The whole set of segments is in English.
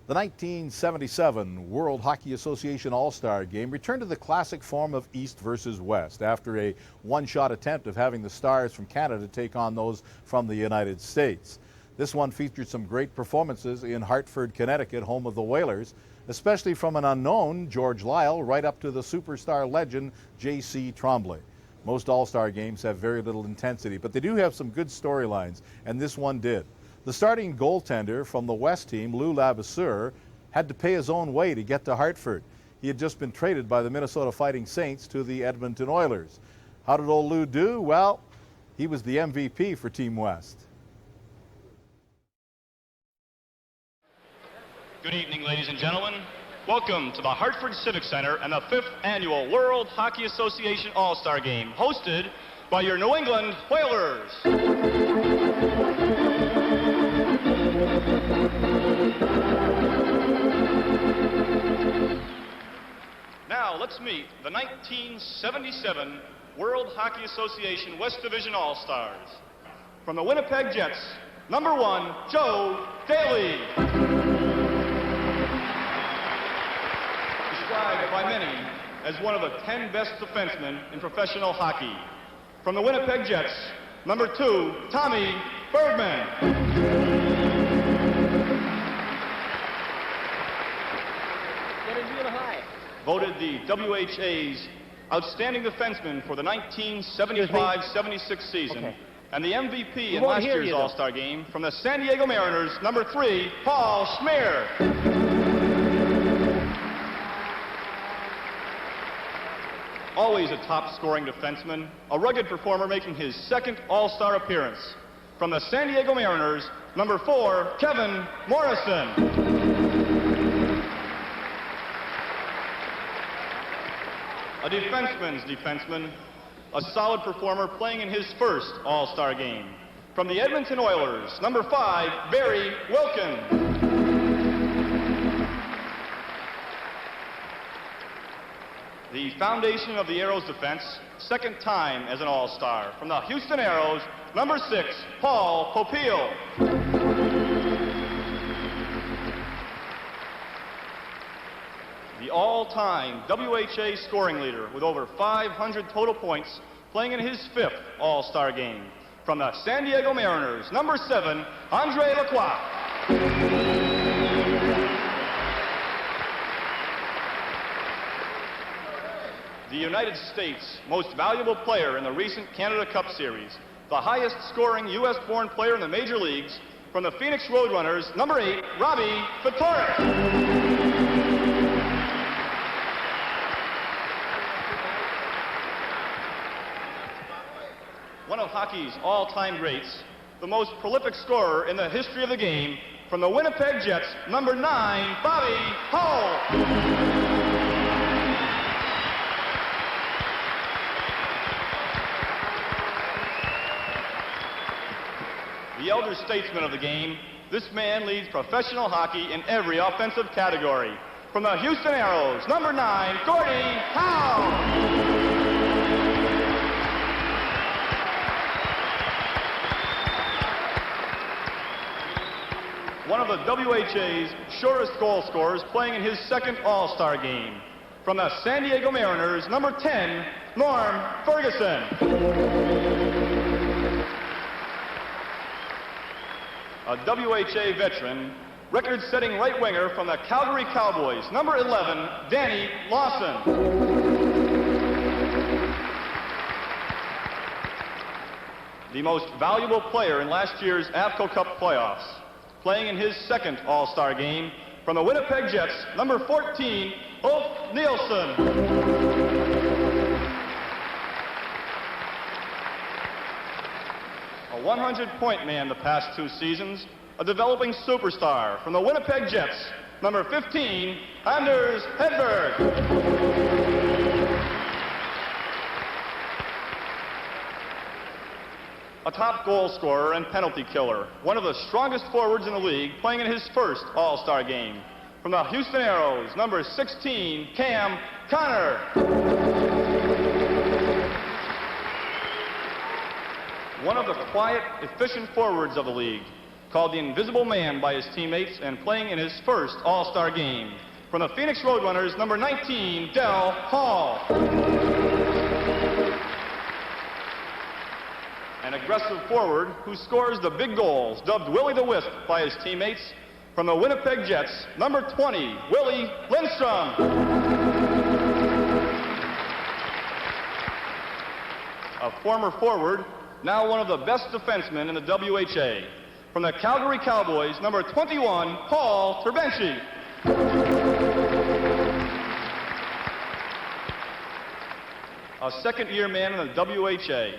The 1977 World Hockey Association All-Star Game returned to the classic form of East versus West after a one-shot attempt of having the Stars from Canada take on those from the United States. This one featured some great performances in Hartford, Connecticut, home of the Whalers, especially from an unknown, George Lyle, right up to the superstar legend, J.C. Tremblay. Most All-Star games have very little intensity, but they do have some good storylines, and this one did. The starting goaltender from the West team, Lou Labissiere, had to pay his own way to get to Hartford. He had just been traded by the Minnesota Fighting Saints to the Edmonton Oilers. How did old Lou do? Well, he was the MVP for Team West. Good evening, ladies and gentlemen. Welcome to the Hartford Civic Center and the 5th Annual World Hockey Association All-Star Game, hosted by your New England Whalers. Now, let's meet the 1977 World Hockey Association West Division All-Stars. From the Winnipeg Jets, number 1, Joe Daly. Described by many as one of the 10 best defensemen in professional hockey. From the Winnipeg Jets, number 2, Tommy Bergman. Voted the WHA's Outstanding Defenseman for the 1975-76 season, okay, and the MVP in last year's All-Star Game. From the San Diego Mariners, number 3, Paul Schmier. Always a top-scoring defenseman, a rugged performer making his second All-Star appearance. From the San Diego Mariners, number 4, Kevin Morrison. A defenseman's defenseman, a solid performer playing in his first All-Star game. From the Edmonton Oilers, number 5, Barry Wilkin. The foundation of the Aeros defense, second time as an All-Star. From the Houston Aeros, number 6, Paul Popeil. The all-time WHA scoring leader with over 500 total points, playing in his 5th All-Star game. From the San Diego Mariners, number 7, Andre Lacroix. The United States' most valuable player in the recent Canada Cup Series, the highest scoring U.S.-born player in the major leagues, from the Phoenix Roadrunners, number 8, Robbie Ftorek. One of hockey's all-time greats, the most prolific scorer in the history of the game, from the Winnipeg Jets, number 9, Bobby Hull. The elder statesman of the game, this man leads professional hockey in every offensive category. From the Houston Aeros, number 9, Gordie Howe. One of the WHA's surest goal scorers, playing in his second All-Star game. From the San Diego Mariners, number 10, Norm Ferguson. A WHA veteran, record-setting right winger from the Calgary Cowboys, number 11, Danny Lawson. The most valuable player in last year's AFCO Cup playoffs, playing in his second All-Star game. From the Winnipeg Jets, number 14, Ulf Nielsen. A 100-point man the past 2 seasons, a developing superstar. From the Winnipeg Jets, number 15, Anders Hedberg. A top goal scorer and penalty killer, one of the strongest forwards in the league, playing in his first All-Star game. From the Houston Aeros, number 16, Cam Connor. One of the quiet, efficient forwards of the league, called the Invisible Man by his teammates and playing in his first All-Star game. From the Phoenix Roadrunners, number 19, Del Hall. An aggressive forward who scores the big goals, dubbed Willie the Wisp by his teammates. From the Winnipeg Jets, number 20, Willie Lindstrom. A former forward, now one of the best defensemen in the WHA. From the Calgary Cowboys, number 21, Paul Terbenci. A second-year man in the WHA,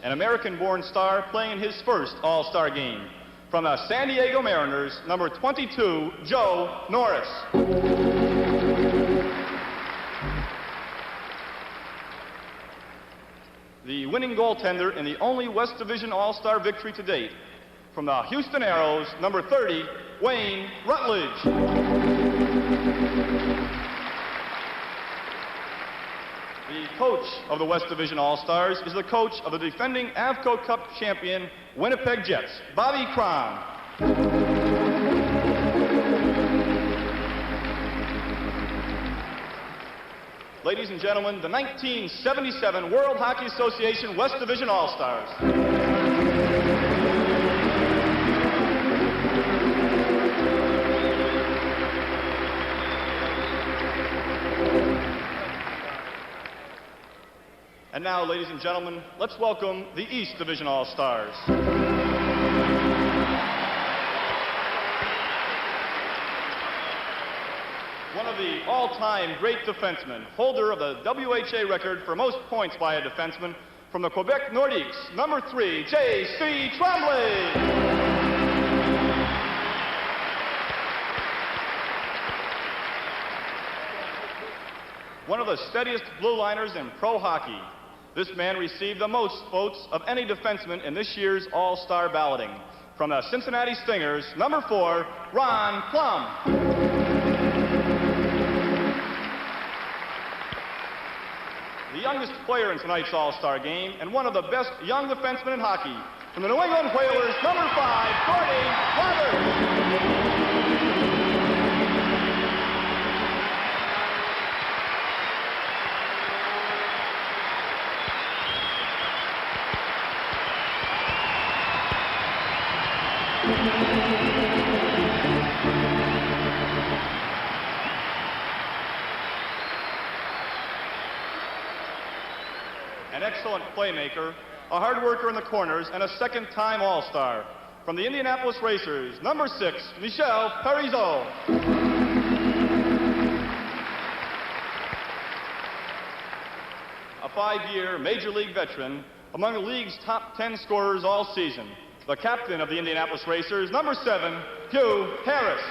an American-born star playing in his first All-Star game. From the San Diego Mariners, number 22, Joe Norris. The winning goaltender in the only West Division All-Star victory to date. From the Houston Aeros, number 30, Wayne Rutledge. The coach of the West Division All-Stars is the coach of the defending Avco Cup champion Winnipeg Jets, Bobby Cron. Ladies and gentlemen, the 1977 World Hockey Association West Division All-Stars. And now, ladies and gentlemen, let's welcome the East Division All-Stars. One of the all-time great defensemen, holder of the WHA record for most points by a defenseman, from the Quebec Nordiques, number 3, J.C. Tremblay. One of the steadiest blue liners in pro hockey. This man received the most votes of any defenseman in this year's All-Star balloting. From the Cincinnati Stingers, number 4, Ron Plum. The youngest player in tonight's All-Star game and one of the best young defensemen in hockey. From the New England Whalers, number 5, Gordy Roberts. An excellent playmaker, a hard worker in the corners, and a second-time All-Star. From the Indianapolis Racers, number 6, Michel Parizeau. A 5-year Major League veteran, among the league's top 10 scorers all season. The captain of the Indianapolis Racers, number 7, Hugh Harris.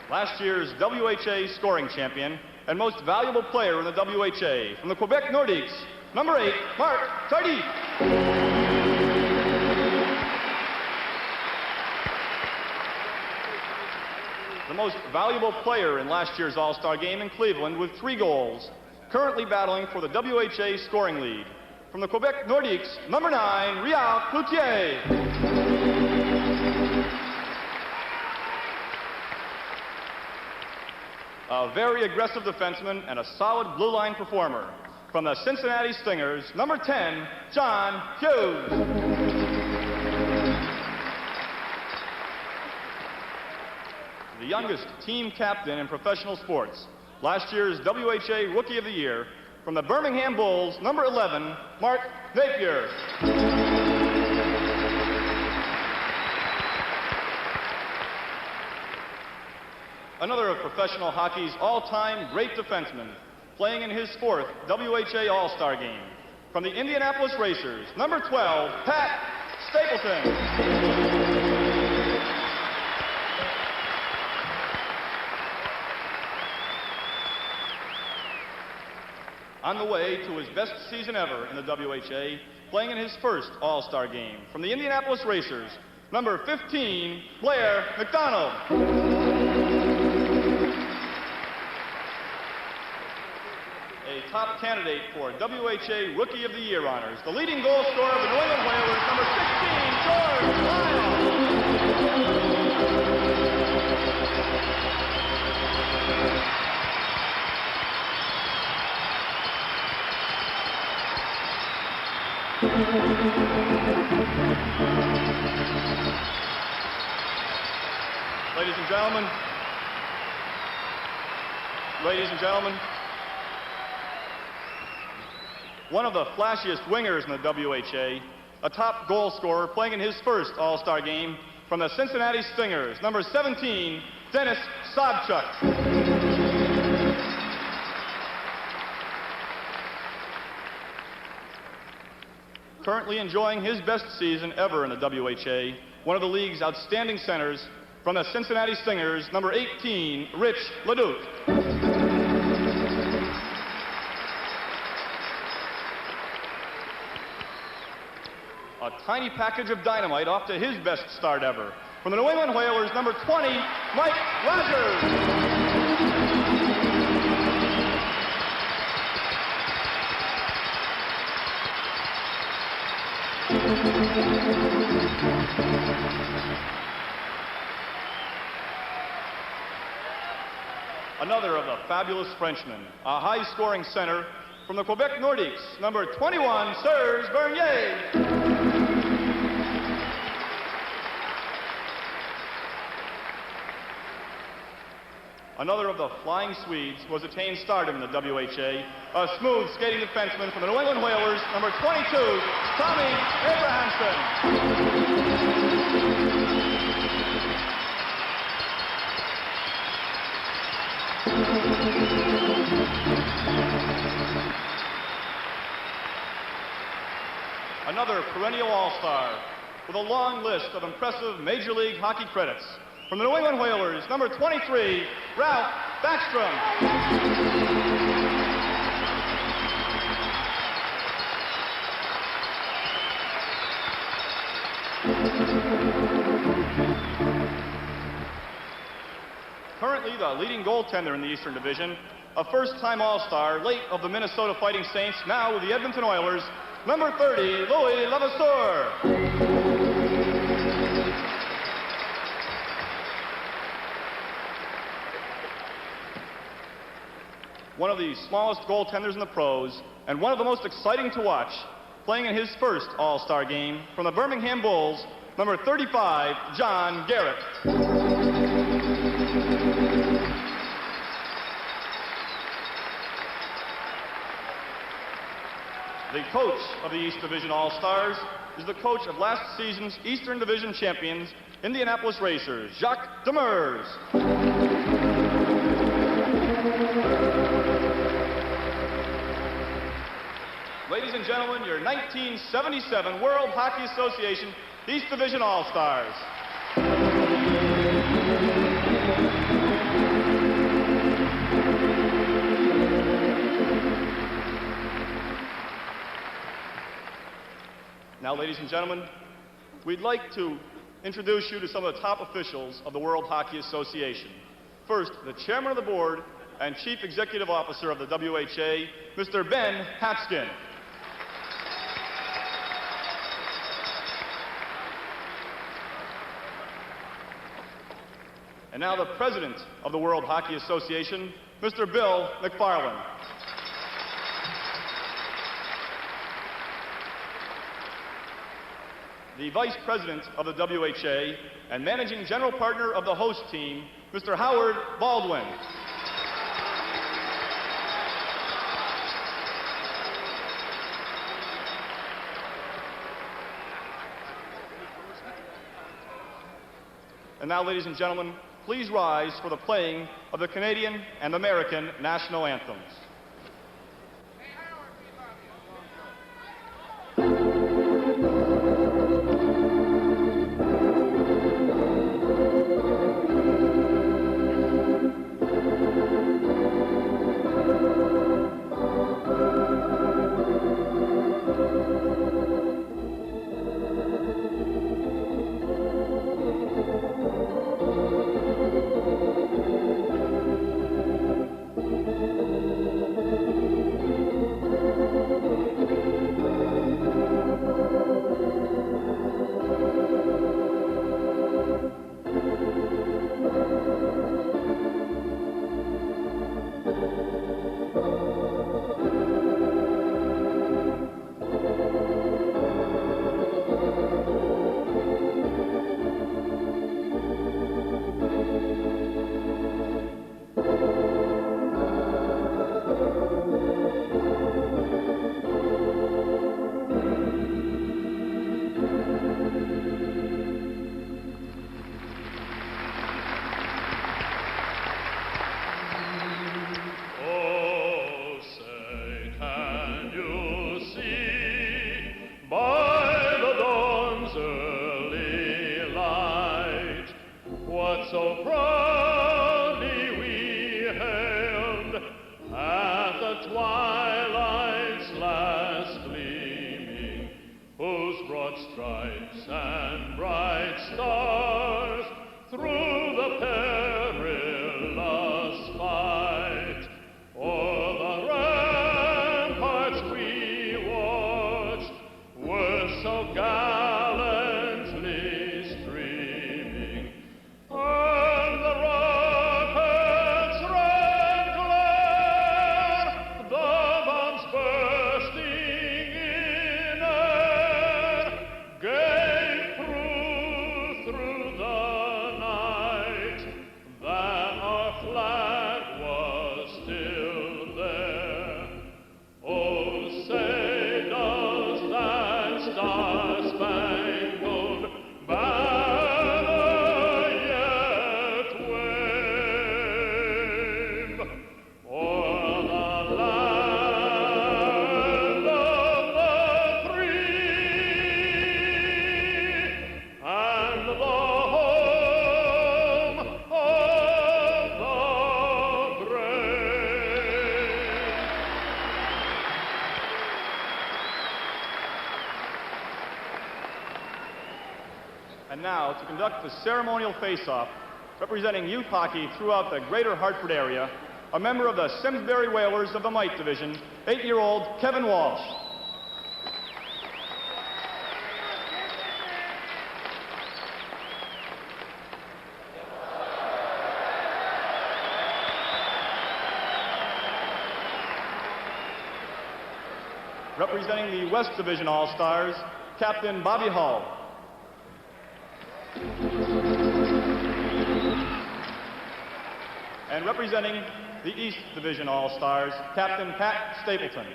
Last year's WHA scoring champion and most valuable player in the WHA. From the Quebec Nordiques, number 8, Marc Tardif. The most valuable player in last year's All-Star game in Cleveland with 3 goals. Currently battling for the WHA scoring lead. From the Quebec Nordiques, number 9, Réal Cloutier. A very aggressive defenseman and a solid blue line performer. From the Cincinnati Stingers, number 10, John Hughes. The youngest team captain in professional sports. Last year's WHA Rookie of the Year. From the Birmingham Bulls, number 11, Mark Napier. Another of professional hockey's all-time great defensemen, playing in his 4th WHA All-Star game. From the Indianapolis Racers, number 12, Pat Stapleton. On the way to his best season ever in the WHA, playing in his first All-Star game. From the Indianapolis Racers, number 15, Blair McDonald. A top candidate for WHA Rookie of the Year honors, the leading goal scorer of the New England Whalers, number 16, George Lyle. Ladies and gentlemen, one of the flashiest wingers in the WHA, a top goal scorer playing in his first All-Star game from the Cincinnati Stingers, number 17, Dennis Sobchuk. Currently enjoying his best season ever in the WHA, one of the league's outstanding centers from the Cincinnati Stingers, number 18, Rich Leduc. A tiny package of dynamite off to his best start ever. From the New England Whalers, number 20, Mike Rogers. Another of the fabulous Frenchmen, a high-scoring center from the Quebec Nordiques, number 21, Serge Bernier. Another of the flying Swedes who has attained stardom in the WHA, a smooth skating defenseman from the New England Whalers, number 22, Tommy Abrahamson. Another perennial all-star with a long list of impressive Major League Hockey credits. From the New England Whalers, number 23, Ralph Backstrom. Currently the leading goaltender in the Eastern Division, a first-time All-Star, late of the Minnesota Fighting Saints, now with the Edmonton Oilers, number 30, Louis Levasseur. One of the smallest goaltenders in the pros, and one of the most exciting to watch, playing in his first All-Star game from the Birmingham Bulls, number 35, John Garrett. The coach of the East Division All-Stars is the coach of last season's Eastern Division champions, Indianapolis Racers, Jacques Demers. Ladies and gentlemen, your 1977 World Hockey Association East Division All-Stars. Now, ladies and gentlemen, we'd like to introduce you to some of the top officials of the World Hockey Association. First, the chairman of the board and chief executive officer of the WHA, Mr. Ben Hatskin. And now the president of the World Hockey Association, Mr. Bill McFarland. The vice president of the WHA and managing general partner of the host team, Mr. Howard Baldwin. And now, ladies and gentlemen, please rise for the playing of the Canadian and American national anthems. stripes and bright stars through the perilous fight. O'er the ramparts we watched were so gallantly streaming, and the rockets ran glare, the bombs bursting in air gave through the night that our flag was still there. Oh, say does that star-spangled banner yet wave o'er the land of the free and the home of the brave? And now, to conduct the ceremonial face-off, representing youth hockey throughout the greater Hartford area, a member of the Simsbury Whalers of the Mite Division, 8-year-old Kevin Walsh. Representing the West Division All-Stars, Captain Bobby Hall. And representing the East Division All-Stars, Captain Pat Stapleton.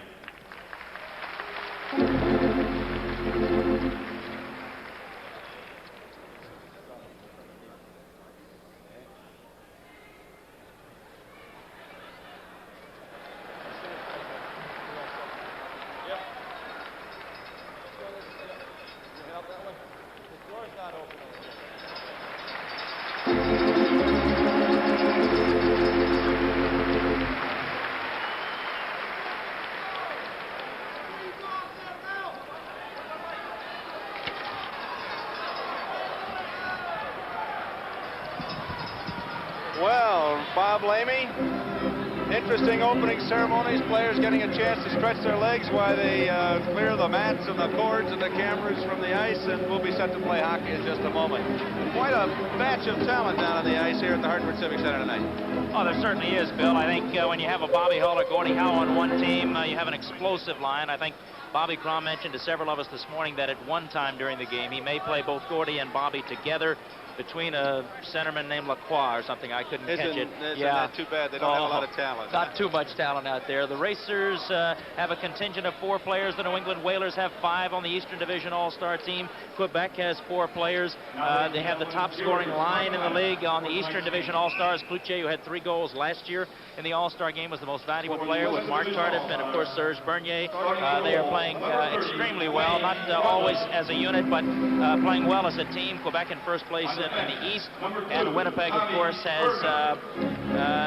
Well, Bob Lamy, interesting opening ceremonies, players getting a chance to stretch their legs while they clear the mats and the cords and the cameras from the ice, and we'll be set to play hockey in just a moment. Quite a batch of talent down on the ice here at the Hartford Civic Center tonight. Oh, there certainly is, Bill. I think when you have a Bobby Hull or Gordie Howe on one team, you have an explosive line. I think Bobby Crom mentioned to several of us this morning that at one time during the game, he may play both Gordie and Bobby together between a centerman named WHA or something. I couldn't catch it. Isn't that too bad? They don't have a lot of talent. Not too much talent out there. The Racers have a contingent of 4 players. The New England Whalers have 5 on the Eastern Division All-Star team. Quebec has 4 players. They have the top scoring line in the league on the Eastern Division All-Stars. WHA, who had 3 goals last year in the All-Star game, was the most valuable player with Mark Tardif and, of course, Serge Bernier. They are playing extremely well, not always as a unit, but playing well as a team. Quebec in first place in the East, and Winnipeg, of course, has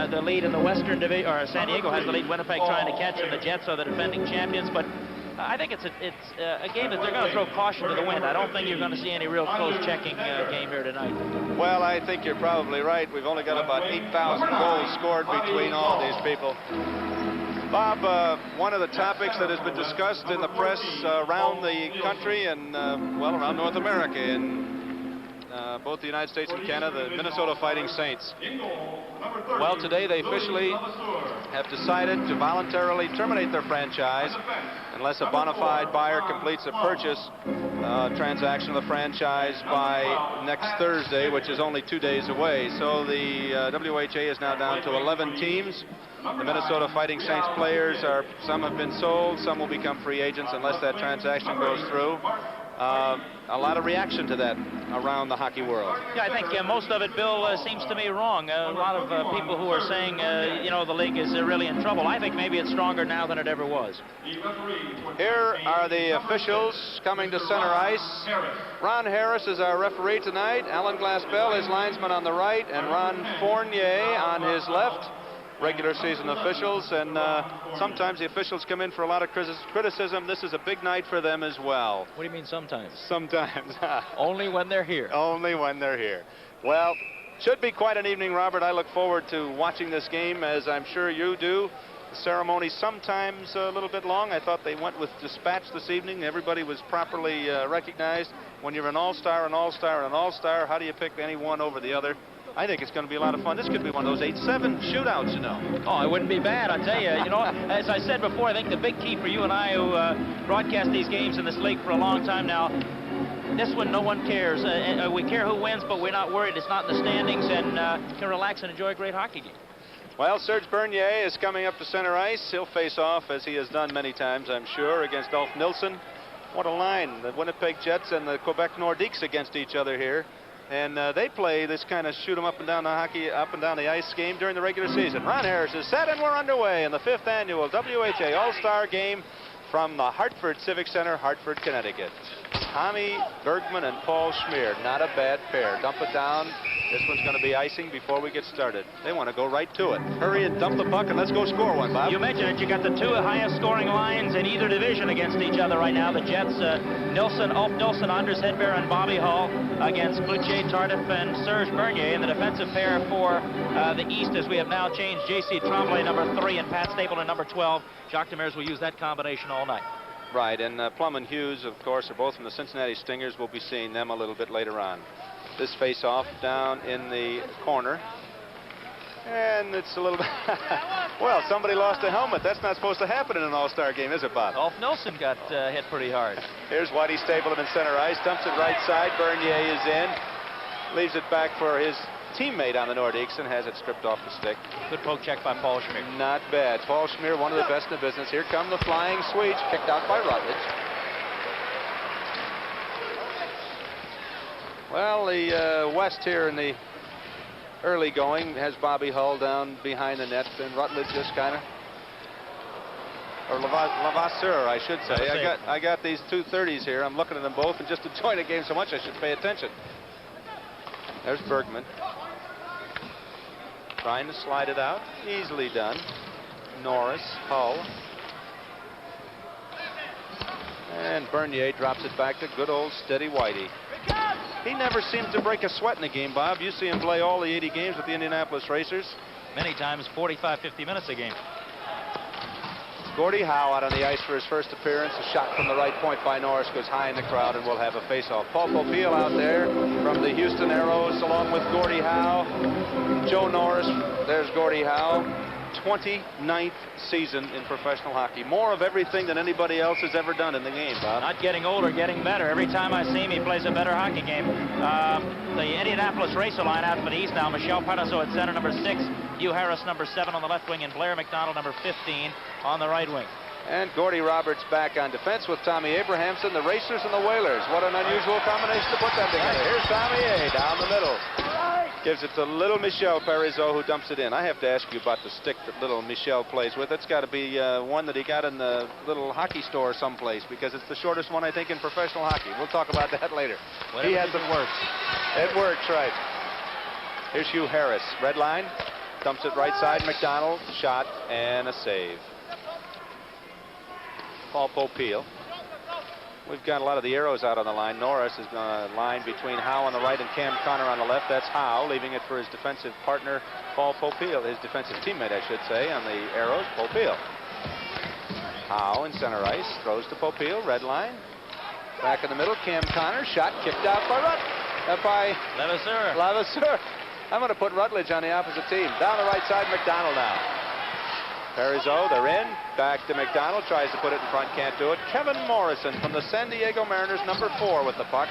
the lead in the Western Division, or San Diego has the lead. Winnipeg trying to catch them. The Jets are the defending champions, but I think it's a game that they're going to throw caution to the wind. I don't think you're going to see any real close checking game here tonight. Well, I think you're probably right. We've only got about 8,000 goals scored between all these people. Bob, one of the topics that has been discussed in the press around the country and, well, around North America in both the United States and Canada, the Minnesota Fighting Saints. Well, today they officially have decided to voluntarily terminate their franchise unless a bona fide buyer completes a purchase transaction of the franchise by next Thursday, which is only 2 days away. So the WHA is now down to 11 teams. The Minnesota Fighting Saints players some have been sold, some will become free agents unless that transaction goes through. A lot of reaction to that around the hockey world. Yeah, I think most of it, Bill, seems to me wrong. A lot of people who are saying, you know, the league is really in trouble. I think maybe it's stronger now than it ever was. Here are the officials coming to center ice. Ron Harris is our referee tonight. Alan Glassbell, his linesman on the right, and Ron Fournier on his left. regular season officials, and sometimes the officials come in for a lot of criticism. This is a big night for them as well. What do you mean sometimes? Sometimes. Only when they're here. Only when they're here. Well, should be quite an evening, Robert. I look forward to watching this game, as I'm sure you do. The ceremony sometimes a little bit long. I thought they went with dispatch this evening. Everybody was properly recognized. When you're an all-star, an all-star, and an all-star, how do you pick any one over the other? I think it's going to be a lot of fun. This could be one of those 8-7 shootouts, you know. Oh, it wouldn't be bad, I'll tell you. You know, as I said before, I think the big key for you and I who broadcast these games in this league for a long time now, this one, no one cares. We care who wins, but we're not worried. It's not in the standings, and can relax and enjoy a great hockey game. Well, Serge Bernier is coming up to center ice. He'll face off, as he has done many times, I'm sure, against Ulf Nilsson. What a line. The Winnipeg Jets and the Quebec Nordiques against each other here. And they play this kind of shoot 'em up and down the hockey, up and down the ice game during the regular season. Ron Harris is set, and we're underway in the 5th annual WHA All-Star Game from the Hartford Civic Center, Hartford, Connecticut. Tommy Bergman and Paul Schmier, not a bad pair. Dump it down. This one's going to be icing before we get started. They want to go right to it. Hurry and dump the puck, and let's go score one, Bob. You mentioned it. You got the two highest scoring lines in either division against each other right now. The Jets, Ulf Nilsson, Anders Hedberg, and Bobby Hall against Cloutier, Tardif, and Serge Bernier. And the defensive pair for the East, as we have now changed J.C. Tremblay, number 3, and Pat Stapleton, number 12. Jacques Demers will use that combination all night. Right, and Plum and Hughes, of course, are both from the Cincinnati Stingers. We'll be seeing them a little bit later on. This face-off down in the corner. And it's a little bit... Well, somebody lost a helmet. That's not supposed to happen in an all-star game, is it, Bob? Ulf Nilsson got hit pretty hard. Here's Whitey Stapleton in center ice. Dumps it right side. Bernier is in. Leaves it back for his teammate on the Nordiques and has it stripped off the stick. Good poke check by Paul Schmier. Not bad. Paul Schmier, one of the best in the business. Here come the Flying Swedes, kicked out by Rutledge. Well, the West here in the early going has Bobby Hull down behind the net, and Rutledge just kind of, or Lavasseur, I should say. I got these 230s here. I'm looking at them both and just enjoying the game so much I should pay attention. There's Bergman. Trying to slide it out. Easily done. Norris, Hull. And Bernier drops it back to good old steady Whitey. He never seems to break a sweat in the game, Bob. You see him play all the 80 games with the Indianapolis Racers. Many times 45, 50 minutes a game. Gordie Howe out on the ice for his first appearance. A shot from the right point by Norris goes high in the crowd, and we'll have a face-off. Paul Popeil out there from the Houston Aeros, along with Gordie Howe. Joe Norris, there's Gordie Howe. 29th season in professional hockey. More of everything than anybody else has ever done in the game, Bob. Not getting older, getting better. Every time I see him, he plays a better hockey game. The Indianapolis Racer line out for the East now. Michel Panazo at center, number 6. Hugh Harris, number 7 on the left wing, and Blair McDonald, number 15 on the right wing. And Gordie Roberts back on defense with Tommy Abrahamson, the Racers and the Whalers. What an unusual combination to put them together. Here's Tommy A down the middle. Gives it to little Michel Parizeau, who dumps it in. I have to ask you about the stick that little Michel plays with. It's got to be one that he got in the little hockey store someplace, because it's the shortest one, I think, in professional hockey. We'll talk about that later. He has it works. It works, right. Here's Hugh Harris. Red line. Dumps it right side. McDonald. Shot and a save. Paul Popeil. We've got a lot of the arrows out on the line. Norris is going to line between Howe on the right and Cam Connor on the left. That's Howe, leaving it for his defensive partner, Paul Popeil, his defensive teammate, I should say, on the arrows, Popeil. Howe in center ice, throws to Popeil, red line. Back in the middle, Cam Connor, shot kicked out by Levasseur. I'm going to put Rutledge on the opposite team. Down the right side, McDonald now. Parizeau, they're in. Back to McDonald, tries to put it in front, can't do it. Kevin Morrison from the San Diego Mariners, number 4 with the puck.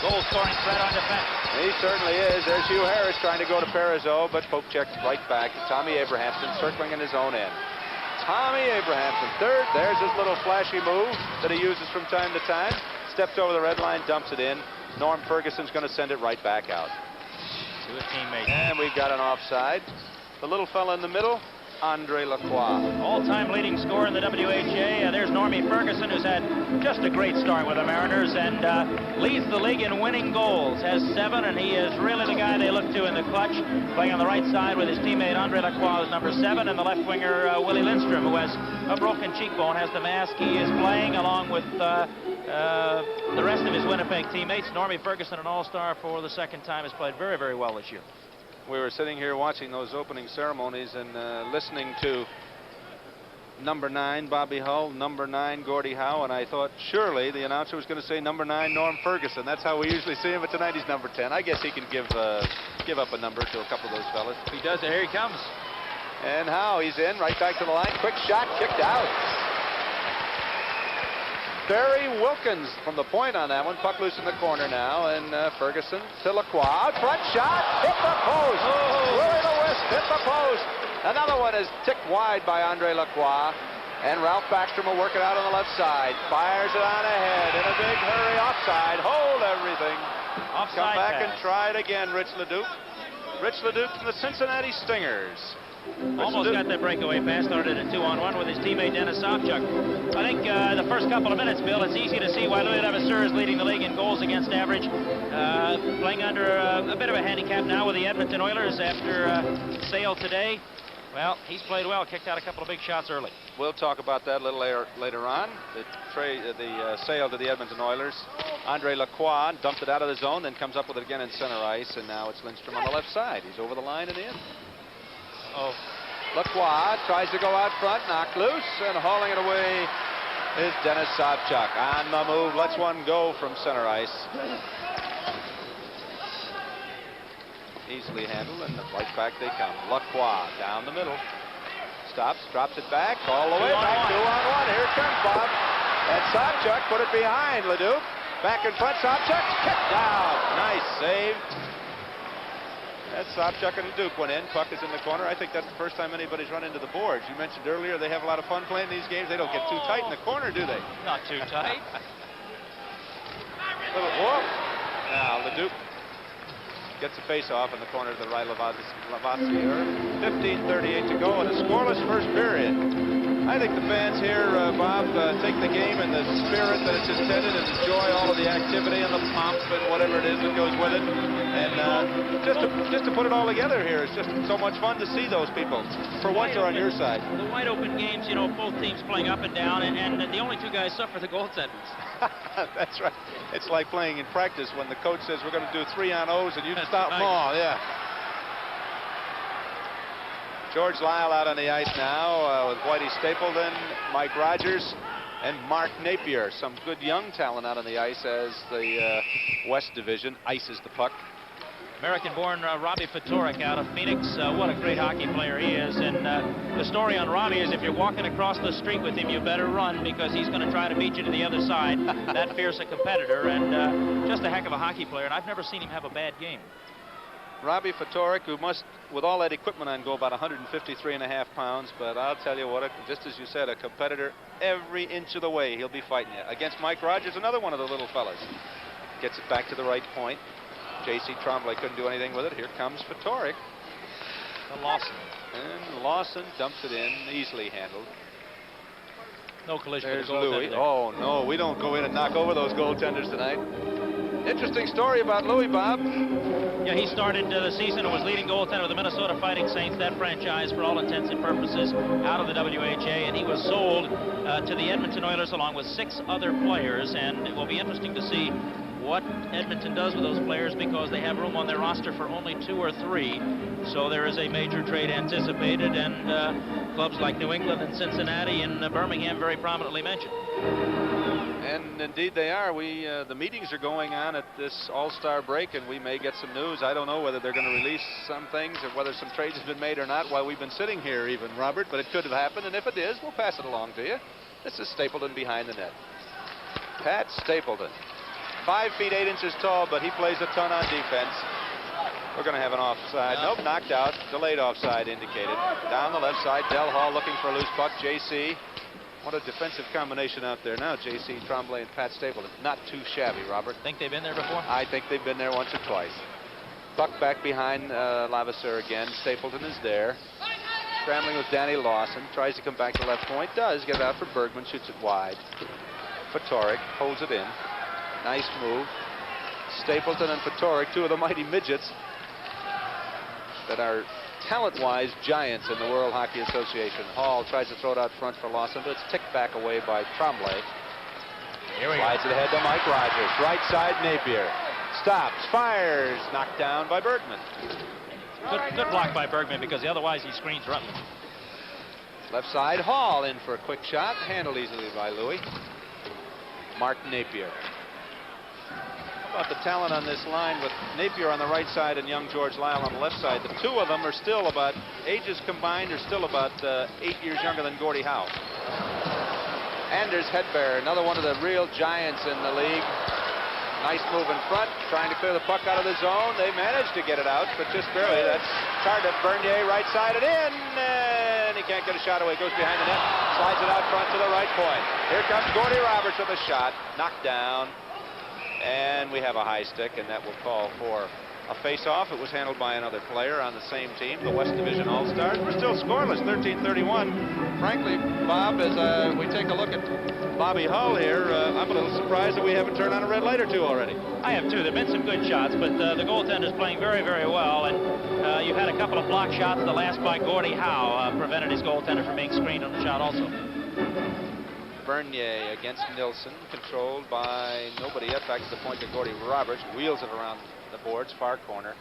Goal-scoring threat on defense. He certainly is. There's Hugh Harris trying to go to Parizeau, but poke checks right back. Tommy Abrahamson circling in his own end. Tommy Abrahamson, third. There's his little flashy move that he uses from time to time. Steps over the red line, dumps it in. Norm Ferguson's going to send it right back out. To a teammate. And we've got an offside. The little fella in the middle Andre Lacroix. All-time leading scorer in the WHA. There's Normie Ferguson, who's had just a great start with the Mariners and leads the league in winning goals. Has 7, and he is really the guy they look to in the clutch. Playing on the right side with his teammate Andre Lacroix, who's number 7, and the left winger Willie Lindstrom, who has a broken cheekbone, has the mask. He is playing along with the rest of his Winnipeg teammates. Normie Ferguson, an all-star for the second time, has played very, very well this year. We were sitting here watching those opening ceremonies and listening to number 9 Bobby Hull, number 9 Gordie Howe, and I thought surely the announcer was going to say number 9 Norm Ferguson. That's how we usually see him, but tonight he's number 10. I guess he can give up a number to a couple of those fellas. He does. Here he comes. And Howe, he's in, right back to the line. Quick shot, kicked out. Barry Wilkins from the point on that one. Puck loose in the corner now, and Ferguson to Lacroix. Front shot, hit the post. Willie Lewis hit the post. Another one is ticked wide by Andre Lacroix, and Ralph Backstrom will work it out on the left side. Fires it on ahead in a big hurry. Offside. Hold everything. Offside Come back pass. and try it again, Rich Leduc. Rich Leduc from the Cincinnati Stingers. Almost got that breakaway pass, started a 2-on-1 with his teammate Dennis Sopchuk. I think the first couple of minutes, Bill, it's easy to see why Louis Levasseur is leading the league in goals against average. Playing under a bit of a handicap now with the Edmonton Oilers after Sale today. Well, he's played well, kicked out a couple of big shots early. We'll talk about that a little later on. The sale to the Edmonton Oilers. Andre Lacroix dumped it out of the zone, then comes up with it again in center ice, and now it's Lindstrom on the left side. He's over the line and in. Oh, Lacroix tries to go out front, knocked loose, and hauling it away is Dennis Sopchuk. On the move, lets one go from center ice. Easily handled, and right back they come. Lacroix down the middle. Stops, drops it back, all the way back. 2-on-1. Here it comes, Bob. And Sopchuk put it behind Leduc. Back in front, Sopchuk kicked down. Nice save. That's Sopchuk and Leduc went in. Puck is in the corner. I think that's the first time anybody's run into the boards. You mentioned earlier they have a lot of fun playing these games. They don't get too tight in the corner, do they? not too tight. Little whoop. Now Leduc gets a face-off in the corner to the right. Lavassier. 15:38 to go in a scoreless first period. I think the fans here, Bob, take the game in the spirit that it's intended and enjoy all of the activity and the pomp and whatever it is that goes with it. And just to put it all together here, it's just so much fun to see those people. For once, are on your side. The wide open games, you know, both teams playing up and down, and the only two guys suffer the goaltenders. That's right. It's like playing in practice when the coach says we're going to do 3-on-0s and you stop them all. Yeah. George Lyle out on the ice now with Whitey Stapleton, Mike Rogers, and Mark Napier. Some good young talent out on the ice as the West Division ices the puck. American-born Robbie Fatorik out of Phoenix. What a great hockey player he is. And the story on Robbie is if you're walking across the street with him, you better run because he's going to try to beat you to the other side. That fierce a competitor and just a heck of a hockey player. And I've never seen him have a bad game. Robbie Fatorik, who must, with all that equipment on, go about 153.5 pounds. But I'll tell you what, just as you said, a competitor every inch of the way. He'll be fighting you. Against Mike Rogers, another one of the little fellas. Gets it back to the right point. J.C. Tremblay couldn't do anything with it. Here comes Fatorik. The Lawson. And Lawson dumps it in, easily handled. No collision There's with the goaltender Louis. there. Oh, no, we don't go in and knock over those goaltenders tonight. Interesting story about Louis, Bob. Yeah, he started the season and was leading goaltender of the Minnesota Fighting Saints, that franchise for all intents and purposes out of the WHA, and he was sold to the Edmonton Oilers along with 6 other players, and it will be interesting to see what Edmonton does with those players because they have room on their roster for only 2 or 3. So there is a major trade anticipated, and clubs like New England and Cincinnati and Birmingham very prominently mentioned. And indeed they are. The meetings are going on at this All-Star break, and we may get some news. I don't know whether they're going to release some things or whether some trades have been made or not while we've been sitting here even, Robert, but it could have happened, and if it is, we'll pass it along to you. This is Stapleton behind the net. Pat Stapleton. 5 feet 8 inches tall, but he plays a ton on defense. We're going to have an offside. Nope, knocked out. Delayed offside indicated. Down the left side, Del Hall looking for a loose puck. J.C. What a defensive combination out there now. J.C. Tremblay and Pat Stapleton. Not too shabby, Robert. Think they've been there before? I think they've been there once or twice. Puck back behind Levasseur again. Stapleton is there. Scrambling with Danny Lawson. Tries to come back to left point. Does get it out for Bergman. Shoots it wide. Fatorik holds it in. Nice move. Stapleton and Fatorik, two of the mighty midgets that are talent-wise giants in the World Hockey Association. Hall tries to throw it out front for Lawson, but it's ticked back away by Tremblay. Slides it ahead to Mike Rogers. Right side, Napier. Stops, fires, knocked down by Bergman. Good block by Bergman, because otherwise he screens Rutledge. Left side, Hall in for a quick shot. Handled easily by Louis. Mark Napier. How about the talent on this line with Napier on the right side and young George Lyle on the left side? The two of them are still about, ages combined, are still about 8 years younger than Gordie Howe. Anders Hedberg, another one of the real giants in the league. Nice move in front, trying to clear the puck out of the zone. They managed to get it out, but just barely. That's Tardif. Bernier right side it in, and he can't get a shot away. Goes behind the net, slides it out front to the right point. Here comes Gordie Roberts with a shot, knocked down, and we have a high stick, and that will call for a face-off. It was handled by another player on the same team, the West Division All-Stars. We're still scoreless, 13-31. Frankly, Bob, as we take a look at Bobby Hull here, I'm a little surprised that we haven't turned on a red light or two already. I have too. There have been some good shots, but the goaltender's playing very, very well. And you've had a couple of block shots. The last by Gordie Howe prevented his goaltender from being screened on the shot also. Bernier against Nilsson, controlled by nobody yet. Back to the point to Gordie Roberts. Wheels it around the boards, far corner.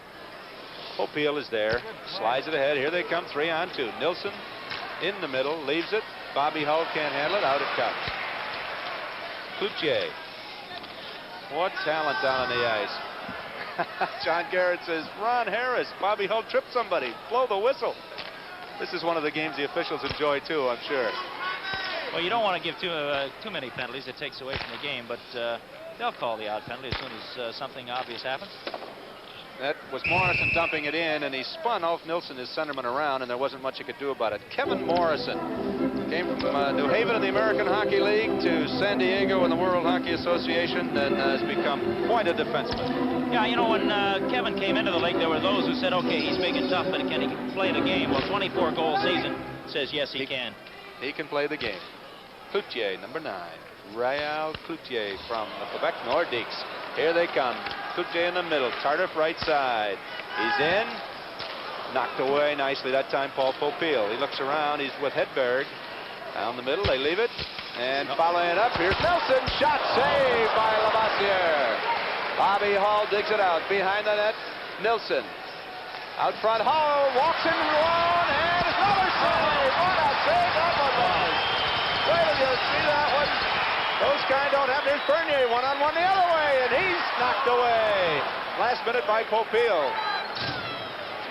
Popeil is there. Slides it ahead. Here they come, 3-on-2. Nilsson in the middle, leaves it. Bobby Hull can't handle it. Out it comes. Cloutier. What talent down on the ice. John Garrett says, Ron Harris, Bobby Hull tripped somebody. Blow the whistle. This is one of the games the officials enjoy too, I'm sure. Well, you don't want to give too many penalties. It takes away from the game, but they'll call the odd penalty as soon as something obvious happens. That was Morrison dumping it in, and he spun off Nilsson, his centerman, around, and there wasn't much he could do about it. Kevin Morrison came from New Haven in the American Hockey League to San Diego in the World Hockey Association, and has become quite a defenseman. Yeah, you know, when Kevin came into the league, there were those who said, okay, he's big and tough, but can he play the game? Well, 24-goal season says yes, he can. He can play the game. Cloutier, number 9. Rael Cloutier from the Quebec Nordiques. Here they come. Cloutier in the middle. Tardif right side. He's in. Knocked away nicely that time, Paul Popeil. He looks around. He's with Hedberg. Down the middle. They leave it. And following it up, here's Nelson. Shot saved by Lavoisier. Bobby Hull digs it out. Behind the net, Nilsson. Out front, Hull walks in one, and another save. What a save that one was. Wait till you see that one. Those kind don't have. There's Bernier, one-on-one the other way, and he's knocked away. Last minute by Popeil.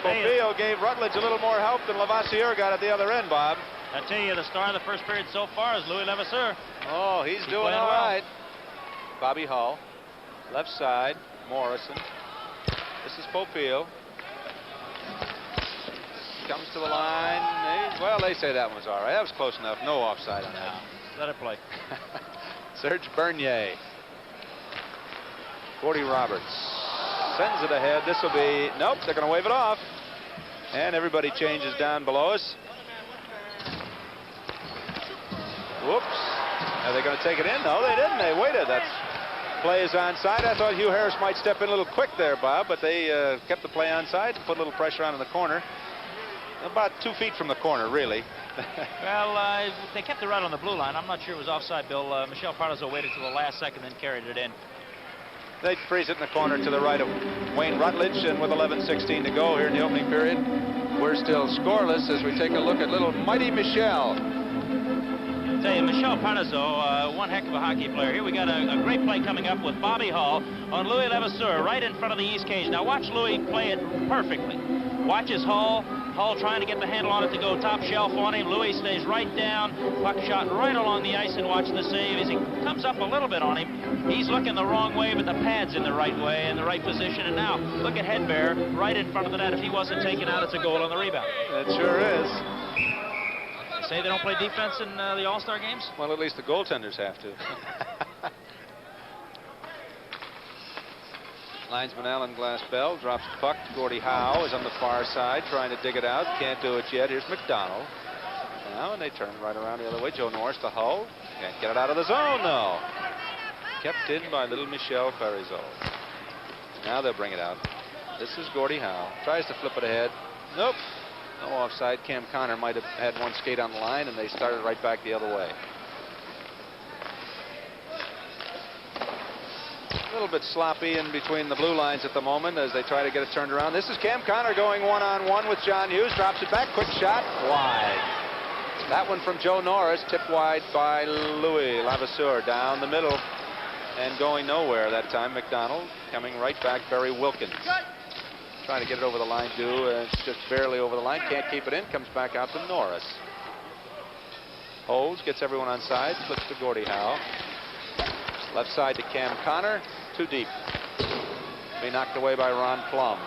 Popeil gave Rutledge a little more help than Lavoisier got at the other end, Bob. I tell you, the star of the first period so far is Louis Levasseur. Oh, he's doing all right. Bobby Hull, left side, Morrison. This is Popeil. Comes to the line. Well, they say that one's all right. That was close enough. No offside on that. Let it play. Serge Bernier. Gordie Roberts sends it ahead. This will be, nope, they're going to wave it off. And everybody changes down below us. Whoops. Are they going to take it in? No, they didn't. They waited. That's play is onside. I thought Hugh Harris might step in a little quick there, Bob, but they kept the play onside and put a little pressure on in the corner. About 2 feet from the corner, really. Well, they kept it right on the blue line. I'm not sure it was offside, Bill. Michel Pardazzo waited till the last second, then carried it in. They freeze it in the corner to the right of Wayne Rutledge, and with 11:16 to go here in the opening period, we're still scoreless as we take a look at little mighty Michel. I'll tell you, Michel Pardazzo, one heck of a hockey player. Here we got a great play coming up with Bobby Hull on Louis Levasseur right in front of the east cage. Now watch Louis play it perfectly. Watch his Hull trying to get the handle on it to go top shelf on him. Louis stays right down, puck shot right along the ice, and watch the save as he comes up a little bit on him. He's looking the wrong way, but the pad's in the right way, in the right position. And now look at Hedberg right in front of the net. If he wasn't taken out, it's a goal on the rebound. It sure is. They say they don't play defense in the All-Star games? Well, at least the goaltenders have to. Linesman Alan Glass-Bell drops the puck. Gordie Howe is on the far side trying to dig it out. Can't do it yet. Here's McDonald. Now, and they turn right around the other way. Joe Norris to Hull. Can't get it out of the zone, though. Kept in by little Michel Parizeau. Now they'll bring it out. This is Gordie Howe. Tries to flip it ahead. Nope. No offside. Cam Connor might have had one skate on the line, and they started right back the other way. A little bit sloppy in between the blue lines at the moment as they try to get it turned around. This is Cam Connor going one-on-one with John Hughes. Drops it back. Quick shot. Wide. That one from Joe Norris. Tipped wide by Louis Lavasseur down the middle. And going nowhere that time. McDonald coming right back. Barry Wilkins. Trying to get it over the line, it's just barely over the line. Can't keep it in. Comes back out to Norris. Holds. Gets everyone on side. Flips to Gordie Howe. Left side to Cam Connor. Too deep. Be knocked away by Ron Plum.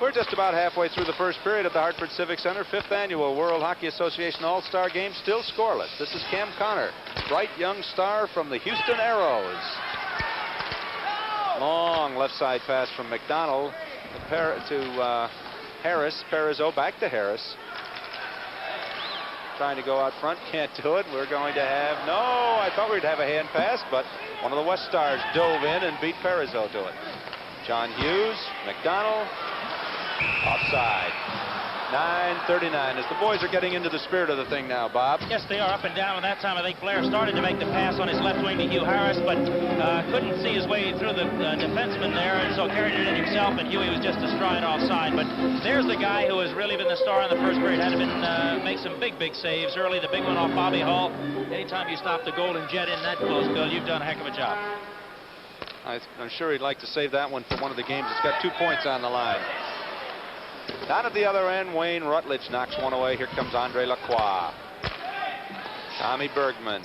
We're just about halfway through the first period at the Hartford Civic Center. 5th Annual World Hockey Association All-Star Game still scoreless. This is Cam Connor, bright young star from the Houston Aeros. Long left side pass from McDonald to Harris. Parizeau back to Harris. Trying to go out front, can't do it. We're going to have, no, I thought we'd have a hand pass, but one of the West Stars dove in and beat Parizeau to it. John Hughes, McDonald, offside. 9:39 as the boys are getting into the spirit of the thing now, Bob. Yes, they are up and down. And that time, I think Blair started to make the pass on his left wing to Hugh Harris, but couldn't see his way through the defenseman there, and so carried it in himself, and Huey was just destroying offside. But there's the guy who has really been the star in the first period. Had been make some big saves early. The big one off Bobby Hull. Anytime you stop the Golden Jet in that close, Bill, you've done a heck of a job. I'm sure he'd like to save that one for one of the games. It's got 2 points on the line. Down at the other end, Wayne Rutledge knocks one away. Here comes Andre Lacroix. Tommy Bergman.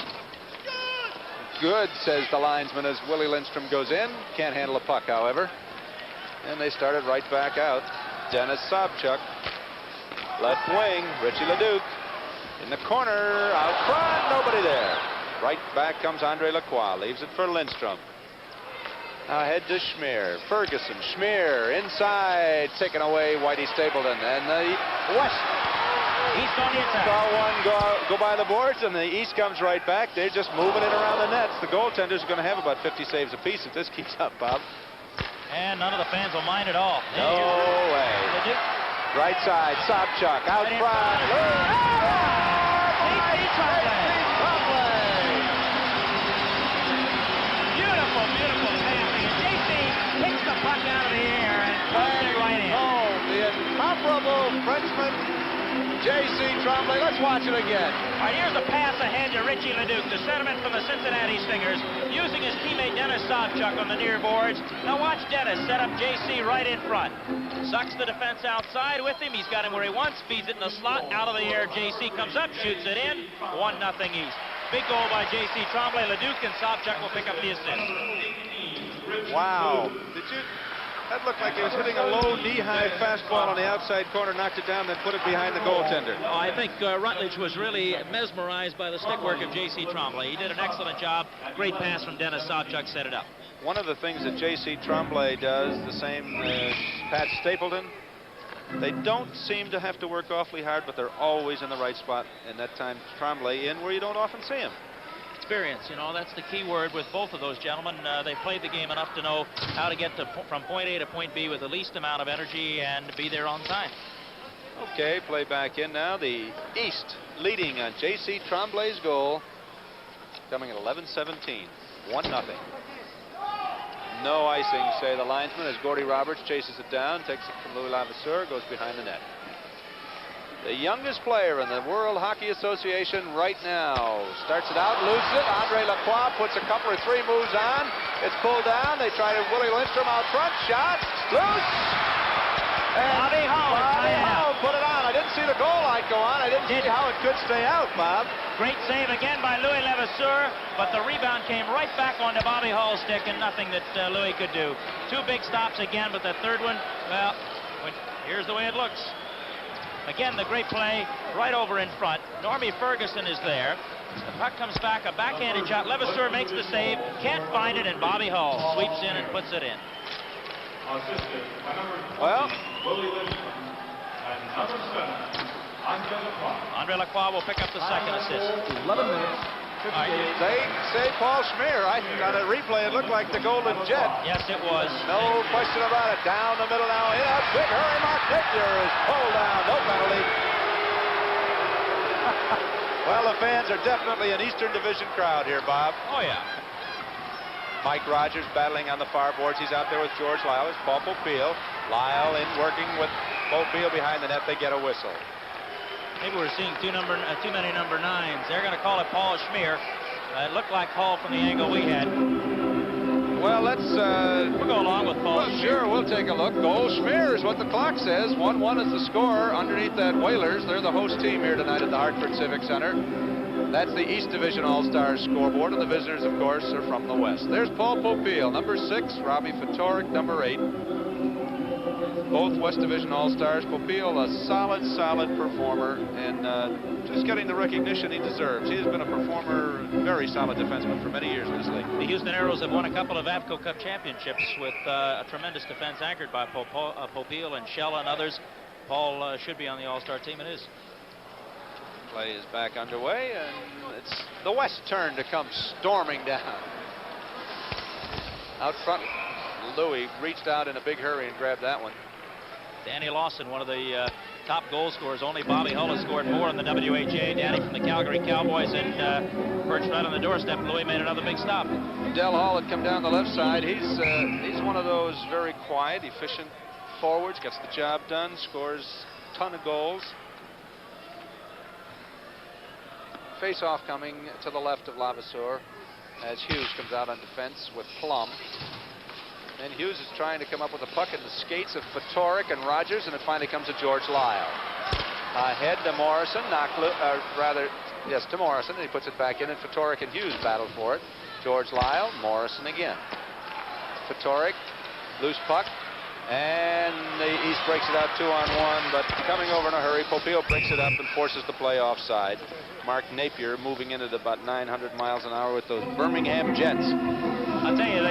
Good, says the linesman as Willie Lindstrom goes in. Can't handle a puck, however. And they started right back out. Dennis Sobchuk. Left wing, Richie Leduc. In the corner, out front, nobody there. Right back comes Andre Lacroix. Leaves it for Lindstrom. Now ahead to Schmier. Ferguson, Schmier, inside, taken away, Whitey Stapleton. And the West. East on the attack. Saw one go by the boards, and the East comes right back. They're just moving it around the nets. The goaltenders are going to have about 50 saves apiece if this keeps up, Bob. And none of the fans will mind at all. No way. Right side, Sobchuk, out front. Beautiful passing. And JC picks the puck out of the air and puts it right in. Oh, the incomparable Frenchman, J.C. Tremblay. Let's watch it again. All right, here's the pass ahead to Richie Leduc, the centerman from the Cincinnati Stingers, using his teammate Dennis Sobchuk on the near boards. Now watch Dennis set up J.C. right in front. Sucks the defense outside with him. He's got him where he wants, feeds it in the slot, out of the air. J.C. comes up, shoots it in. 1-0 East. Big goal by J.C. Tremblay. Leduc and Sobchuk will pick up the assist. Wow. That looked like he was hitting a low knee-high fastball on the outside corner, knocked it down, then put it behind the goaltender. Oh, I think Rutledge was really mesmerized by the stick work of J.C. Tremblay. He did an excellent job. Great pass from Dennis Sobchuk, set it up. One of the things that J.C. Tremblay does, the same as Pat Stapleton, they don't seem to have to work awfully hard, but they're always in the right spot. And that time, Tremblay in where you don't often see him. Experience, you know, that's the key word with both of those gentlemen. They played the game enough to know how to get from point A to point B with the least amount of energy and be there on time. Okay, play back in now. The East leading on J.C. Tremblay's goal, coming at 11:17, 1-0. No icing, say the linesman, as Gordie Roberts chases it down, takes it from Louis Lavasseur, goes behind the net. The youngest player in the World Hockey Association right now. Starts it out, loses it. Andre Lacroix puts a couple or three moves on. It's pulled down. They try to Willie Lindstrom out front. Shot. Loose. And Bobby Hull put it on. I didn't see the goal light go on. I didn't see how it could stay out, Bob. Great save again by Louis Levasseur, but the rebound came right back onto Bobby Hull's stick and nothing that Louis could do. Two big stops again, but the third one, well, here's the way it looks. Again, the great play right over in front. Normie Ferguson is there. The puck comes back, a backhanded shot. Levasseur makes the save, can't find it, and Bobby Hull sweeps in and puts it in. Well, Andre Lacroix will pick up the second assist. 11 minutes. they say Paul Schmier. On a replay, it looked like the Golden Jet. Yes, it was. No question about it. Down the middle now. In a big hurry. Mark Napier is pulled down. No penalty. Well, the fans are definitely an Eastern Division crowd here, Bob. Oh, yeah. Mike Rogers battling on the far boards. He's out there with George Lyle. It's Paul Popeil. Lyle in working with Popeil behind the net. They get a whistle. Maybe we're seeing too many number 9s. They're going to call it Paul Schmier. It looked like Hall from the angle we had. Well, let's... We'll go along with Paul Well, Schmier. sure, we'll take a look. Goal Schmier is what the clock says. 1-1 is the score. Underneath that, Whalers. They're the host team here tonight at the Hartford Civic Center. That's the East Division All-Stars scoreboard, and the visitors, of course, are from the West. There's Paul Popeil, number 6. Robbie Fatorik, number 8. Both West Division All-Stars. Popeil, a solid performer, and just getting the recognition he deserves. He has been a performer, very solid defenseman for many years in this league. The Houston Aeros have won a couple of AVCO Cup championships with a tremendous defense anchored by Popeil and Shell and others. Paul should be on the All-Star team, and is. Play is back underway, and it's the West turn to come storming down. Out front, Louis reached out in a big hurry and grabbed that one. Danny Lawson, one of the top goal scorers. Only Bobby Hull has scored more in the WHA. Danny from the Calgary Cowboys and perched right on the doorstep. Louis made another big stop. Dell Hall had come down the left side. He's one of those very quiet, efficient forwards. Gets the job done, scores a ton of goals. Face-off coming to the left of Levasseur as Hughes comes out on defense with Plum. And Hughes is trying to come up with a puck in the skates of Fatorik and Rogers, and it finally comes to George Lyle. Ahead to Morrison, to Morrison, and he puts it back in, and Fatorik and Hughes battle for it. George Lyle, Morrison again. Fatorik, loose puck, and the East breaks it out 2-on-1, but coming over in a hurry, Popeil breaks it up and forces the play offside. Mark Napier moving in at about 900 miles an hour with those Birmingham Jets. I'll tell you,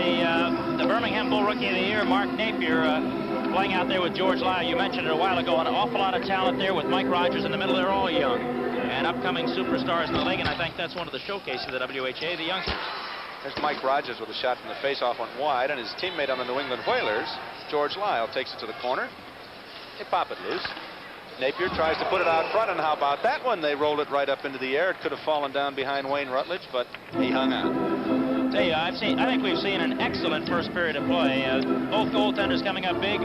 the Birmingham Bull Rookie of the Year, Mark Napier, playing out there with George Lyle. You mentioned it a while ago, an awful lot of talent there with Mike Rogers in the middle. They're all young and upcoming superstars in the league, and I think that's one of the showcases of the WHA, the youngsters. There's Mike Rogers with a shot from the faceoff went wide, and his teammate on the New England Whalers, George Lyle, takes it to the corner. They pop it loose. Napier tries to put it out front, and how about that one? They rolled it right up into the air. It could have fallen down behind Wayne Rutledge, but he hung on. Tell you, I think we've seen an excellent first period of play. Both goaltenders coming up big,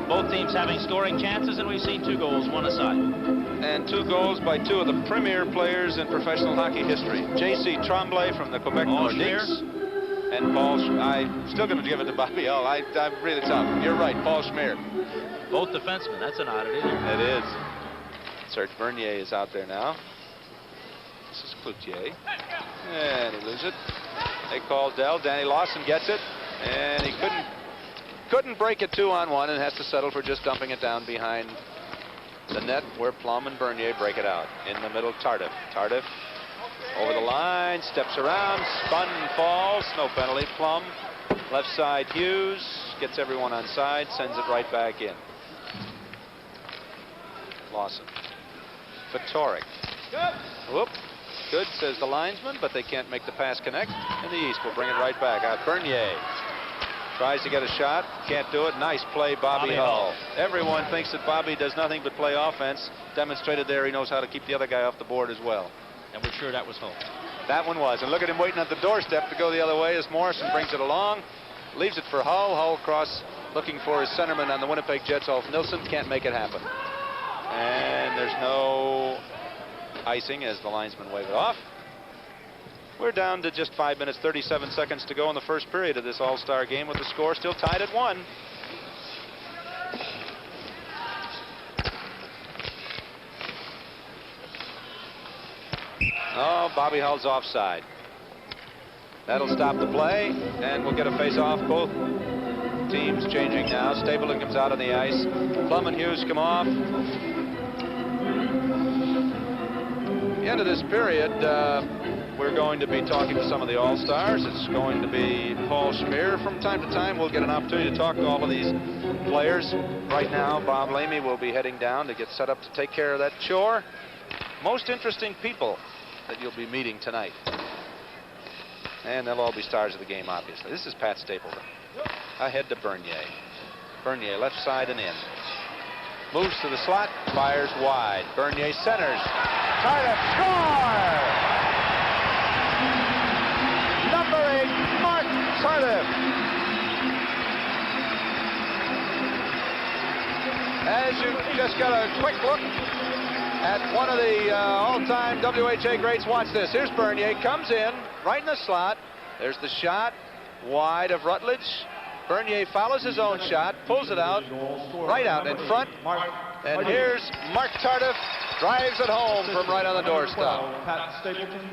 both teams having scoring chances, and we've seen 2 goals, one aside. And 2 goals by 2 of the premier players in professional hockey history. J.C. Tremblay from the Quebec Nordiques. And Paul I'm still going to give it to Bobby Hull. I'm really tough. You're right, Paul Schmier. Both defensemen. That's an oddity. It is. Serge Bernier is out there now. This is Cloutier. And he loses it. They call Dell. Danny Lawson gets it. And he couldn't break it 2-on-1 and has to settle for just dumping it down behind the net where Plum and Bernier break it out. In the middle, Tardif. Tardif over the line, steps around, spun, falls, no penalty. Plum, left side, Hughes, gets everyone on side, sends it right back in. Lawson. Fatorik. Whoop. Good, says the linesman, but they can't make the pass connect, and the East will bring it right back out. Bernier tries to get a shot, can't do it. Nice play, Bobby Hull. Everyone thinks that Bobby does nothing but play offense. Demonstrated there he knows how to keep the other guy off the board as well. And we're sure that was Hull. That one was. And look at him waiting at the doorstep to go the other way as Morrison brings it along. Leaves it for Hull. Hull cross looking for his centerman on the Winnipeg Jets, Ulf Nilsson. Can't make it happen. And there's no icing as the linesmen wave it off. We're down to just 5 minutes, 37 seconds to go in the first period of this All-Star game with the score still tied at 1. Oh, Bobby Hull's offside. That'll stop the play, and we'll get a face-off. Both teams changing now. Stapleton comes out on the ice. Plum and Hughes come off. The end of this period, we're going to be talking to some of the All-Stars. It's going to be Paul Schmier. From time to time, we'll get an opportunity to talk to all of these players. Right now, Bob Lamy will be heading down to get set up to take care of that chore. Most interesting people that you'll be meeting tonight. And they'll all be stars of the game, obviously. This is Pat Stapleton. Ahead to Bernier. Bernier, left side and in. Moves to the slot, fires wide. Bernier centers. Tardif, score! Number 8, Mark Tardif. As you just got a quick look at one of the all-time WHA greats, watch this. Here's Bernier, comes in, right in the slot. There's the shot, wide of Rutledge. Bernier follows his own shot, pulls it out, right out in front. And here's Mark Tardif, drives it home from right on the doorstep. Pat Stapleton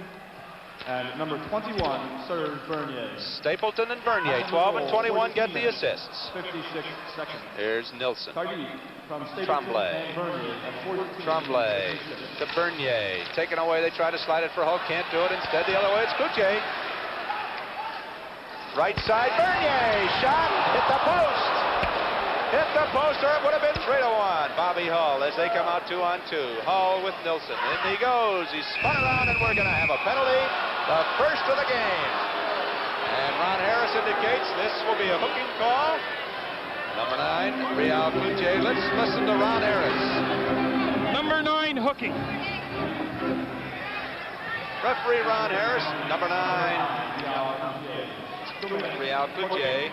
and number 21, Serge Bernier. Stapleton and Bernier, 12 and 21 get the assists. 56 seconds. Here's Nilsson. Tardif from Stapleton Tremblay. and Bernier at 42. Tremblay to Bernier. Taken away, they try to slide it for Hull, can't do it. Instead, the other way, it's Cloutier. Right side, Bernier, shot, hit the post. Hit the post, or it would have been 3-1. Bobby Hull as they come out 2-on-2. Hull with Nilsson. In he goes. He's spun around, and we're going to have a penalty. The first of the game. And Ron Harris indicates this will be a hooking call. Number 9, Real Cloutier. Let's listen to Ron Harris. Number 9, hooking. Referee Ron Harris, number 9. Real Cloutier.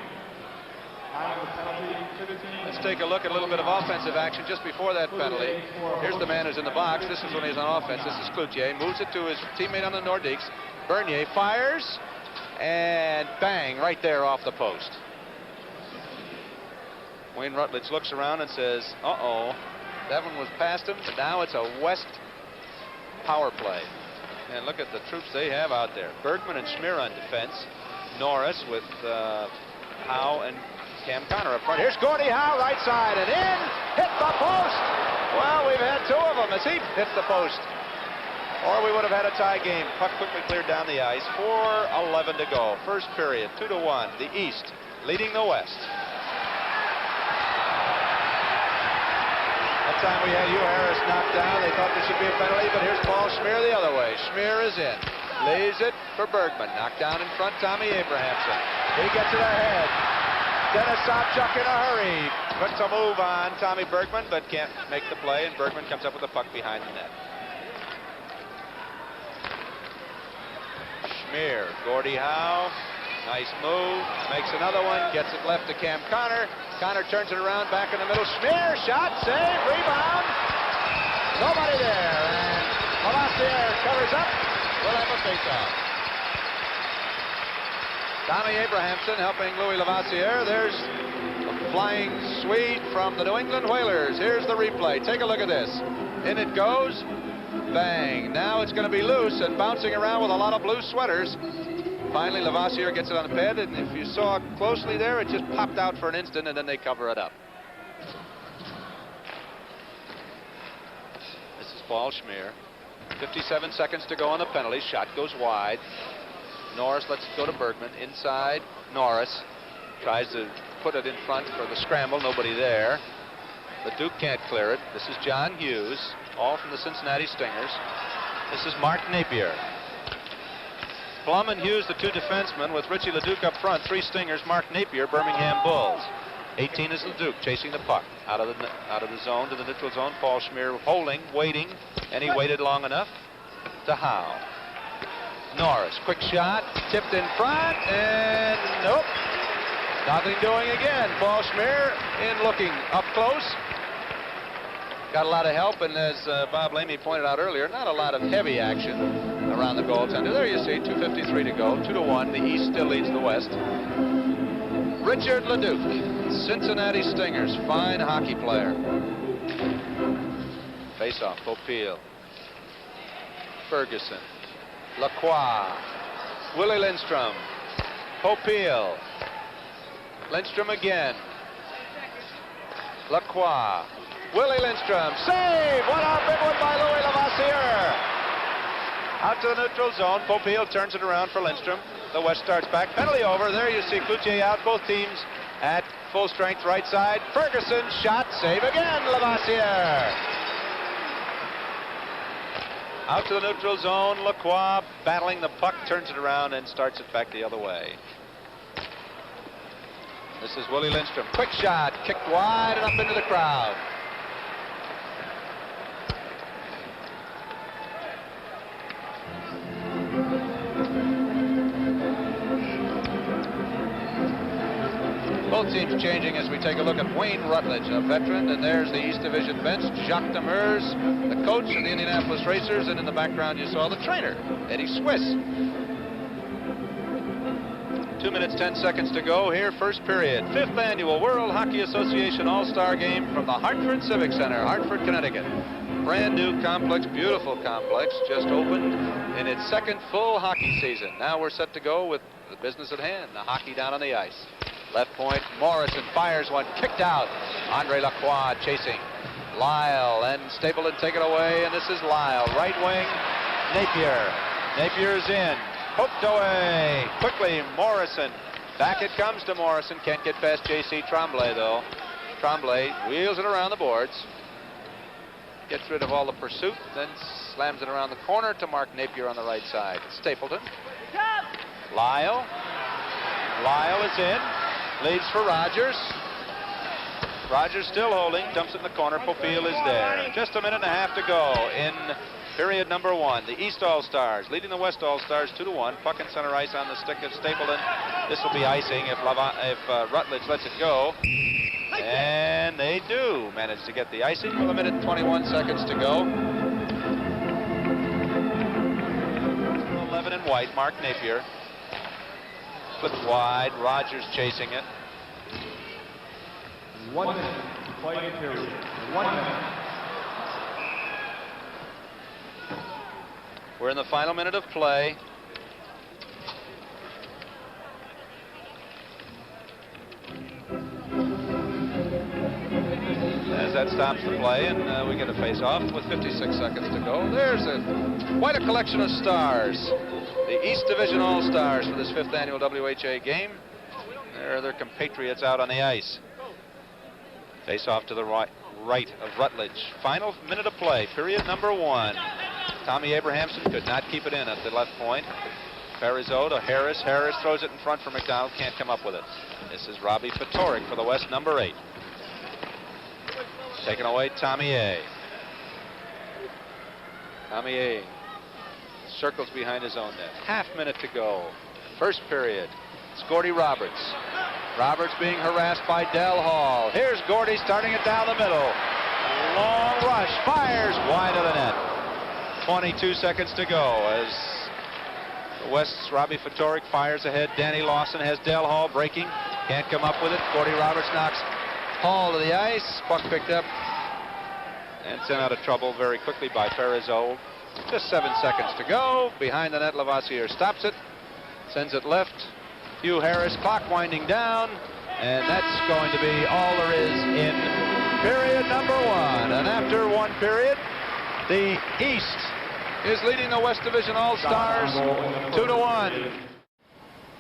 Let's take a look at a little bit of offensive action just before that penalty. Here's the man who's in the box. This is when he's on offense. This is Cloutier. Moves it to his teammate on the Nordiques. Bernier fires, and bang, right there off the post. Wayne Rutledge looks around and says, uh-oh, that one was past him, and now it's a West power play. And look at the troops they have out there. Bergman and Schmier on defense. Norris with Howe and Cam Connor up front. Here's Gordie Howe, right side, and in, hit the post. Well, we've had 2 of them as he hits the post. Or we would have had a tie game. Puck quickly cleared down the ice. 4:11 to go. First period, 2-1. The East leading the West. That time we had Hugh Harris knocked down. They thought there should be a penalty, but here's Paul Schmier the other way. Schmier is in. Lays it for Bergman. Knocked down in front, Tommy Abrahamson. He gets it ahead. Dennis Sobchuk in a hurry. Puts a move on Tommy Bergman, but can't make the play, and Bergman comes up with the puck behind the net. Schmier, Gordie Howe. Nice move. Makes another one. Gets it left to Cam Connor. Connor turns it around back in the middle. Schmier, shot, save, rebound. Nobody there. And Lavassier covers up. We'll have a face-off. Tommy Abrahamson helping Louis Lavassier. There's a flying Swede from the New England Whalers. Here's the replay. Take a look at this. In it goes. Bang. Now it's going to be loose and bouncing around with a lot of blue sweaters. Finally, Lavassier gets it on the pad, and if you saw closely there, it just popped out for an instant, and then they cover it up. This is Paul Schmier. 57 seconds to go on the penalty. Shot goes wide. Norris lets it go to Bergman. Inside, Norris tries to put it in front for the scramble. Nobody there. The Duke can't clear it. This is John Hughes, all from the Cincinnati Stingers. This is Mark Napier. Plum and Hughes, the 2 defensemen, with Richie LeDuc up front. 3 Stingers, Mark Napier, Birmingham Bulls. 18 is LeDuc chasing the puck out of the zone to the neutral zone. Paul Schmier holding, waiting, and he waited long enough to Howe. Norris, quick shot, tipped in front, and nope. Nothing doing again. Paul Schmier in looking up close. Got a lot of help, and as Bob Lamy pointed out earlier, not a lot of heavy action around the goaltender. There you see, 2:53 to go, 2-1. The East still leads the West. Richard LeDuc, Cincinnati Stingers, fine hockey player. Face-off, Popeil. Ferguson. Lacroix. Willie Lindstrom. Popeil. Lindstrom again. Lacroix. Willie Lindstrom. Save! What a big one by Louis Lavassier. Out to the neutral zone. Popeil turns it around for Lindstrom. The West starts back. Penalty over. There you see Cloutier out. Both teams at full strength right side. Ferguson shot. Save again. Lavoisier. Out to the neutral zone. Lacroix battling the puck. Turns it around and starts it back the other way. This is Willie Lindstrom. Quick shot. Kicked wide and up into the crowd. Both teams changing as we take a look at Wayne Rutledge, a veteran, and there's the East Division bench. Jacques Demers, the coach of the Indianapolis Racers, and in the background you saw the trainer, Eddie Swiss. 2 minutes, 10 seconds to go here, first period. 5th annual World Hockey Association All-Star Game from the Hartford Civic Center, Hartford, Connecticut. Brand new complex, beautiful complex, just opened in its second full hockey season. Now we're set to go with the business at hand, the hockey down on the ice. Left point, Morrison fires one, kicked out. Andre Lacroix chasing. Lyle and Stapleton take it away, and this is Lyle. Right wing, Napier. Napier's in. Poked away. Quickly, Morrison. Back it comes to Morrison. Can't get past J.C. Tremblay, though. Tremblay wheels it around the boards. Gets rid of all the pursuit, then slams it around the corner to Mark Napier on the right side. Stapleton. Lyle. Lyle is in. Leads for Rogers. Rogers still holding. Dumps it in the corner. Popeil is there. Just a minute and a half to go in period number 1. The East All-Stars leading the West All-Stars 2-1. Puck in center ice on the stick of Stapleton. This will be icing if Rutledge lets it go. And they do manage to get the icing with 1 minute and 21 seconds to go. 11 in white, Mark Napier. Flipped wide, Rogers chasing it. 1 minute, fighting period. 1 minute. We're in the final minute of play. As that stops the play, and we get a face-off with 56 seconds to go. There's quite a collection of stars. The East Division All-Stars for this 5th annual WHA game. There are their compatriots out on the ice. Face-off to the right of Rutledge. Final minute of play, period number 1. Tommy Abrahamson could not keep it in at the left point. Parizeau to Harris. Harris throws it in front for McDonald. Can't come up with it. This is Robbie Fatorik for the West, number 8. Taken away, Tommy A. Tommy A. Circles behind his own net. Half minute to go. First period. It's Gordie Roberts. Roberts being harassed by Del Hall. Here's Gordie starting it down the middle. Long rush. Fires wide of the net. 22 seconds to go as the West's Robbie Fatorik fires ahead. Danny Lawson has Del Hall breaking. Can't come up with it. Gordie Roberts knocks Hall to the ice. Puck picked up and sent out of trouble very quickly by Parizeau. Just 7 seconds to go. Behind the net, Lavoisier stops it. Sends it left. Hugh Harris, clock winding down. And that's going to be all there is in period number 1. And after 1 period, the East is leading the West Division All-Stars 2-1.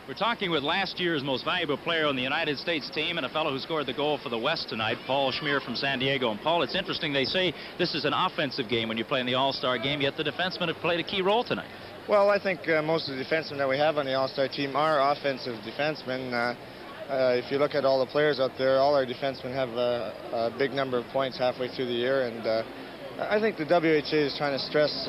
We're talking with last year's most valuable player on the United States team and a fellow who scored the goal for the West tonight, Paul Schmier from San Diego. And Paul, it's interesting, they say this is an offensive game when you play in the All-Star game, yet the defensemen have played a key role tonight. Well, I think most of the defensemen that we have on the All-Star team are offensive defensemen. If you look at all the players out there, all our defensemen have a big number of points halfway through the year, and I think the WHA is trying to stress,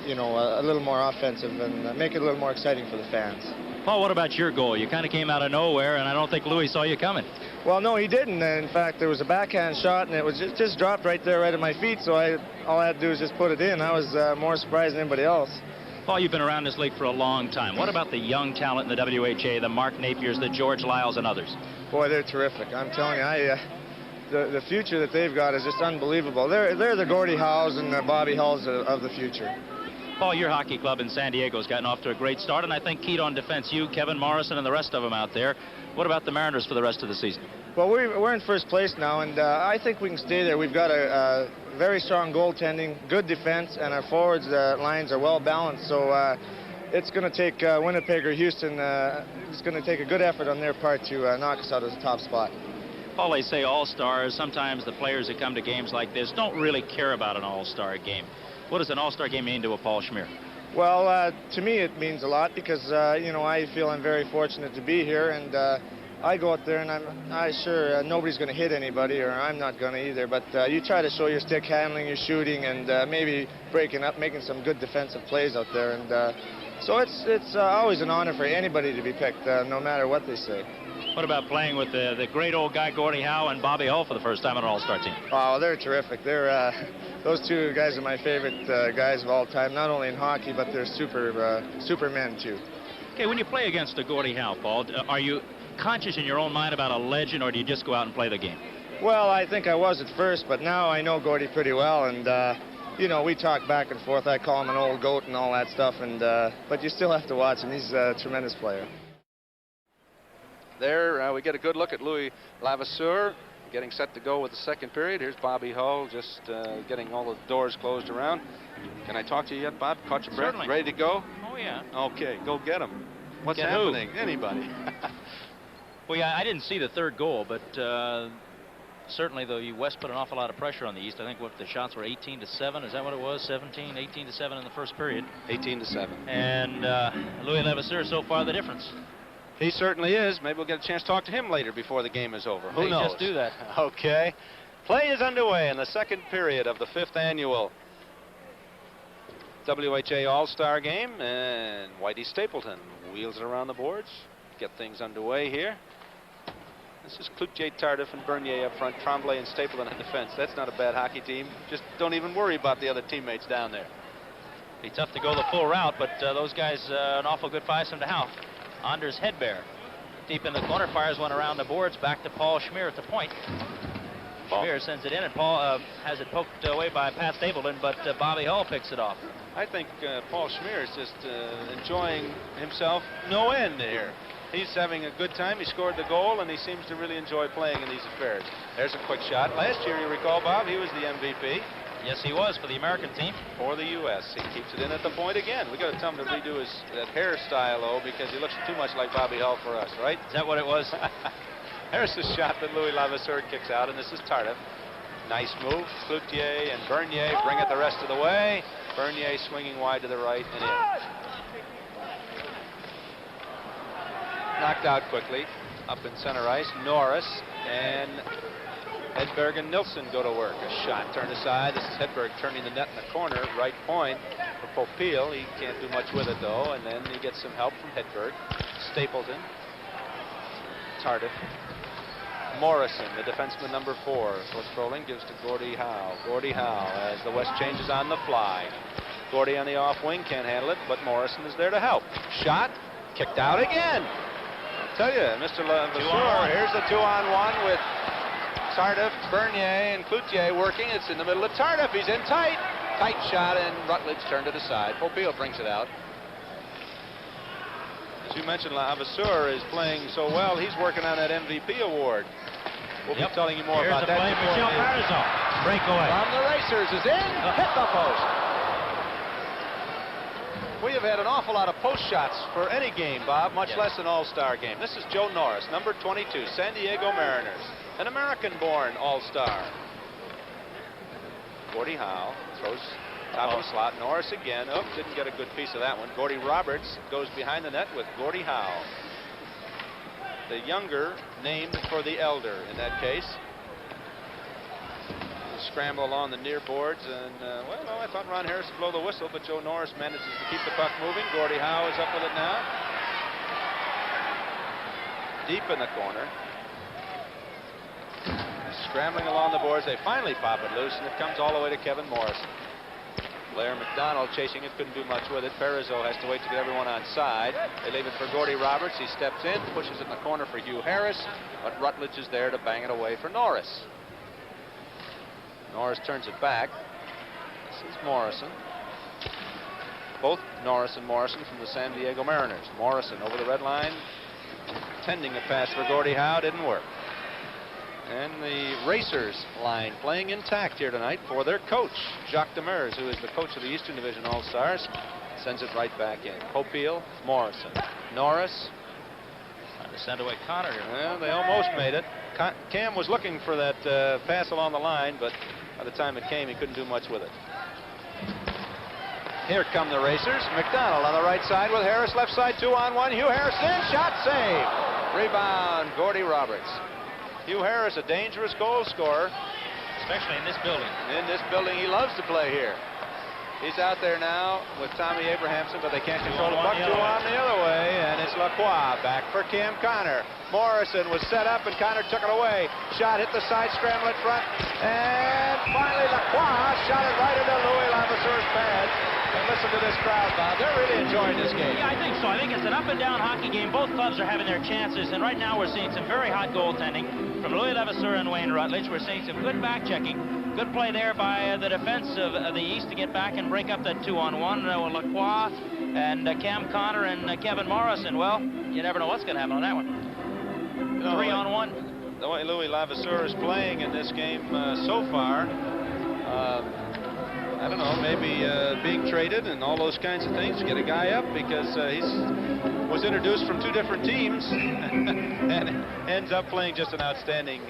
you know, a little more offensive and make it a little more exciting for the fans. Paul, what about your goal? You kind of came out of nowhere, and I don't think Louis saw you coming. Well, no, he didn't. In fact, there was a backhand shot, and it was just dropped right there, right at my feet. So all I had to do was just put it in. I was more surprised than anybody else. Paul, you've been around this league for a long time. What about the young talent in the WHA, the Mark Napiers, the George Lyles, and others? Boy, they're terrific. I'm telling you, the future that they've got is just unbelievable. They're the Gordie Howes and the Bobby Hulls of the future. Paul, your hockey club in San Diego has gotten off to a great start, and I think keyed on defense, you, Kevin Morrison, and the rest of them out there. What about the Mariners for the rest of the season? Well, we're in first place now, and I think we can stay there. We've got a very strong goaltending, good defense, and our forwards lines are well balanced. So it's going to take Winnipeg or Houston. It's going to take a good effort on their part to knock us out of the top spot. Paul, they say all-stars. Sometimes the players that come to games like this don't really care about an all-star game. What does an all-star game mean to a Paul Schmier? Well, to me it means a lot because, you know, I feel I'm very fortunate to be here, and I go out there and I'm sure nobody's going to hit anybody, or I'm not going to either, but you try to show your stick handling, your shooting, and maybe breaking up, making some good defensive plays out there. And so it's always an honor for anybody to be picked, no matter what they say. What about playing with the great old guy Gordie Howe and Bobby Hull for the first time on an all-star team? Oh, they're terrific. They're those two guys are my favorite guys of all time, not only in hockey, but they're supermen too. Okay, when you play against a Gordie Howe, Paul, are you conscious in your own mind about a legend, or do you just go out and play the game? Well, I think I was at first, but now I know Gordie pretty well, and you know, we talk back and forth. I call him an old goat and all that stuff, and but you still have to watch him. He's a tremendous player. There we get a good look at Louis Levasseur getting set to go with the second period. Here's Bobby Hull just getting all the doors closed around. Can I talk to you yet, Bob? Caught your breath? Certainly. Ready to go? Oh, yeah. Okay, go get him. What's Get happening? Anybody? Well, yeah, I didn't see the third goal, but certainly the West put an awful lot of pressure on the East. I think what the shots were 18-7. Is that what it was? 18-7 in the first period. 18-7. And Louis Levasseur so far the difference. He certainly is. Maybe we'll get a chance to talk to him later before the game is over. Who knows? Just do that. Okay. Play is underway in the second period of the 5th annual WHA All-Star Game, and Whitey Stapleton wheels it around the boards. Get things underway here. This is Cloutier, Tardif, and Bernier up front, Tremblay and Stapleton in defense. That's not a bad hockey team. Just don't even worry about the other teammates down there. Be tough to go the full route, but those guys, an awful good five-some to Howe. Anders Hedberg deep in the corner, fires one around the boards, back to Paul Schmier at the point. Schmier sends it in, and Paul has it poked away by Pat Stapleton, but Bobby Hull picks it off. I think Paul Schmier is just enjoying himself no end here. He's having a good time. He scored the goal, and he seems to really enjoy playing in these affairs. There's a quick shot. Last year, you recall, Bob, he was the MVP. Yes, he was for the American team. For the U.S. He keeps it in at the point again. We got to tell him to redo his that hairstyle, though, because he looks too much like Bobby Hull for us, right? Is that what it was? There's the shot that Louis Levasseur kicks out, and this is Tardif. Nice move. Cloutier and Bernier bring it the rest of the way. Bernier swinging wide to the right and in. Knocked out quickly. Up in center ice, Norris and Hedberg and Nilsson go to work. A shot turned aside. This is Hedberg turning the net in the corner, right point for Popeil. He can't do much with it, though, and then he gets some help from Hedberg. Stapleton. Tardif. Morrison, the defenseman number 4, controlling, gives to Gordie Howe. Gordie Howe as the West changes on the fly. Gordie on the off wing can't handle it, but Morrison is there to help. Shot, kicked out again. I'll tell you, Mr. Levasseur, here's the 2-on-1 with Tardif, Bernier, and Cloutier working. It's in the middle of Tardif. He's in tight. Tight shot, and Rutledge turned it aside. Popeil brings it out. As you mentioned, Levasseur is playing so well, he's working on that MVP award. We'll be telling you more about that. Here's a play for Michel Parizot. Breakaway. From the Racers is in. Hit the post. We have had an awful lot of post shots for any game, Bob, much less an all-star game. This is Joe Norris, number 22, San Diego Mariners, an American-born all-star. Gordie Howe throws top of the slot. Norris again. Oh, didn't get a good piece of that one. Gordie Roberts goes behind the net with Gordie Howe. The younger named for the elder in that case. Scramble along the near boards, and well, no, I thought Ron Harris would blow the whistle, but Joe Norris manages to keep the puck moving. Gordie Howe is up with it now. Deep in the corner. Scrambling along the boards, they finally pop it loose, and it comes all the way to Kevin Morrison. Blair McDonald chasing it, couldn't do much with it. Parizot has to wait to get everyone on side. They leave it for Gordie Roberts. He steps in, pushes it in the corner for Hugh Harris, but Rutledge is there to bang it away for Norris. Norris turns it back. This is Morrison. both Norris and Morrison from the San Diego Mariners. Morrison over the red line, tending a pass for Gordie Howe, didn't work. And the Racers line playing intact here tonight for their coach, Jacques Demers, who is the coach of the Eastern Division All-Stars. Sends it right back in. Popeil, Morrison, Norris. Trying to send away Connor here. Well, they almost made it. Cam was looking for that pass along the line, but by the time it came, he couldn't do much with it. Here come the Racers. McDonald on the right side with Harris left side, 2-on-1. Hugh Harris in, shot saved. Rebound, Gordie Roberts. Hugh Harris, a dangerous goal scorer. Especially in this building. In this building, he loves to play here. He's out there now with Tommy Abrahamson, but they can't control the puck. 2 on the other way, and it's Lacroix back for Cam Connor. Morrison was set up, and Connor took it away. Shot hit the side scramble in front, and finally Lacroix shot it right into Louis Lavisseur's pads. And listen to this crowd, Bob. They're really enjoying this game. Yeah, I think so. I think it's an up-and-down hockey game. Both clubs are having their chances, and right now we're seeing some very hot goaltending from Louis Levasseur and Wayne Rutledge. We're seeing some good back-checking. Good play there by the defense of the East to get back and break up that 2-on-1 with Lacroix and Cam Connor and Kevin Morrison. Well, you never know what's going to happen on that one. 3-on-1. The way Louis Levasseur is playing in this game so far, I don't know, maybe being traded and all those kinds of things to get a guy up, because he was introduced from 2 different teams and ends up playing just an outstanding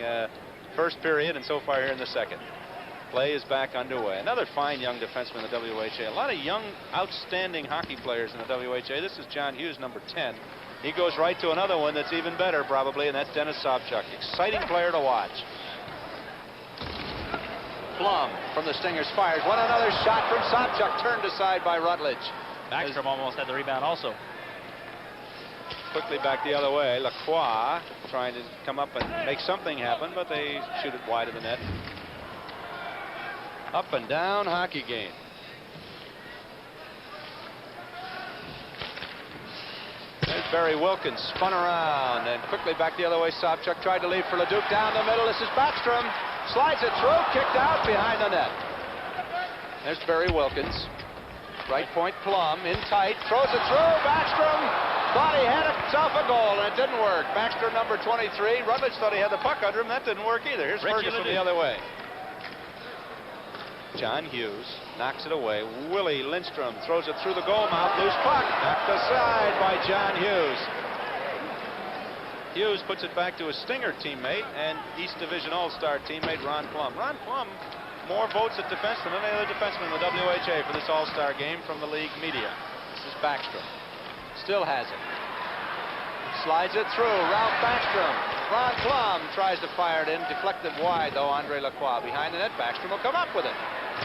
first period, and so far here in the second. Play is back underway. Another fine young defenseman in the WHA. A lot of young, outstanding hockey players in the WHA. This is John Hughes, number 10. He goes right to another one that's even better, probably, and that's Dennis Sobchuk. Exciting player to watch. Blum from the Stingers fires. What another shot from Sobchuk, turned aside by Rutledge. Backstrom almost had the rebound also. Quickly back the other way. Lacroix trying to come up and make something happen, but they shoot it wide of the net. Up and down hockey game. There's Barry Wilkins, spun around and quickly back the other way. Sobchuk tried to leave for Leduc down the middle. This is Backstrom. Slides it through, kicked out behind the net. There's Barry Wilkins. Right point, Plum in tight, throws it through. Backstrom thought he had himself a goal, and it didn't work. Backstrom, number 23. Rutledge thought he had the puck under him. That didn't work either. Here's Ferguson the other way. John Hughes knocks it away. Willie Lindstrom throws it through the goal mouth. Loose puck knocked aside by John Hughes. Hughes puts it back to his Stinger teammate and East Division All-Star teammate Ron Plum. Ron Plum, more votes at defenseman than any other defenseman in the WHA for this All-Star game from the league media. This is Backstrom. Still has it. Slides it through. Ralph Backstrom. Ron Plum tries to fire it in. Deflected wide, though. Andre Lacroix behind the net. Backstrom will come up with it.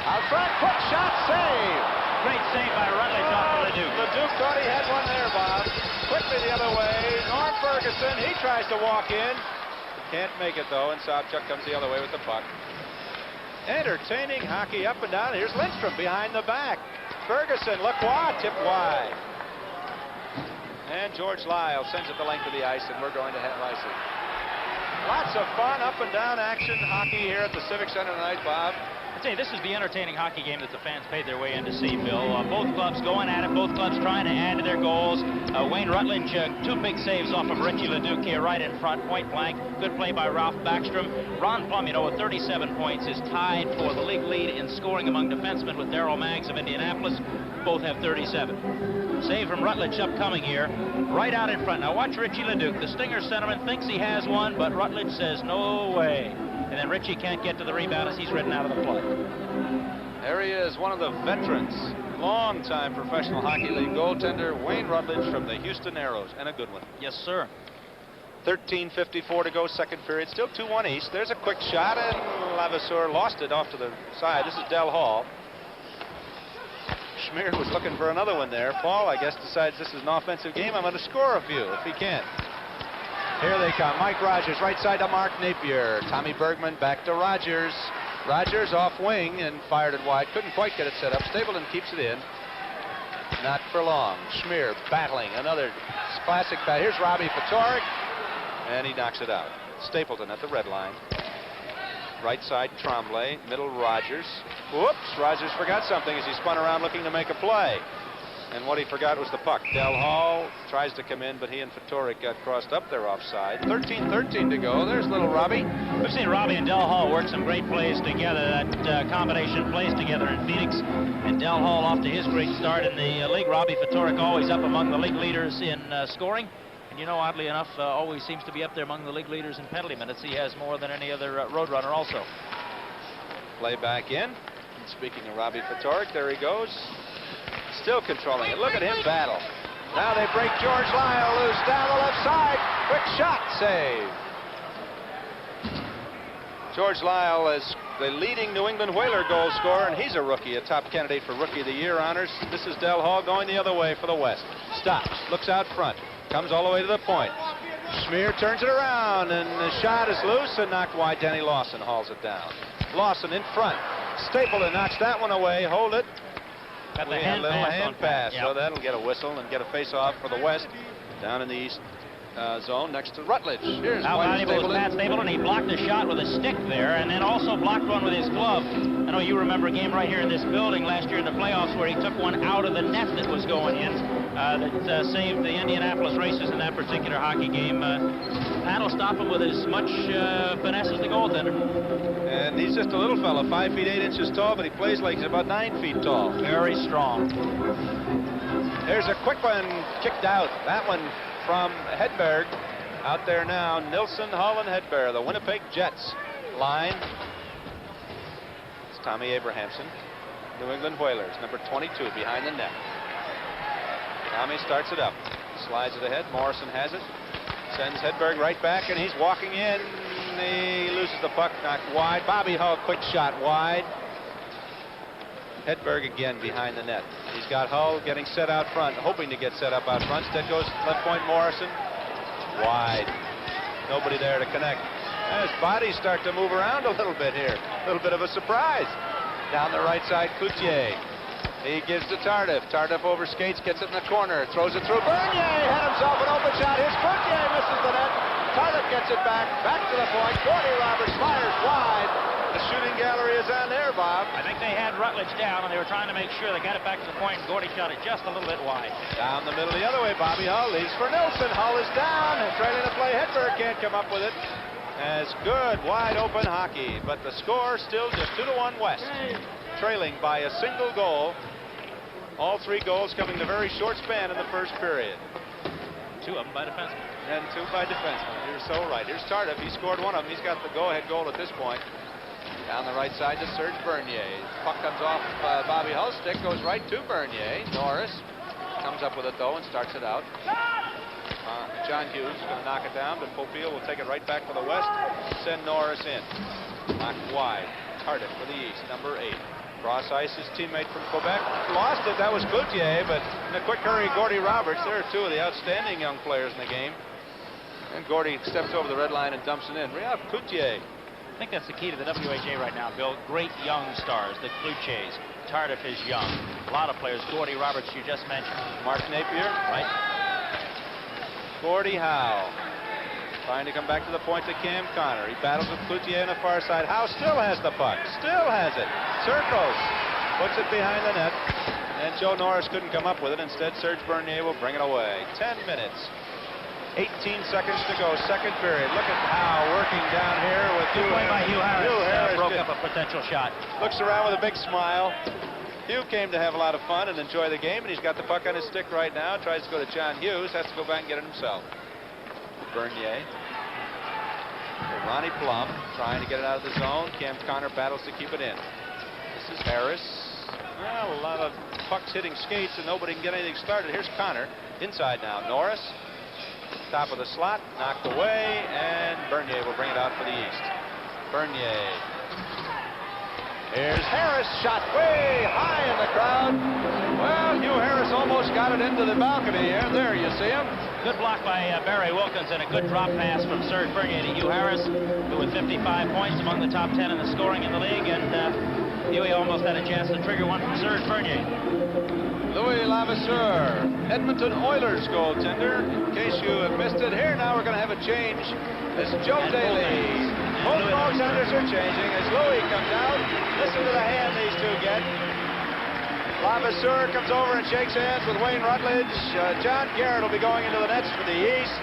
Out front. Quick shot. Save. Great save by Rutledge off of Leduc. Leduc thought he had one there, Bob. Quickly the other way. Norm Ferguson. He tries to walk in. Can't make it, though. And Sobchuk comes the other way with the puck. Entertaining hockey up and down. Here's Lindstrom behind the back. Ferguson. Lacroix tipped wide. And George Lyle sends it the length of the ice, and we're going to have icing. Lots of fun, up and down action hockey here at the Civic Center tonight, Bob. I'd say this is the entertaining hockey game that the fans paid their way in to see, Bill. Both clubs going at it, both clubs trying to add to their goals. Wayne Rutledge, 2 big saves off of Richie Leduc here right in front, point blank. Good play by Ralph Backstrom. Ron Plum, you know, with 37 points, is tied for the league lead in scoring among defensemen with Darryl Maggs of Indianapolis. Both have 37. Save from Rutledge upcoming here, right out in front. Now watch Richie Leduc. The Stinger centerman thinks he has one, but Rutledge says no way. And then Richie can't get to the rebound as he's ridden out of the play. There he is, one of the veterans, long-time professional hockey league goaltender, Wayne Rutledge from the Houston Aeros, and a good one. Yes, sir. 13:54 to go, second period. Still 2-1 East. There's a quick shot, and Levasseur lost it off to the side. This is Del Hall. Schmier was looking for another one there. Paul, I guess, decides this is an offensive game. I'm going to score a few if he can. Here they come. Mike Rogers, right side to Mark Napier. Tommy Bergman back to Rogers. Rogers off wing and fired it wide. Couldn't quite get it set up. Stapleton keeps it in. Not for long. Schmier battling. Another classic bat. Here's Robbie Fatorik. And he knocks it out. Stapleton at the red line. Right side, Tremblay. Middle, Rogers. Whoops, Rogers forgot something as he spun around looking to make a play. And what he forgot was the puck. Del Hall tries to come in, but he and Fatorik got crossed up there offside. 13-13 to go. There's little Robbie. We've seen Robbie and Del Hall work some great plays together. That combination plays together in Phoenix. And Del Hall off to his great start in the league. Robbie Fatorik always up among the league leaders in scoring. And you know, oddly enough, always seems to be up there among the league leaders in penalty minutes. He has more than any other road runner also. Play back in. And speaking of Robbie Fatorik, there he goes. Still controlling it. Look at him battle. Now they break George Lyle loose down the left side. Quick shot, save. George Lyle is the leading New England Whaler goal scorer, and he's a rookie, a top candidate for Rookie of the Year honors. This is Del Hall going the other way for the West. Stops, looks out front, comes all the way to the point. Schmier turns it around, and the shot is loose and knocked wide. Danny Lawson hauls it down. Lawson in front. Stapleton knocks that one away. Hold it. Got the We had a little hand pass, Yep. so that'll get a whistle and get a face-off for the West down in the East zone next to Rutledge. Here's How White valuable was Pat Stapleton? He blocked a shot with a stick there, and then also blocked one with his glove. I know you remember a game right here in this building last year in the playoffs where he took one out of the net that was going in that saved the Indianapolis Racers in that particular hockey game. Pat will stop him with as much finesse as the goaltender. And he's just a little fella, 5 feet 8 inches tall, but he plays like he's about 9 feet tall. Very strong. There's a quick one kicked out. That one from Hedberg. Out there now, Nilsson, Hull, and Hedberg, the Winnipeg Jets line. It's Tommy Abrahamson, New England Whalers, number 22, behind the net. Tommy starts it up, slides it ahead. Morrison has it, sends Hedberg right back, and he's walking in. He loses the puck, knocked wide. Bobby Hull, quick shot wide. Hedberg again behind the net. He's got Hull getting set out front, hoping to get set up out front. Instead goes left point Morrison. Wide. Nobody there to connect. And his bodies start to move around a little bit here. A little bit of a surprise. Down the right side, Cloutier. He gives to Tardif. Tardif overskates, gets it in the corner, throws it through. Bernier had himself an open shot. Here's Cloutier, misses the net. Tardif gets it back to the point. Gordy Roberts fires wide. The shooting gallery is on there, Bob. I think they had Rutledge down, and they were trying to make sure they got it back to the point, and Gordy shot it just a little bit wide. Down the middle the other way, Bobby Hull leads for Nilsson. Hull is down, and trailing the play. Hedberg can't come up with it. As good, wide open hockey, but the score still just 2-1 West. Trailing by a single goal. All 3 goals coming in a very short span in the first period. 2 of them by defensemen. And 2 by defensemen. You're so right. Here's Tardif. He scored one of them. He's got the go-ahead goal at this point. Down the right side to Serge Bernier. Puck comes off Bobby Hull's stick, goes right to Bernier. Norris comes up with it, though, and starts it out. John Hughes is going to knock it down, but Popeil will take it right back to the West. Send Norris in. Knocked wide. Tardif for the East, number 8. Cross ice, his teammate from Quebec. Lost it. That was Cloutier, but in a quick hurry, Gordy Roberts. There are 2 of the outstanding young players in the game. And Gordy steps over the red line and dumps it in. Riyad Cloutier. I think that's the key to the WHA right now, Bill. Great young stars, the Cloutiers. Tardif is young. A lot of players. Gordy Roberts, you just mentioned. Mark Napier. Right. Gordie Howe trying to come back to the point to Cam Connor. He battles with Cloutier on the far side. Howe still has the puck. Still has it. Circles. Puts it behind the net. And Joe Norris couldn't come up with it. Instead, Serge Bernier will bring it away. 10 minutes. 18 seconds to go, second period. Look at Howe working down here with Good play by Hugh Harris. Broke did. up a potential shot. Looks around with a big smile. Hugh came to have a lot of fun and enjoy the game, and he's got the puck on his stick right now. Tries to go to John Hughes, has to go back and get it himself. Bernier. Ronnie Plum trying to get it out of the zone. Cam Connor battles to keep it in. This is Harris. Well, a lot of pucks hitting skates, and nobody can get anything started. Here's Connor. Inside now. Norris. Top of the slot, knocked away, and Bernier will bring it out for the East. Bernier. Here's Harris, shot way high in the crowd. Well, Hugh Harris almost got it into the balcony here. There, you see him. Good block by Barry Wilkins and a good drop pass from Serge Bernier to Hugh Harris, who with 55 points among the top 10 in the scoring in the league, and Huey almost had a chance to trigger one from Serge Bernier. Louis Levasseur, Edmonton Oilers goaltender. In case you have missed it, here now we're going to have a change. It's Joe Daly. Both goaltenders are changing as Louis comes out. Listen to the hand these 2 get. Levasseur comes over and shakes hands with Wayne Rutledge. John Garrett will be going into the nets for the East.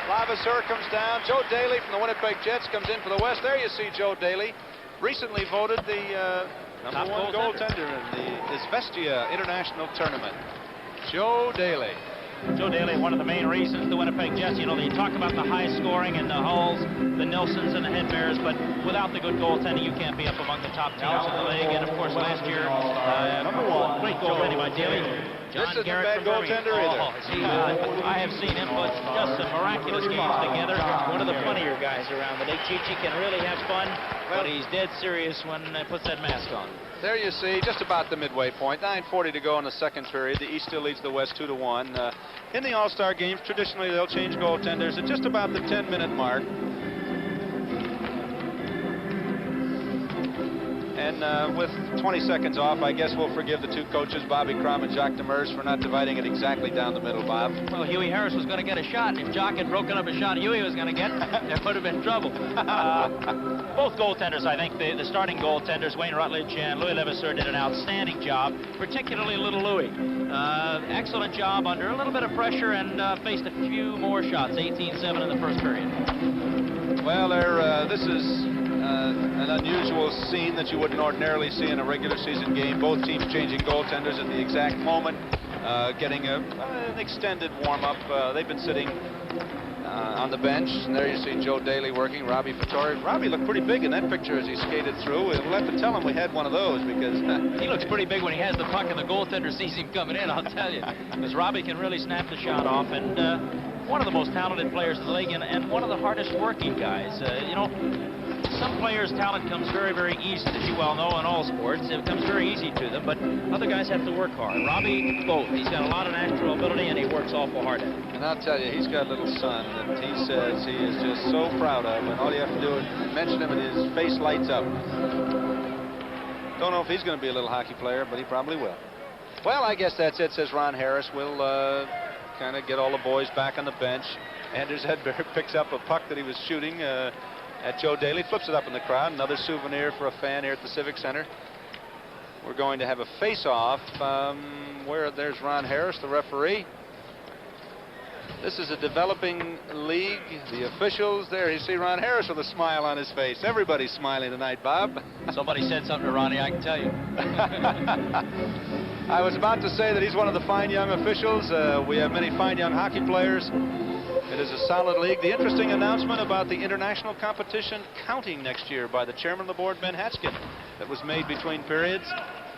Levasseur comes down. Joe Daly from the Winnipeg Jets comes in for the West. There you see Joe Daly, recently voted the number one goaltender in the Izvestia International Tournament. Joe Daly. Joe Daly, one of the main reasons the Winnipeg Jets, you know, they talk about the high scoring and the Hulls, the Nilsons and the Head Bears, but without the good goaltending, you can't be up among the top teams in the league. And of course, last year, great goaltending by Daly. This isn't a bad goaltender either. I have seen him put just some miraculous games together. One of the funnier guys around. The big Chichi can really have fun, but he's dead serious when he puts that mask on. There you see, just about the midway point. 9:40 to go in the second period. The East still leads the West 2-1. In the All-Star games, traditionally they'll change goaltenders at just about the 10-minute mark. And with 20 seconds off, I guess we'll forgive the two coaches, Bobby Crum and Jacques Demers, for not dividing it exactly down the middle, Bob. Well, Huey Harris was going to get a shot, and if Jock had broken up a shot Huey was going to get, there would have been trouble. Both goaltenders, I think, the starting goaltenders, Wayne Rutledge and Louis Levasseur, did an outstanding job, particularly little Louis. Excellent job under a little bit of pressure and faced a few more shots, 18-7 in the first period. Well, this is an unusual scene that you wouldn't ordinarily see in a regular season game. Both teams changing goaltenders at the exact moment, getting an extended warm-up. They've been sitting on the bench, and there you see Joe Daly working, Robbie Fattori. Robbie looked pretty big in that picture as he skated through. We'll have to tell him we had one of those, because he looks pretty big when he has the puck and the goaltender sees him coming in, I'll tell you. Because Robbie can really snap the shot off, and one of the most talented players in the league, and one of the hardest working guys. You know, some players' talent comes very, very easy, as you well know, in all sports. It comes very easy to them, but other guys have to work hard. Robbie, both. He's got a lot of natural ability, and he works awful hard at it. And I'll tell you, he's got a little son that he says he is just so proud of, and all you have to do is mention him and his face lights up. Don't know if he's going to be a little hockey player, but he probably will. Well, I guess that's it, says Ron Harris. We'll kind of get all the boys back on the bench. Anders Hedberg picks up a puck that he was shooting at Joe Daly, flips it up in the crowd. Another souvenir for a fan here at the Civic Center. We're going to have a face-off where there's Ron Harris, the referee. This is a developing league. The officials there, you see Ron Harris with a smile on his face. Everybody's smiling tonight, Bob. Somebody said something to Ronnie, I can tell you. I was about to say that he's one of the fine young officials. We have many fine young hockey players. It is a solid league. The interesting announcement about the international competition counting next year by the chairman of the board, Ben Hatskin, that was made between periods.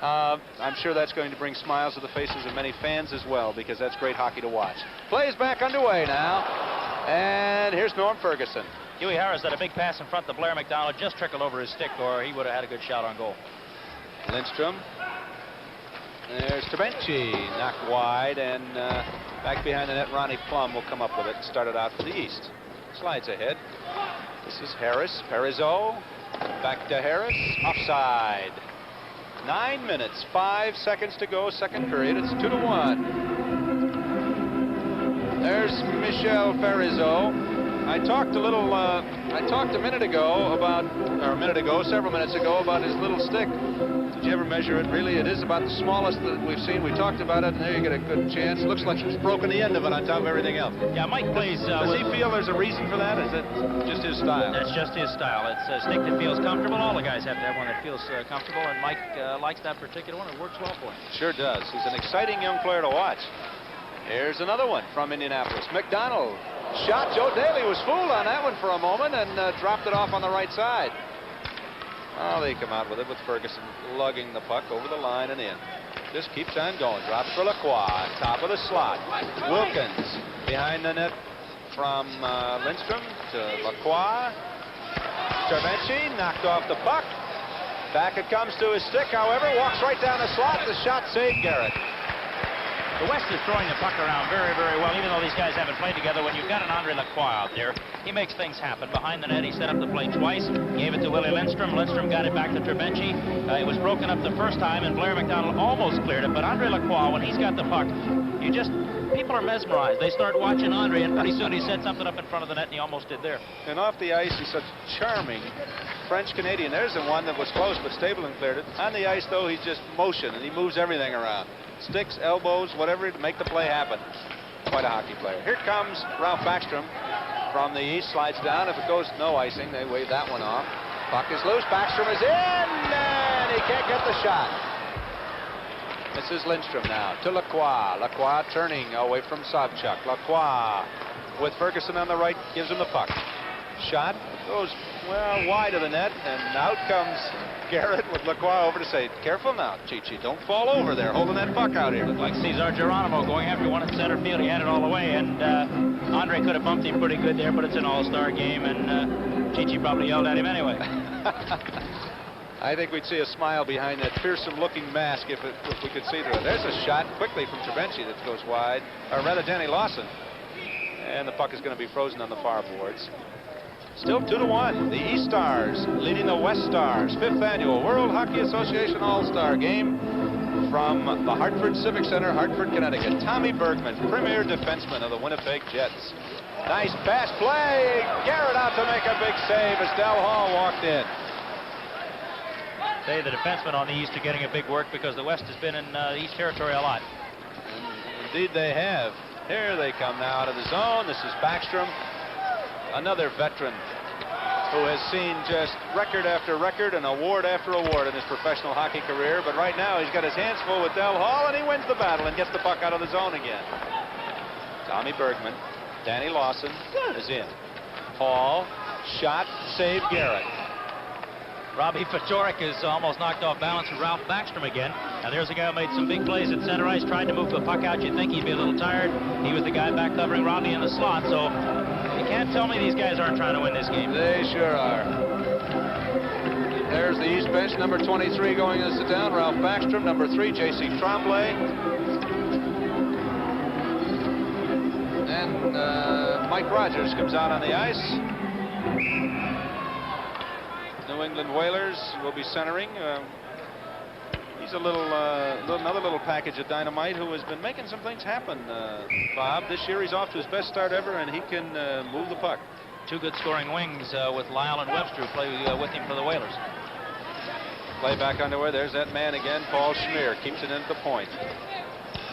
I'm sure that's going to bring smiles to the faces of many fans as well, because that's great hockey to watch. Play is back underway now, and here's Norm Ferguson. Huey Harris had a big pass in front to Blair McDonald, just trickled over his stick, or he would have had a good shot on goal. Lindstrom. There's Trebenci, knocked wide, and back behind the net, Ronnie Plum will come up with it and start it out for the East. Slides ahead. This is Harris. Parizeau. Back to Harris. Offside. 9 minutes, 5 seconds to go, second period. It's 2-1. There's Michel Parizeau. I talked a little, I talked several minutes ago about his little stick. Did you ever measure it? Really, it is about the smallest that we've seen. We talked about it, and there you get a good chance. Looks like he's broken the end of it on top of everything else. Yeah, Mike plays. Does he feel there's a reason for that? Is it just his style? That's just his style. It's a stick that feels comfortable. All the guys have to have one that feels comfortable, and Mike likes that particular one. It works well for him. Sure does. He's an exciting young player to watch. Here's another one from Indianapolis. McDonald shot. Joe Daly was fooled on that one for a moment and dropped it off on the right side. Oh, they come out with it with Ferguson lugging the puck over the line and in. Just keeps on going. Drops for Lacroix. Top of the slot. Wilkins behind the net from Lindstrom to Lacroix. Trebenci knocked off the puck. Back it comes to his stick, however. Walks right down the slot. The shot saved Garrett. The West is throwing the puck around very, very well, even though these guys haven't played together. When you've got an Andre Lacroix out there, he makes things happen. Behind the net, he set up the play twice, gave it to Willie Lindstrom. Lindstrom got it back to Trebenci. It was broken up the first time, and Blair McDonald almost cleared it. But Andre Lacroix, when he's got the puck, you just people are mesmerized. They start watching Andre, and pretty soon he set something up in front of the net, and he almost did there. And off the ice, he's such charming French-Canadian. There's the one that was close, but Stableman cleared it. On the ice, though, he's just motion, and he moves everything around. Sticks, elbows, whatever to make the play happen. Quite a hockey player. Here comes Ralph Backstrom from the east, slides down. If it goes no icing, they wave that one off. Puck is loose. Backstrom is in, and he can't get the shot. This is Lindstrom now to Lacroix. Lacroix turning away from Sobchuk. Lacroix with Ferguson on the right gives him the puck. Shot goes, well, wide of the net, and out comes Garrett with Lacroix over to say, careful now, Chi-Chi, don't fall over there, holding that puck out here. Looked like Cesar Geronimo going after one in center field. He had it all the way, and Andre could have bumped him pretty good there, but it's an all-star game, and Chi-Chi probably yelled at him anyway. I think we'd see a smile behind that fearsome-looking mask if we could see through it. There's a shot quickly from Travenci that goes wide, or rather Danny Lawson. And the puck is going to be frozen on the far boards. Still 2-1. The East Stars leading the West Stars. 5th annual World Hockey Association All-Star Game from the Hartford Civic Center, Hartford, Connecticut. Tommy Bergman, premier defenseman of the Winnipeg Jets. Nice pass play. Garrett out to make a big save as Del Hall walked in. Say the defensemen on the East are getting a big work because the West has been in the East territory a lot. Indeed they have. Here they come now out of the zone. This is Backstrom, another veteran who has seen just record after record and award after award in his professional hockey career. But right now he's got his hands full with Del Hall, and he wins the battle and gets the puck out of the zone again. Tommy Bergman, Danny Lawson is in. Hall, shot, save Garrett. Robbie Fatorik is almost knocked off balance with Ralph Backstrom again. Now there's a guy who made some big plays at center ice, trying to move the puck out. You'd think he'd be a little tired. He was the guy back covering Robbie in the slot, so you can't tell me these guys aren't trying to win this game. They sure are. There's the East bench, number 23 going to sit down, Ralph Backstrom, number 3, J.C. Tremblay. And Mike Rogers comes out on the ice. New England Whalers will be centering. He's another little package of dynamite who has been making some things happen, Bob. This year he's off to his best start ever, and he can move the puck. Two good scoring wings with Lyle and Webster who play with him for the Whalers. Play back underway. There's that man again, Paul Schmier. Keeps it in at the point.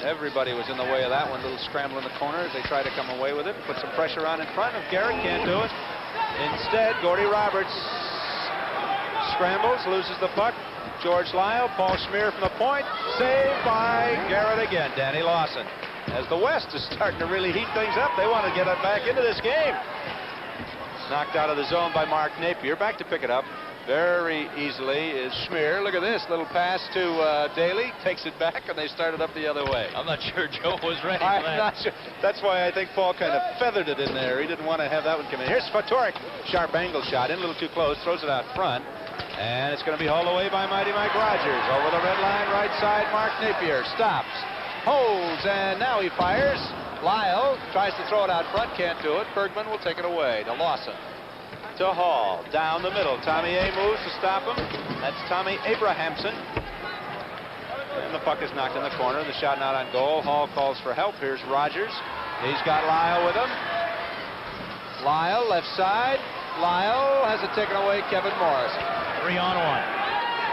Everybody was in the way of that one. Little scramble in the corner as they try to come away with it. Put some pressure on in front. If Garrett can't do it, instead, Gordy Roberts scrambles, loses the puck. George Lyle, Paul Schmier from the point. Saved by Garrett again. Danny Lawson. As the West is starting to really heat things up, they want to get it back into this game. Knocked out of the zone by Mark Napier. Back to pick it up very easily is Schmier. Look at this little pass to Daly. Takes it back, and they started up the other way. I'm not sure Joe was ready for I'm that. not sure. That's why I think Paul kind of feathered it in there. He didn't want to have that one come in. Here's Fatorik. Sharp angle shot in, a little too close. Throws it out front. And it's going to be hauled away by Mighty Mike Rogers. Over the red line, right side, Mark Napier stops, holds, and now he fires. Lyle tries to throw it out front, can't do it. Bergman will take it away to Lawson. To Hall, down the middle. Tommy A moves to stop him. That's Tommy Abrahamson. And the puck is knocked in the corner. The shot not on goal. Hall calls for help. Here's Rogers. He's got Lyle with him. Lyle, left side. Lyle has it taken away, Kevin Morris. 3-on-1.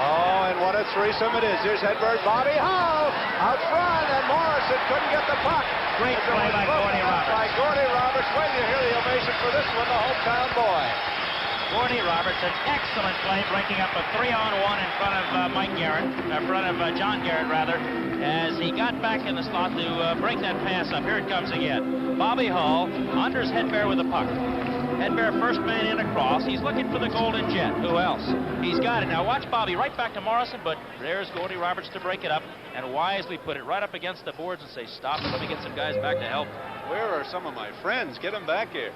Oh, and what a threesome it is. Here's Hedberg, Bobby Hull out front, and Morrison couldn't get the puck. Great play by Gordy Roberts. By Gordy Roberts. Wait till you hear the ovation for this one, the hometown boy. Gordy Roberts, an excellent play, breaking up a 3-on-1 in front of Mike Garrett, in front of John Garrett, rather, as he got back in the slot to break that pass up. Here it comes again. Bobby Hull, Anders Hedberg with the puck. Hedberg, first man in across. He's looking for the Golden Jet. Who else? He's got it. Now watch Bobby right back to Morrison, but there's Gordy Roberts to break it up and wisely put it right up against the boards and say, stop it. Let me get some guys back to help. Where are some of my friends? Get them back here.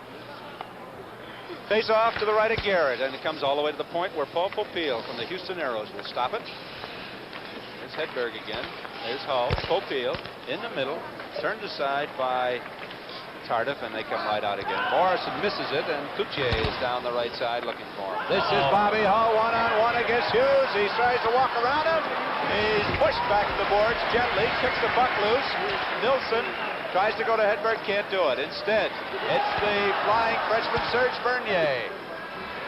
Face off to the right of Garrett, and it comes all the way to the point where Paul Popeil from the Houston Aeros will stop it. There's Hedberg again. There's Hull. Popeil in the middle, turned aside by Tardif, and they come right out again. Morrison misses it, and Coutier is down the right side looking for him. This is Bobby Hull one-on-one against Hughes. He tries to walk around him. He's pushed back to the boards gently, kicks the puck loose. Nilsson Tries to go to Hedberg, can't do it. Instead, it's the flying freshman Serge Bernier.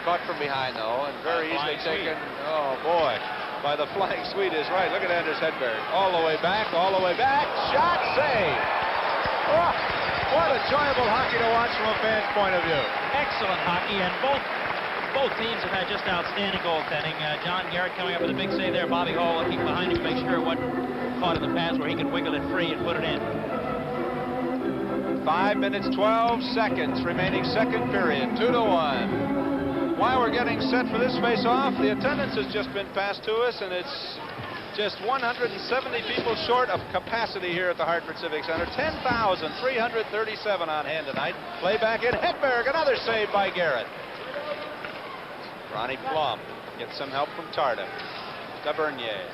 Caught from behind, though, and very easily taken. Oh, boy. By the flying Swede is right. Look at Anders Hedberg. All the way back, all the way back. Shot, save. Oh, what enjoyable hockey to watch from a fan's point of view. Excellent hockey, and both teams have had just outstanding goaltending. John Garrett coming up with a big save there. Bobby Hall looking behind him to make sure it wasn't caught in the pass where he could wiggle it free and put it in. 5 minutes, 12 seconds remaining second period, 2-1. While we're getting set for this face-off, the attendance has just been passed to us, and it's just 170 people short of capacity here at the Hartford Civic Center. 10,337 on hand tonight. Play back in Hedberg, another save by Garrett. Ronnie Plum gets some help from Tardif. Bernier.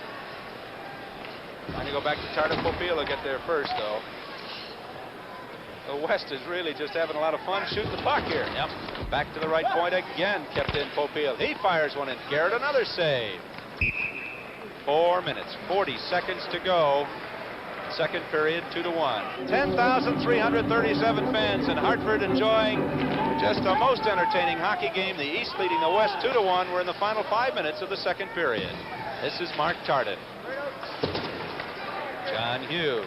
Trying to go back to Tardif. Popeil will get there first, though. The West is really just having a lot of fun shooting the puck here. Yep. Back to the right point again, kept in Popeil. He fires one in. Garrett, another save. 4 minutes, 40 seconds to go. Second period, 2-1. 10,337 fans in Hartford enjoying just a most entertaining hockey game. The East leading the West 2-1. We're in the final 5 minutes of the second period. This is Mark Tardif. John Hughes.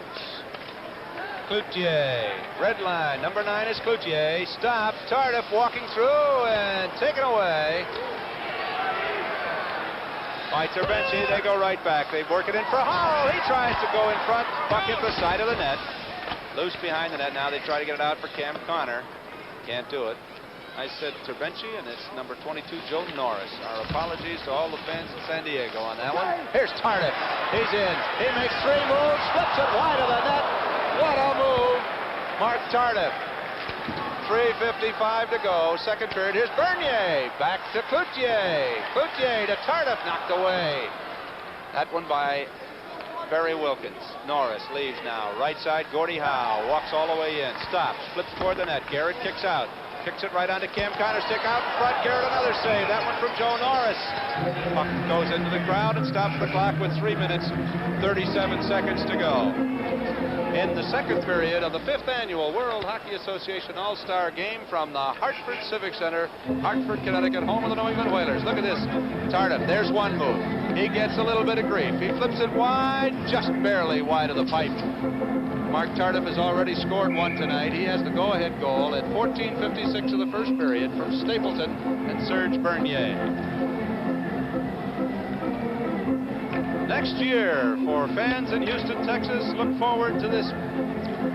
Cloutier. Red line. Number 9 is Cloutier. Stopped. Tardif walking through and taken away. By Terbenci, they go right back. They work it in for Hall. He tries to go in front. Puck hit the side of the net. Loose behind the net. Now they try to get it out for Cam Connor. Can't do it. I said Terbenci, and it's number 22, Joe Norris. Our apologies to all the fans in San Diego on that one. Here's Tardif. He's in. He makes 3 moves. Flips it wide of the net. What a move. Mark Tardif. 3:55 to go. Second period. Here's Bernier. Back to Cloutier. Cloutier to Tardif. Knocked away. That one by Barry Wilkins. Norris leaves now. Right side, Gordie Howe. Walks all the way in. Stops. Flips toward the net. Garrett kicks out. Kicks it right onto Cam Connor. Stick out in front. Garrett, another save. That one from Joe Norris. Puck goes into the crowd and stops the clock with 3 minutes, 37 seconds to go. In the second period of the 5th annual World Hockey Association All-Star Game from the Hartford Civic Center, Hartford, Connecticut, home of the New England Whalers. Look at this. Tardif, there's one move. He gets a little bit of grief. He flips it wide, just barely wide of the pipe. Mark Tardif has already scored one tonight. He has the go-ahead goal at 14:56 of the first period from Stapleton and Serge Bernier. Next year, for fans in Houston, Texas, look forward to this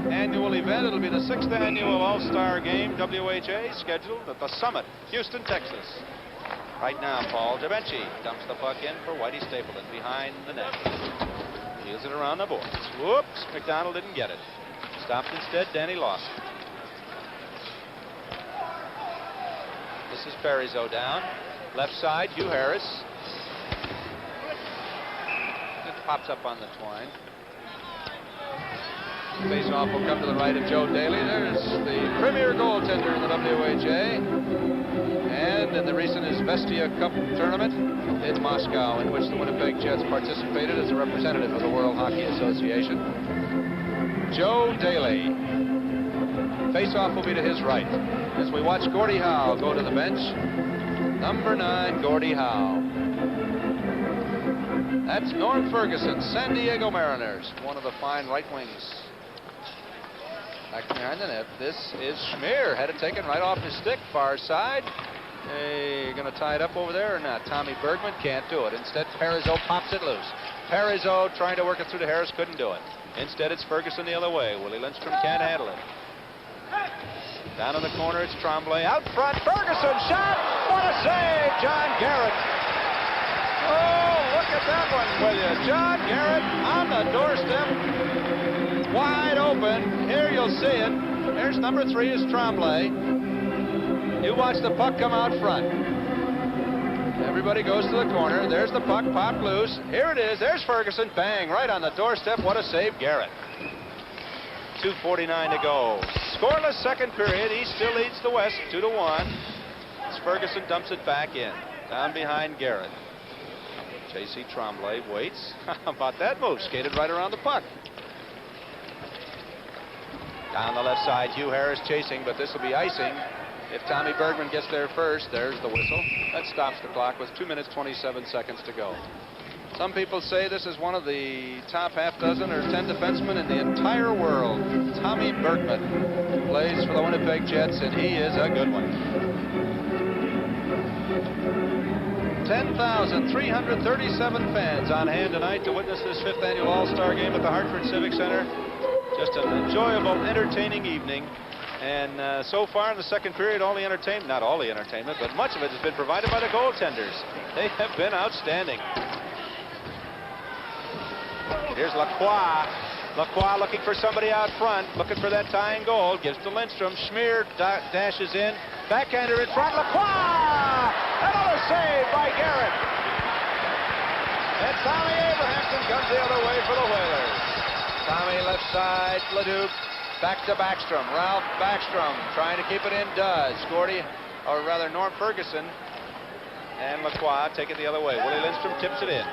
annual event. It'll be the 6th annual All-Star Game, WHA, scheduled at the Summit, Houston, Texas. Right now, Paul Terbenci dumps the puck in for Whitey Stapleton behind the net. Heels it around the boards. Whoops, McDonald didn't get it. Stopped instead, Danny Lawson. This is Parizeau down. Left side, Hugh Harris. It pops up on the twine. Face-off will come to the right of Joe Daly. There's the premier goaltender in the WHA. And in the recent Izvestia Cup tournament in Moscow, in which the Winnipeg Jets participated as a representative of the World Hockey Association. Joe Daly. Face-off will be to his right as we watch Gordie Howe go to the bench. Number 9, Gordie Howe. That's Norm Ferguson, San Diego Mariners, one of the fine right wings. Back behind the net, this is Schmier. Had it taken right off his stick, far side. Hey, gonna tie it up over there or not? Tommy Bergman can't do it. Instead, Parizeau pops it loose. Parizeau trying to work it through to Harris, couldn't do it. Instead, it's Ferguson the other way. Willie Lindstrom can't handle it. Down in the corner, it's Tremblay. Out front, Ferguson shot. What a save, John Garrett. Oh, look at that one with you. John Garrett on the doorstep. Wide open. Here you'll see it. There's number 3 is Tremblay. You watch the puck come out front. Everybody goes to the corner. There's the puck popped loose. Here it is. There's Ferguson. Bang, right on the doorstep. What a save, Garrett. 2:49 to go. Scoreless second period. East still leads the West 2-1. As Ferguson dumps it back in. Down behind Garrett. J.C. Tremblay waits. How about that move? Skated right around the puck. Down the left side, Hugh Harris chasing, but this will be icing. If Tommy Bergman gets there first, there's the whistle. That stops the clock with 2 minutes, 27 seconds to go. Some people say this is one of the top half dozen or 10 defensemen in the entire world. Tommy Bergman plays for the Winnipeg Jets, and he is a good one. 10,337 fans on hand tonight to witness this 5th annual All-Star Game at the Hartford Civic Center. Just an enjoyable, entertaining evening. And so far in the second period, not all the entertainment, but much of it has been provided by the goaltenders. They have been outstanding. Here's Lacroix. Lacroix looking for somebody out front, looking for that tying goal. Gives to Lindstrom. Schmier dashes in. Backhander in front. Lacroix! Another save by Garrett. And Tommy Abrahamson comes the other way for the Whalers. Tommy left side. Leduc. Back to Backstrom. Ralph Backstrom trying to keep it in. Does. Gordy, or rather Norm Ferguson. And Lacroix take it the other way. Willie Lindstrom tips it in.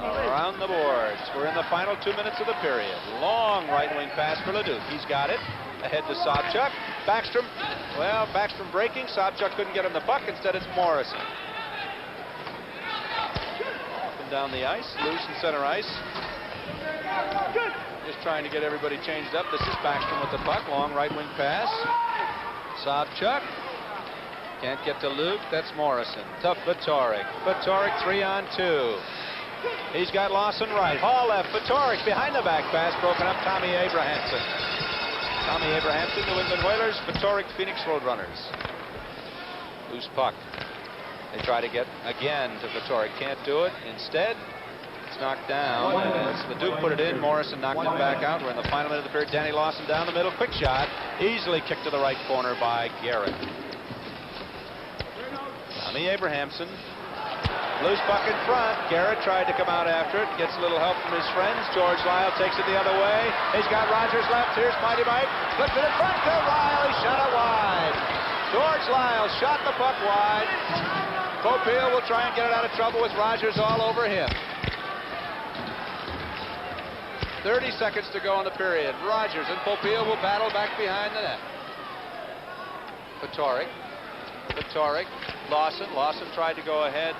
Around the boards. We're in the final 2 minutes of the period. Long right wing pass for Leduc. He's got it. Ahead to Sobchuk. Backstrom. Well, Backstrom breaking. Sobchuk couldn't get him the puck. Instead, it's Morrison. Up and down the ice. Loose in center ice. Just trying to get everybody changed up. This is Backstrom with the puck. Long right wing pass. Sobchuk. Can't get to Luke. That's Morrison. To Vitorik. Vitorik 3-on-2. He's got Lawson right. Hall left. Vitorik behind the back pass. Broken up. Tommy Abrahamson. Tommy Abrahamson, New England Whalers. Vitorik, Phoenix Roadrunners. Loose puck. They try to get again to Vitorik. Can't do it. Instead, it's knocked down. As Leduc put it in, Morrison knocked him back out. We're in the final minute of the period. Danny Lawson down the middle. Quick shot. Easily kicked to the right corner by Garrett. Tommy Abrahamson. Loose puck in front. Garrett tried to come out after it. Gets a little help from his friends. George Lyle takes it the other way. He's got Rogers left. Here's Mighty Mike. Flips it in front to Lyle. He shot it wide. George Lyle shot the puck wide. Popeil will try and get it out of trouble with Rogers all over him. 30 seconds to go in the period. Rogers and Popeil will battle back behind the net. Vitorik. Vitorik. Lawson. Lawson tried to go ahead.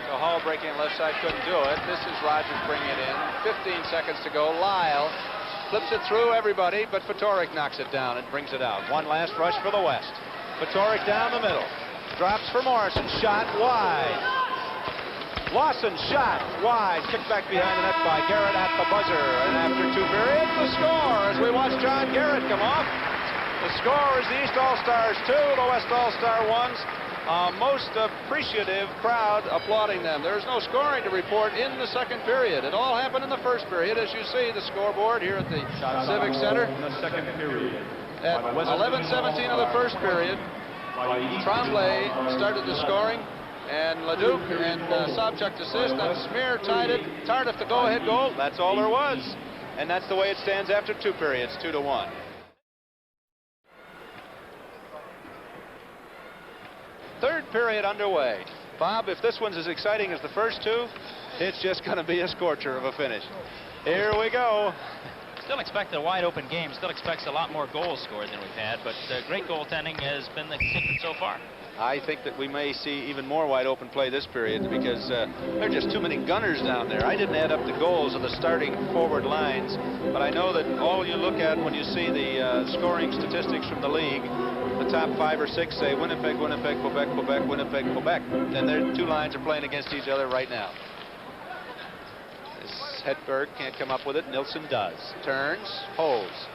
So Hall breaking left side, couldn't do it. This is Rogers bringing it in. 15 seconds to go. Lyle flips it through everybody, but Vitorik knocks it down and brings it out. One last rush for the West. Vitorik down the middle. Drops for Morrison. Shot wide. Lawson shot wide. Kicked back behind the net by Garrett at the buzzer. And after 2 periods, the score as we watch John Garrett come off. The score is the East All-Stars 2, the West All-Star 1s. Most appreciative crowd applauding them. There's no scoring to report in the second period. It all happened in the first period, as you see the scoreboard here at the Civic Center. In the second period. At 11:17 of the first period, Tremblay started the scoring, and Leduc and Sobchuk assist, and Smear tied it. Tardif the go-ahead goal. That's all there was. And that's the way it stands after 2 periods, 2-1. Third period underway. Bob, if this one's as exciting as the first 2, it's just going to be a scorcher of a finish. Here we go. Still expect a wide open game. Still expects a lot more goals scored than we've had, but great goaltending has been the secret so far. I think that we may see even more wide open play this period because there are just too many gunners down there. I didn't add up the goals of the starting forward lines, but I know that all you look at when you see the scoring statistics from the league, the top 5 or 6 say Winnipeg, Winnipeg, Quebec, Quebec, Winnipeg, Quebec. And their 2 lines are playing against each other right now. This Hedberg can't come up with it. Nilsson does. Turns, holds.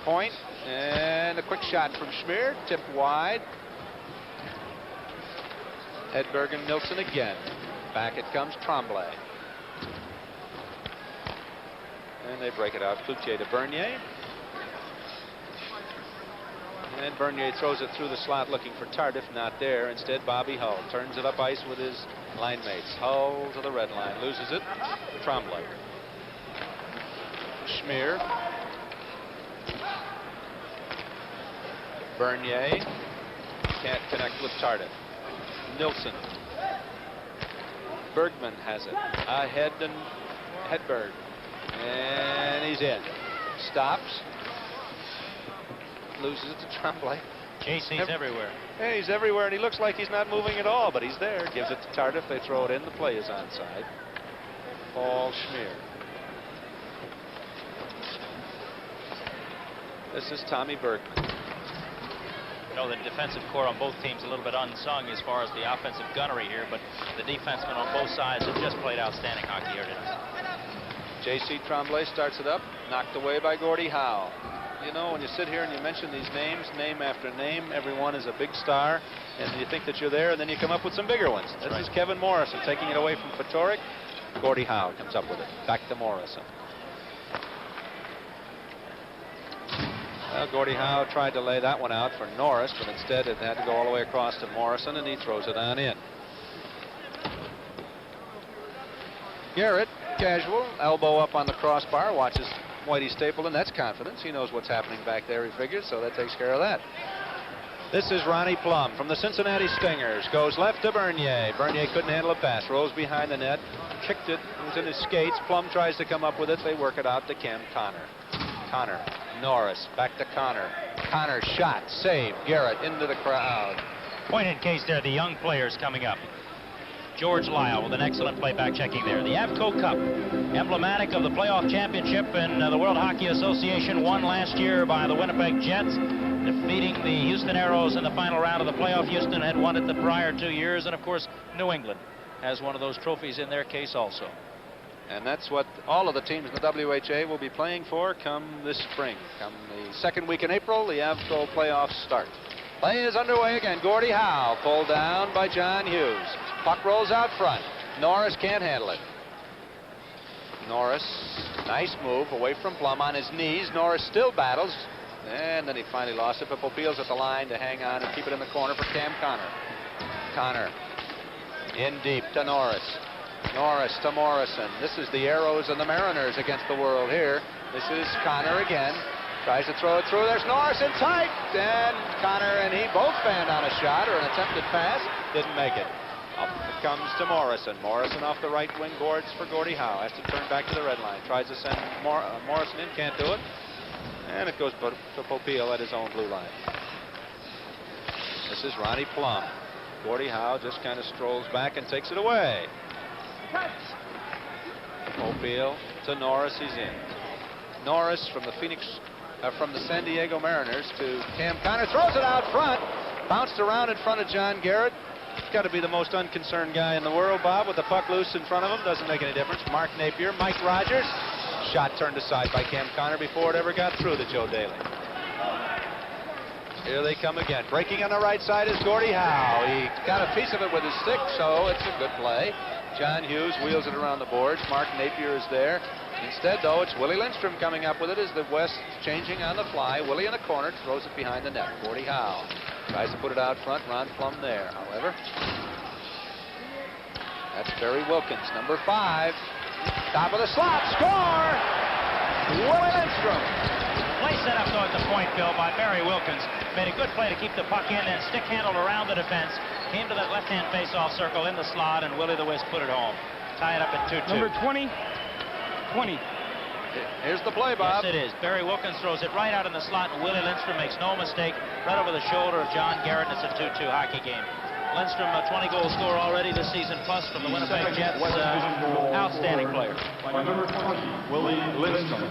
Point, and a quick shot from Schmier. Tipped wide. Hedberg and Nilsson again. Back it comes Tremblay. And they break it out. Cloutier to Bernier. And Bernier throws it through the slot looking for Tardif, not there. Instead, Bobby Hull turns it up ice with his line mates. Hull to the red line, loses it. Tremblay. Schmier. Bernier can't connect with Tardif. Nilsson. Bergman has it. Ahead and Hedberg. And he's in. Stops. Loses it to Tremblay. JC's everywhere. Yeah, he's everywhere, and he looks like he's not moving at all, but he's there. Gives it to Tardif. They throw it in. The play is onside. Paul Schmier. This is Tommy Bergman. You know, the defensive core on both teams a little bit unsung as far as the offensive gunnery here, but the defensemen on both sides have just played outstanding hockey here tonight. J.C. Tremblay starts it up, knocked away by Gordie Howe. You know, when you sit here and you mention these names, name after name, everyone is a big star, and you think that you're there, and then you come up with some bigger ones. This is Kevin Morrison taking it away from Fatorik. Gordie Howe comes up with it. Back to Morrison. Well, Gordie Howe tried to lay that one out for Norris, but instead it had to go all the way across to Morrison, and he throws it on in. Garrett, casual, elbow up on the crossbar, watches Whitey Stapleton. That's confidence. He knows what's happening back there, he figures, so that takes care of that. This is Ronnie Plum from the Cincinnati Stingers. Goes left to Bernier. Bernier couldn't handle a pass. Rolls behind the net. Kicked it. It was in his skates. Plum tries to come up with it. They work it out to Cam Connor. Connor. Norris. Back to Connor. Connor shot. Save. Garrett into the crowd. Pointed case there, the young players coming up. George Lyle with an excellent play back checking there. The Avco Cup, emblematic of the playoff championship in the World Hockey Association, won last year by the Winnipeg Jets, defeating the Houston Aeros in the final round of the playoff. Houston had won it the prior 2 years, and of course New England has one of those trophies in their case also. And that's what all of the teams in the WHA will be playing for come this spring. Come the second week in April, the Avco playoffs start. Play is underway again. Gordie Howe pulled down by John Hughes. Puck rolls out front. Norris can't handle it. Norris, nice move away from Plum on his knees. Norris still battles. And then he finally lost it, but Popeil's at the line to hang on and keep it in the corner for Cam Connor. Connor in deep to Norris. Norris to Morrison. This is the Arrows and the Mariners against the world here. This is Connor again. Tries to throw it through. There's Norris in tight. And Connor and he both fanned on a shot or an attempted pass. Didn't make it. Up it comes to Morrison. Morrison off the right wing boards for Gordie Howe. Has to turn back to the red line. Tries to send Morrison in. Can't do it. And it goes to Popeil at his own blue line. This is Ronnie Plum. Gordie Howe just kind of strolls back and takes it away. Popeil to Norris. He's in. Norris from the San Diego Mariners to Cam Connor. Throws it out front. Bounced around in front of John Garrett. He's got to be the most unconcerned guy in the world, Bob, with the puck loose in front of him. Doesn't make any difference. Mark Napier, Mike Rogers. Shot turned aside by Cam Connor before it ever got through to Joe Daly. Here they come again. Breaking on the right side is Gordie Howe. He got a piece of it with his stick, so it's a good play. John Hughes wheels it around the boards. Mark Napier is there. Instead, though, it's Willie Lindstrom coming up with it as the West changing on the fly. Willie in the corner throws it behind the net. Gordie Howe tries to put it out front. Ron Plum there, however. That's Barry Wilkins, number 5. Top of the slot. Score! Willie Lindstrom. Play set up though at the point, Bill, by Barry Wilkins. Made a good play to keep the puck in and stick handled around the defense. Came to that left-hand face-off circle in the slot, and Willie the Wisp put it home. Tie it up at 2-2. Number 20. Here's the play, Bob. Yes, it is. Barry Wilkins throws it right out in the slot, and Willie Lindstrom makes no mistake. Right over the shoulder of John Garrett, and it's a 2-2 hockey game. Lindstrom, a 20-goal scorer already this season, plus from the Winnipeg Jets. Outstanding player. By number 20, Willie Lindstrom.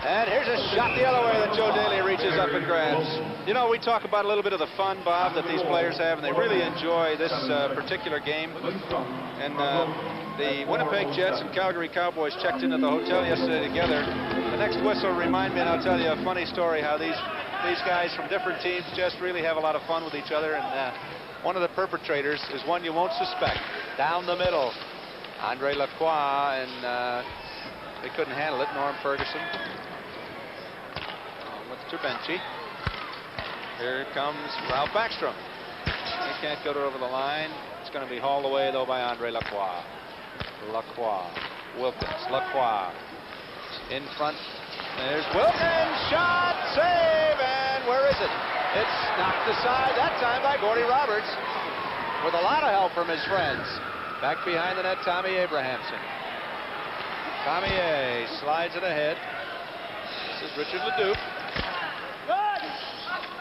And here's a shot the other way that Joe Daly reaches up and grabs. You know, we talk about a little bit of the fun, Bob, that these players have, and they really enjoy this particular game. And the Winnipeg Jets and Calgary Cowboys checked in at the hotel yesterday together. The next whistle remind me, and I'll tell you a funny story, how these guys from different teams just really have a lot of fun with each other. And one of the perpetrators is one you won't suspect. Down the middle, Andre Lacroix, and they couldn't handle it. Norm Ferguson with Terbenci. Here comes Ralph Backstrom. He can't get it over the line. It's going to be hauled away, though, by Andre Lacroix. Lacroix. Wilkins. Lacroix. In front. There's Wilkins. Shot. Save. And where is it? It's knocked aside that time by Gordie Roberts with a lot of help from his friends. Back behind the net, Tommy Abrahamson. Cormier slides it ahead. This is Richard Leduc.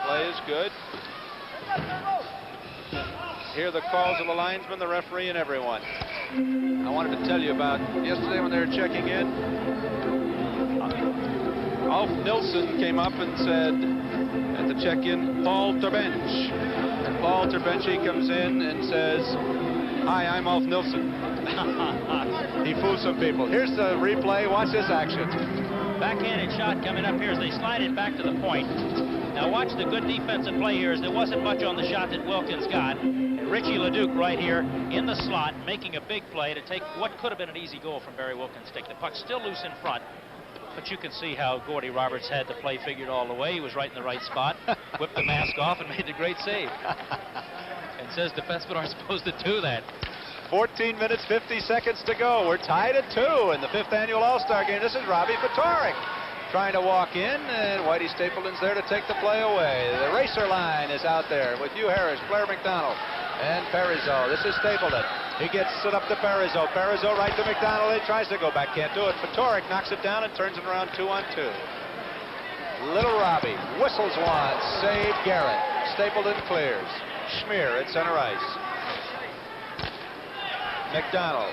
Play is good. Hear the calls of the linesman, the referee, and everyone. I wanted to tell you about yesterday when they were checking in. Alf Nilsson came up and said at the check-in, Paul Terbench. And Paul Terbench comes in and says, "Hi, I'm Alf Nilsson." He fooled some people. Here's the replay. Watch this action. Backhanded shot coming up here as they slide it back to the point. Now watch the good defensive play here, as there wasn't much on the shot that Wilkins got. And Richie Leduc right here in the slot making a big play to take what could have been an easy goal from Barry Wilkins' stick. The puck's still loose in front, but you can see how Gordy Roberts had the play figured all the way. He was right in the right spot, whipped the mask off, and made the great save. And says defensemen aren't supposed to do that. 14 minutes, 50 seconds to go. We're tied at 2 in the 5th annual All-Star game. This is Robbie Fatorik trying to walk in, and Whitey Stapleton's there to take the play away. The racer line is out there with Hugh Harris, Blair McDonald, and Parizeau. This is Stapleton. He gets it up to Parizeau. Parizeau right to McDonald. He tries to go back, can't do it. Fatorik knocks it down and turns it around 2-on-2. Little Robbie whistles one, save Garrett. Stapleton clears. Schmier at center ice. McDonald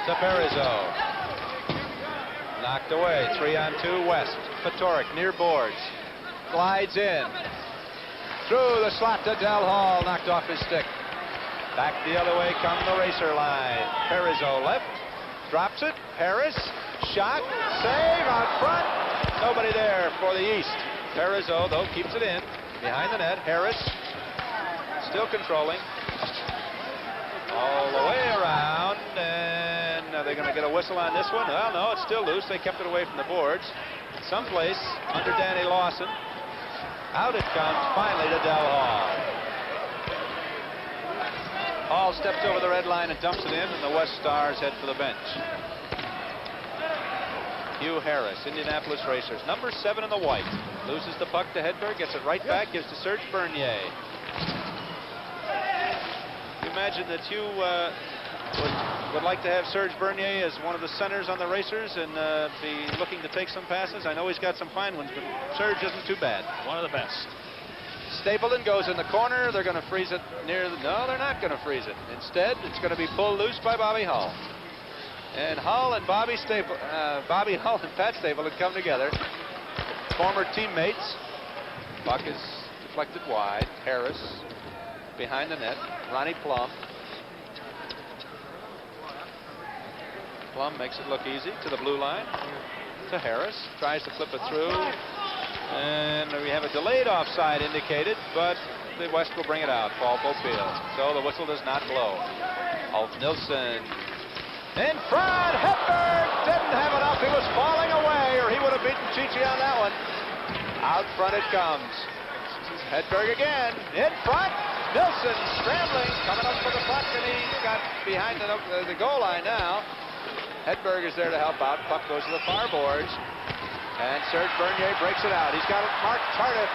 to Parizeau. Knocked away. 3-on-2 West. Fatorik near boards. Glides in. Through the slot to Del Hall. Knocked off his stick. Back the other way come the racer line. Parizeau left. Drops it. Harris. Shot. Save out front. Nobody there for the East. Parizeau, though, keeps it in. Behind the net. Harris still controlling. All the way around, and are they going to get a whistle on this one? Well, no, it's still loose. They kept it away from the boards. Someplace under Danny Lawson. Out it comes, finally to Del Hall. Hall steps over the red line and dumps it in, and the West Stars head for the bench. Hugh Harris, Indianapolis Racers, number 7 in the white. Loses the puck to Hedberg, gets it right back, gives to Serge Bernier. Imagine that you would like to have Serge Bernier as one of the centers on the Racers and be looking to take some passes. I know he's got some fine ones, but Serge isn't too bad. One of the best. Stapleton goes in the corner. They're going to freeze it near the... No, they're not going to freeze it. Instead, it's going to be pulled loose by Bobby Hull. And Hull and Bobby Hull and Pat Stapleton come together. Former teammates. Puck is deflected wide. Harris behind the net. Ronnie Plum. Plum makes it look easy to the blue line. To Harris. Tries to flip it through. And we have a delayed offside indicated, but the West will bring it out. Paul Popeil. So the whistle does not blow. Alf Nilsson. In front. Hedberg didn't have enough. He was falling away, or he would have beaten Chichi on that one. Out front it comes. Hedberg again. In front. Nilsson scrambling, coming up for the puck, and he got behind the goal line now. Hedberg is there to help out. Puck goes to the far boards. And Serge Bernier breaks it out. He's got it marked Tardif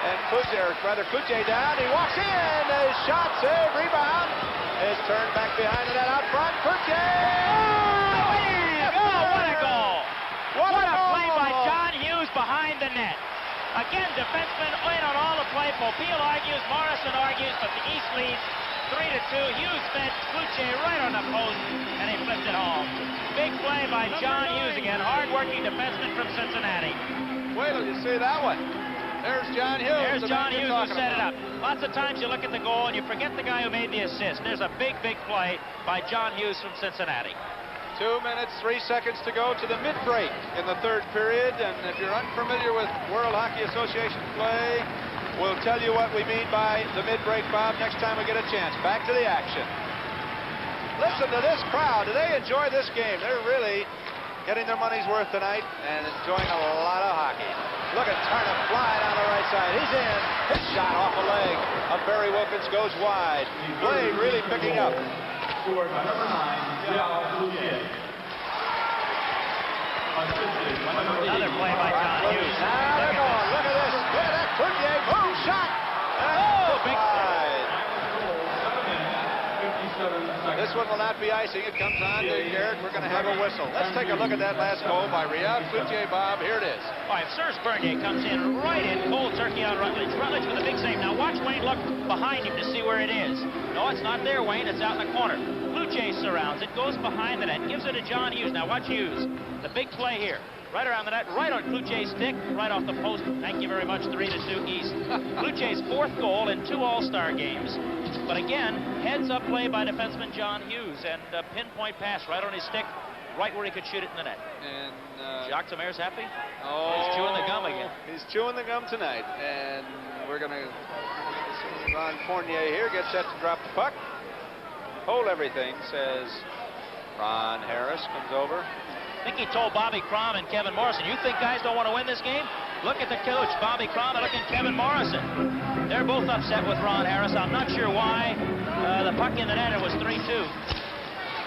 and Kuche down. He walks in. His shot, save, rebound. Is turned back behind the net out front. Kuche! Oh, what a goal! What a play by John Hughes behind the net. Again, defensemen in on all the play. Popeil argues, Morrison argues, but the East leads 3-2. Hughes fed Kluche right on the post, and he flipped it home. Big play by John Hughes again, hard-working defenseman from Cincinnati. Wait till you see that one. There's John Hughes. There's John Hughes who set it up. Lots of times you look at the goal and you forget the guy who made the assist. There's a big, big play by John Hughes from Cincinnati. 2 minutes, 3 seconds to go to the mid-break in the third period. And if you're unfamiliar with World Hockey Association play, we'll tell you what we mean by the mid-break, Bob, next time we get a chance. Back to the action. Listen to this crowd. Do they enjoy this game? They're really getting their money's worth tonight and enjoying a lot of hockey. Look at Tardif flying on the right side. He's in. His shot off a leg of Barry Wilkins goes wide. Play really picking up. Scored by number 9, Yao Luye. Another play by John Hughes. Now they're going. Look at this. Look at that. Courtier. Boom. Shot. Oh, big side. This one will not be icing. It comes on to Garrett. We're going to have a whistle. Let's take a look at that last goal by Riyad Cloutier, Bob. Here it is. All right, Serge Bernier comes in right in cold turkey on Rutledge. Rutledge with a big save. Now watch Wayne look behind him to see where it is. No, it's not there, Wayne. It's out in the corner. Cloutier surrounds it, goes behind the net, gives it to John Hughes. Now watch Hughes. The big play here. Right around the net, right on Cloutier's stick, right off the post. Thank you very much, 3-2 East. Cloutier's 4th goal in 2 All-Star games. But again, heads-up play by defenseman John Hughes, and a pinpoint pass right on his stick, right where he could shoot it in the net. And Jacques Demers happy? Oh, he's chewing the gum again. He's chewing the gum tonight, and we're going to... Ron Fournier here gets set to drop the puck. Hold everything, says Ron Harris, comes over. I think he told Bobby Crom and Kevin Morrison, you think guys don't want to win this game? Look at the coach, Bobby Crom, and look at Kevin Morrison. They're both upset with Ron Harris. I'm not sure why. The puck in the net, it was 3-2.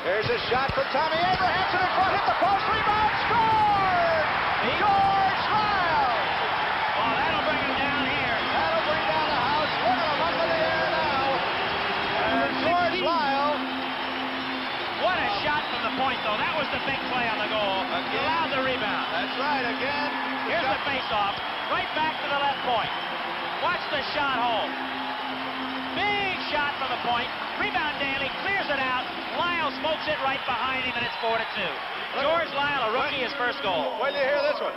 Here's a shot from Tommy Abrahamson in front, hit the post, rebound, scored! George Lyle! Oh, that'll bring him down here. That'll bring down the house. Look at him up in the air now. And George Lyle. What a shot from the point, though. That was the big play on the goal. Again. Allowed the rebound. That's right, again. Here's the face-off. Right back to the left point. Watch the shot hole. Big shot from the point. Rebound Daly, clears it out. Lyle smokes it right behind him, and it's 4-2. George Lyle, a rookie, his first goal. Wait till you hear this one.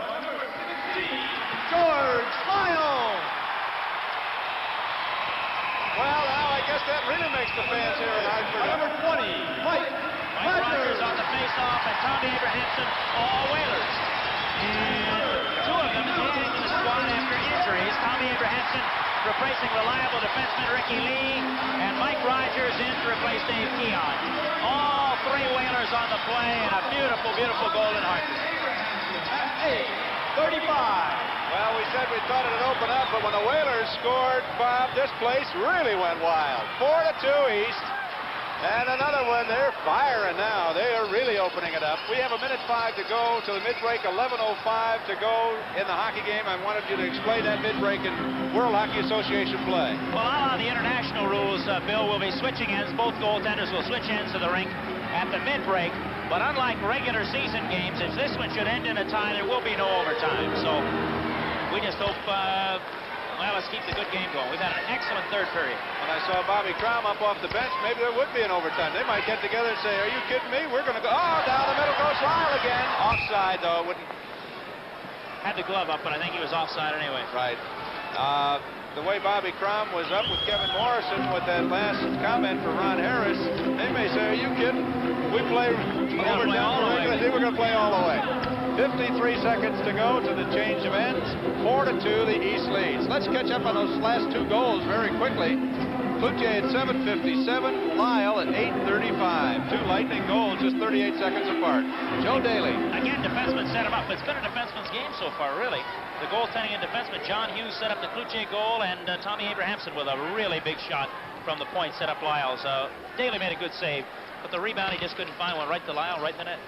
George Lyle! Well, now I guess that really makes the fans here in Hartford. Number 20, Mike Rogers on the face-off, and Tommy Abrahamson, all Whalers. And 2 of them adding to the squad after injuries. Tommy Abrahamson replacing reliable defenseman Ricky Lee, and Mike Rogers in to replace Dave Keon. All 3 Whalers on the play, and a beautiful, beautiful goal in Hartford. 35. Well, we said we thought it'd open up, but when the Whalers scored, Bob, this place really went wild. 4-2 East. And another one, they're firing now. They are really opening it up. We have 1:05 to go to the mid-break, 11:05 to go in the hockey game. I wanted you to explain that mid-break in World Hockey Association play. Well, on the international rules, Bill, will be switching ends. Both goaltenders will switch ends to the rink at the mid-break. But unlike regular season games, if this one should end in a tie, there will be no overtime. So we just hope, well, let's keep the good game going. We've had an excellent third period. When I saw Bobby Crom up off the bench, maybe there would be an overtime. They might get together and say, are you kidding me? We're going to go. Oh, down the middle goes Lyle again. Offside, though. Wouldn't. Had the glove up, but I think he was offside anyway. Right. The way Bobby Crom was up with Kevin Morrison with that last comment for Ron Harris, they may say, are you kidding? We play overtime. We're going to play all the way. 53 seconds to go to the change of ends. 4-2, the East leads. Let's catch up on those last 2 goals very quickly. Cloutier at 7:57, Lyle at 8:35. 2 Lightning goals just 38 seconds apart. Joe Daly. Again, defenseman set him up. It's been a defenseman's game so far, really. The goaltending and defenseman, John Hughes set up the Cloutier goal, and Tommy Abrahamson with a really big shot from the point set up Lyle's. Daly made a good save, but the rebound, he just couldn't find one right to Lyle, right in the net.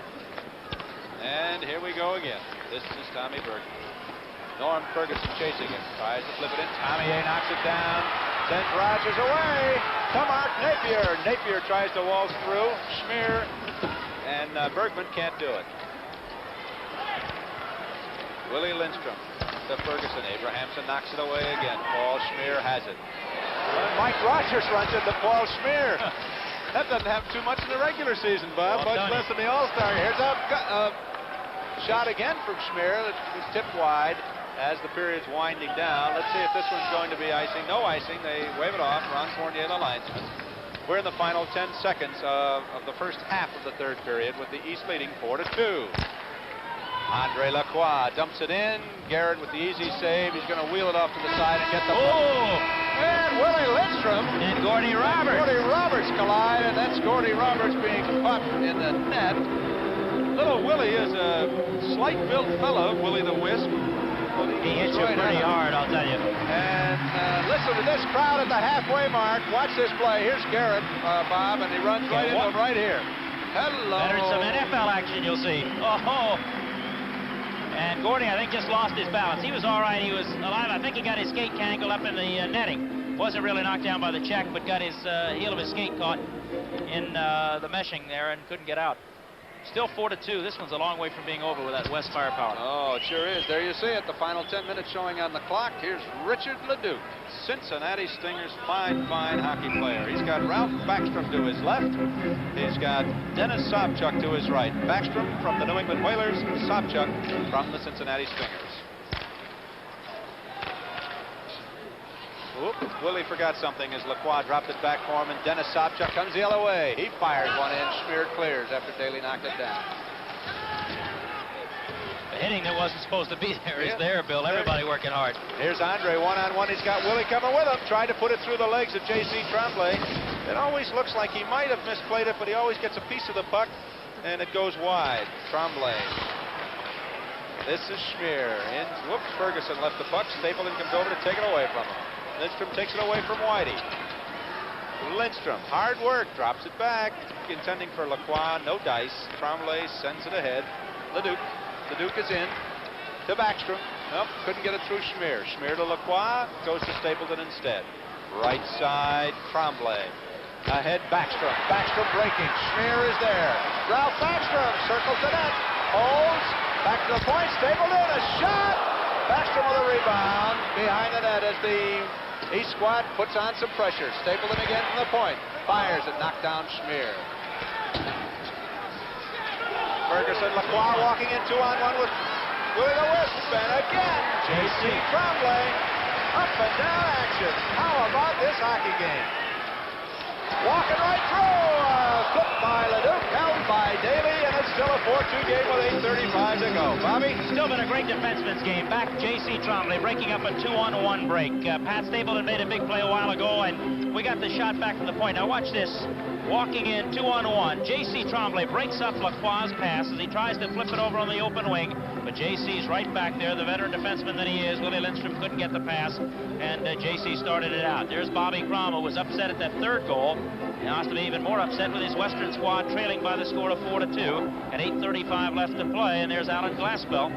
And here we go again. This is Tommy Bergman. Norm Ferguson chasing him. Tries to flip it in. Tommy A knocks it down. Sends Rogers away to Mark Napier. Napier tries to waltz through. Schmier. And Bergman can't do it. Willie Lindstrom to Ferguson. Abrahamson knocks it away again. Paul Schmier has it. Mike Rogers runs into Paul Schmier. That doesn't happen too much in the regular season, Bob. Much less in the All-Star. Here's a shot again from Schmier. It's tipped wide as the period's winding down. Let's see if this one's going to be icing. No icing. They wave it off. Ron Fournier, the linesman. We're in the final 10 seconds of the first half of the third period with the East leading 4-2. Andre Lacroix dumps it in. Garrett with the easy save. He's going to wheel it off to the side and get the... And Willie Lindstrom and Gordy Roberts. Gordy Roberts collide, and that's Gordy Roberts being caught in the net. Little Willie is a slight-built fellow, Willie the Wisp. He hits you pretty hard, I'll tell you. And listen to this crowd at the halfway mark. Watch this play. Here's Garrett, Bob, and he runs right into him right here. Hello. Better some NFL action, you'll see. Oh. And Gordy, I think, just lost his balance. He was all right. He was alive. I think he got his skate tangled up in the netting. Wasn't really knocked down by the check, but got his heel of his skate caught in the meshing there and couldn't get out. Still 4-2. This one's a long way from being over with that West firepower. Oh, it sure is. There you see it. The final 10 minutes showing on the clock. Here's Richard Leduc, Cincinnati Stingers, fine hockey player. He's got Ralph Backstrom to his left. He's got Dennis Sobchuk to his right. Backstrom from the New England Whalers, Sobchuk from the Cincinnati Stingers. Oop, Willie forgot something as Lacroix dropped it back for him, and Dennis Sobchuk comes the other way. He fires one in, Schmier clears after Daly knocked it down. The hitting that wasn't supposed to be there is there, Bill. Everybody working hard. Here's Andre, one-on-one. He's got Willie coming with him, trying to put it through the legs of J.C. Tremblay. It always looks like he might have misplayed it, but he always gets a piece of the puck, and it goes wide. Tremblay. This is Schmier. Whoops, Ferguson left the puck. Stapleton comes over to take it away from him. Lindstrom takes it away from Whitey. Lindstrom, hard work, drops it back, intending for Lacroix, no dice. Tremblay sends it ahead. Leduc is in to Backstrom. Nope, couldn't get it through Schmier. Schmier to Lacroix, goes to Stapleton instead. Right side, Tremblay. Ahead, Backstrom. Backstrom breaking. Schmier is there. Ralph Backstrom circles the net. Holds. Back to the point. Stapleton, a shot. Backstrom with a rebound behind the net as the East squad puts on some pressure. Stapleton again from the point. Fires it, knocked down Schmier. Ferguson, Lacroix walking in 2-on-1 with Willie the Wisp. And again, J.C. Tremblay. Up and down action. How about this hockey game? Walking right through. Flipped by Leduc, held by Daly, and it's still a 4-2 game with 8:35 to go. Bobby? Still been a great defenseman's game. Back J.C. Tremblay breaking up a 2-on-1 break. Pat Stapleton made a big play a while ago, and we got the shot back from the point. Now watch this. Walking in 2-on-1. J.C. Tremblay breaks up Lacroix's pass as he tries to flip it over on the open wing. But J.C.'s right back there, the veteran defenseman that he is. Willie Lindstrom couldn't get the pass, and J.C. started it out. There's Bobby Crom, who was upset at that third goal. He has to be even more upset with his Western squad trailing by the score of 4-2 and 8:35 left to play. And there's Alan Glassbell,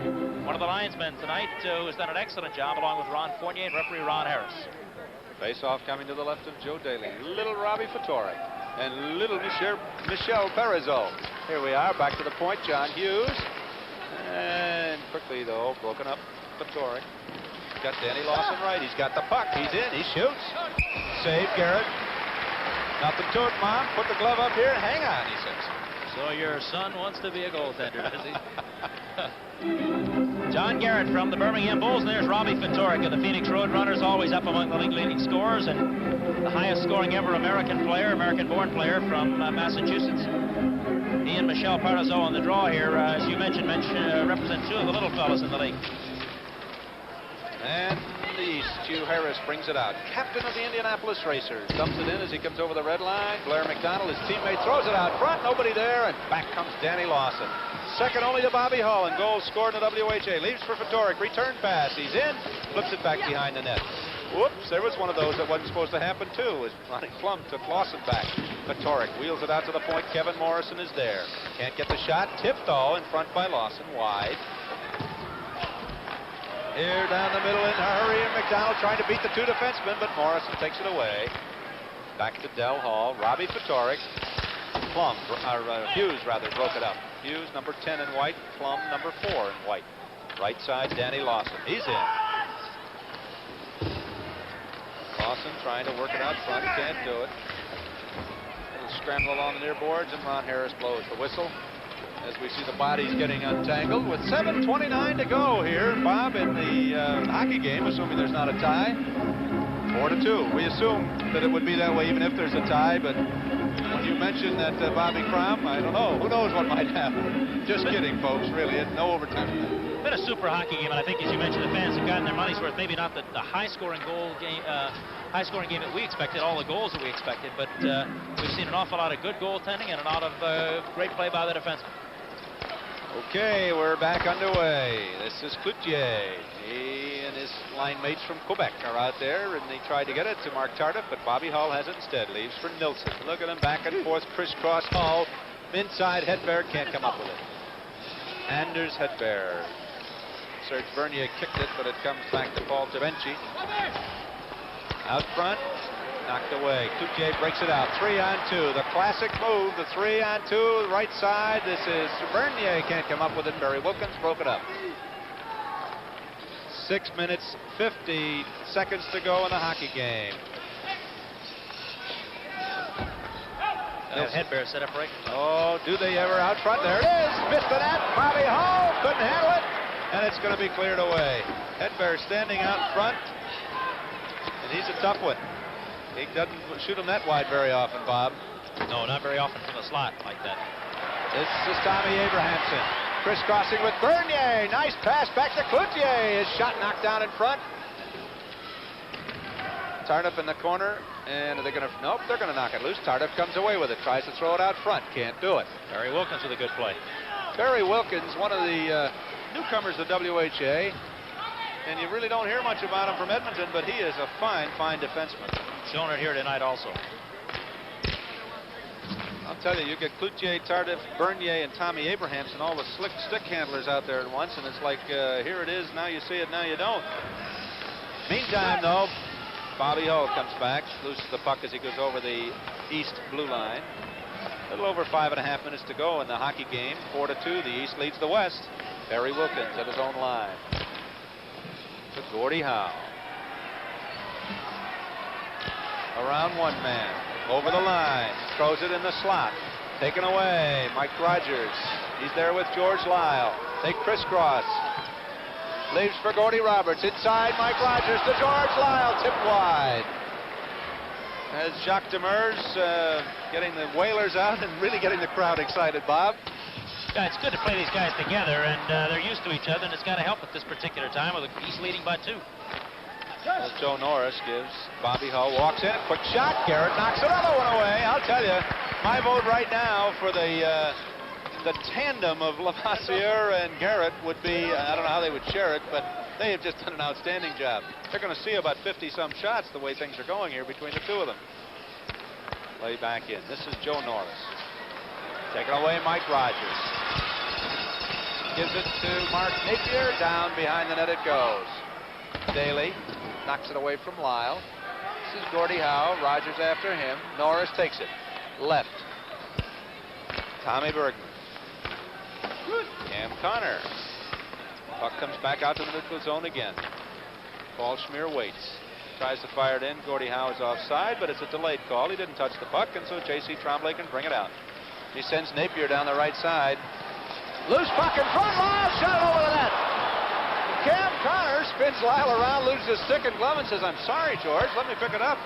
one of the linesmen tonight, who has done an excellent job along with Ron Fournier and referee Ron Harris. Face-off coming to the left of Joe Daly. Little Robbie Fattori and little Michel Parizeau. Here we are, back to the point, John Hughes. And quickly, though, broken up Fattori. Got Danny Lawson right. He's got the puck. He's in. He shoots. Save Garrett. Nothing to it, Mom. Put the glove up here and hang on, he says. So your son wants to be a goaltender, does he? John Garrett from the Birmingham Bulls, and there's Robbie Fatorik of the Phoenix Roadrunners, always up among the league leading scorers, and the highest scoring ever American-born player from Massachusetts. He and Michel Parizeau on the draw here, as you mentioned, represent two of the little fellas in the league. And the East, Hugh Harris brings it out. Captain of the Indianapolis Racers. Dumps it in as he comes over the red line. Blair McDonald, his teammate, throws it out front. Nobody there, and back comes Danny Lawson. Second only to Bobby Hull, and goals scored in the WHA. Leaves for Fatorik. Return pass. He's in. Flips it back behind the net. Whoops, there was one of those that wasn't supposed to happen, too, as Ronnie Plum took Lawson back. Fatorik wheels it out to the point. Kevin Morrison is there. Can't get the shot. Tipped, though, in front by Lawson. Wide. Here down the middle in a hurry, and McDonald trying to beat the two defensemen, but Morrison takes it away. Back to Del Hall. Robbie Fatorik. Plum, Hughes rather, broke it up. Hughes, number 10 in white. Plum, number 4 in white. Right side, Danny Lawson. He's in. Lawson trying to work it out front. Can't do it. Little scramble along the near boards, and Ron Harris blows the whistle as we see the bodies getting untangled with 7:29 to go here, Bob, in the hockey game, assuming there's not a tie. 4-2. We assume that it would be that way even if there's a tie, but when you mentioned that Bobby Crom, I don't know. Who knows what might happen? Just kidding, folks, really. No overtime. Been a super hockey game, and I think, as you mentioned, the fans have gotten their money's worth. Maybe not the high-scoring game that we expected, all the goals that we expected, but we've seen an awful lot of good goaltending and a lot of great play by the defensemen. Okay, we're back underway. This is Cloutier. He and his line mates from Quebec are out there, and they tried to get it to Mark Tardif, but Bobby Hull has it instead. Leaves for Nilsson. Look at him back and forth, crisscross Hull. Inside, Hedberg can't come up with it. Anders Hedberg. Serge Bernier kicked it, but it comes back to Paul Tavenchi. Out front, knocked away. Cloutier breaks it out. 3-on-2. The classic move, the 3-on-2, right side. This is Bernier, can't come up with it. Barry Wilkins broke it up. 6 minutes, 50 seconds to go in the hockey game. Headbear set up right. Oh, do they ever out front? There it is. Missed the net. Bobby Hull couldn't handle it. And it's going to be cleared away. Headbear standing out front. And he's a tough one. He doesn't shoot him that wide very often, Bob. No, not very often from the slot like that. This is Tommy Abrahamson. Crisscrossing with Bernier. Nice pass back to Cloutier. His shot knocked down in front. Tardif in the corner. And are they going to... Nope, they're going to knock it loose. Tardif comes away with it. Tries to throw it out front. Can't do it. Barry Wilkins with a good play. Barry Wilkins, one of the newcomers to WHA. And you really don't hear much about him from Edmonton, but he is a fine, fine defenseman. Showing it here tonight also. I'll tell you, you get Cloutier, Tardif, Bernier, and Tommy Abrahamson, all the slick stick handlers out there at once, and it's like, here it is, now you see it, now you don't. Meantime, though, Bobby Hull comes back, loses the puck as he goes over the east blue line. A little over 5.5 minutes to go in the hockey game. 4-2, the East leads the West. Barry Wilkins at his own line. To Gordie Howe. Around one man. Over the line. Throws it in the slot. Taken away. Mike Rogers. He's there with George Lyle. They crisscross. Leaves for Gordie Roberts. Inside, Mike Rogers to George Lyle. Tipped wide. As Jacques Demers getting the Whalers out and really getting the crowd excited, Bob. Yeah, it's good to play these guys together, and they're used to each other, and it's got to help at this particular time with the East leading by 2. As Joe Norris gives Bobby Hull, walks in, quick shot. Garrett knocks another one away. I'll tell you, my vote right now for the tandem of Lavoisier and Garrett would be, I don't know how they would share it, but they have just done an outstanding job. They're going to see about 50-some shots the way things are going here between the two of them. Play back in. This is Joe Norris. Taken away, Mike Rogers. Gives it to Mark Napier. Down behind the net it goes. Daly knocks it away from Lyle. This is Gordie Howe. Rogers after him. Norris takes it. Left. Tommy Bergman. Cam Connor. Puck comes back out to the neutral zone again. Paul Schmier waits. Tries to fire it in. Gordie Howe is offside, but it's a delayed call. He didn't touch the puck, and so J.C. Tremblay can bring it out. He sends Napier down the right side. Loose puck in front. Lyle shot it over the net. Cam Connor spins Lyle around, loses his stick and glove, and says, "I'm sorry, George. Let me pick it up."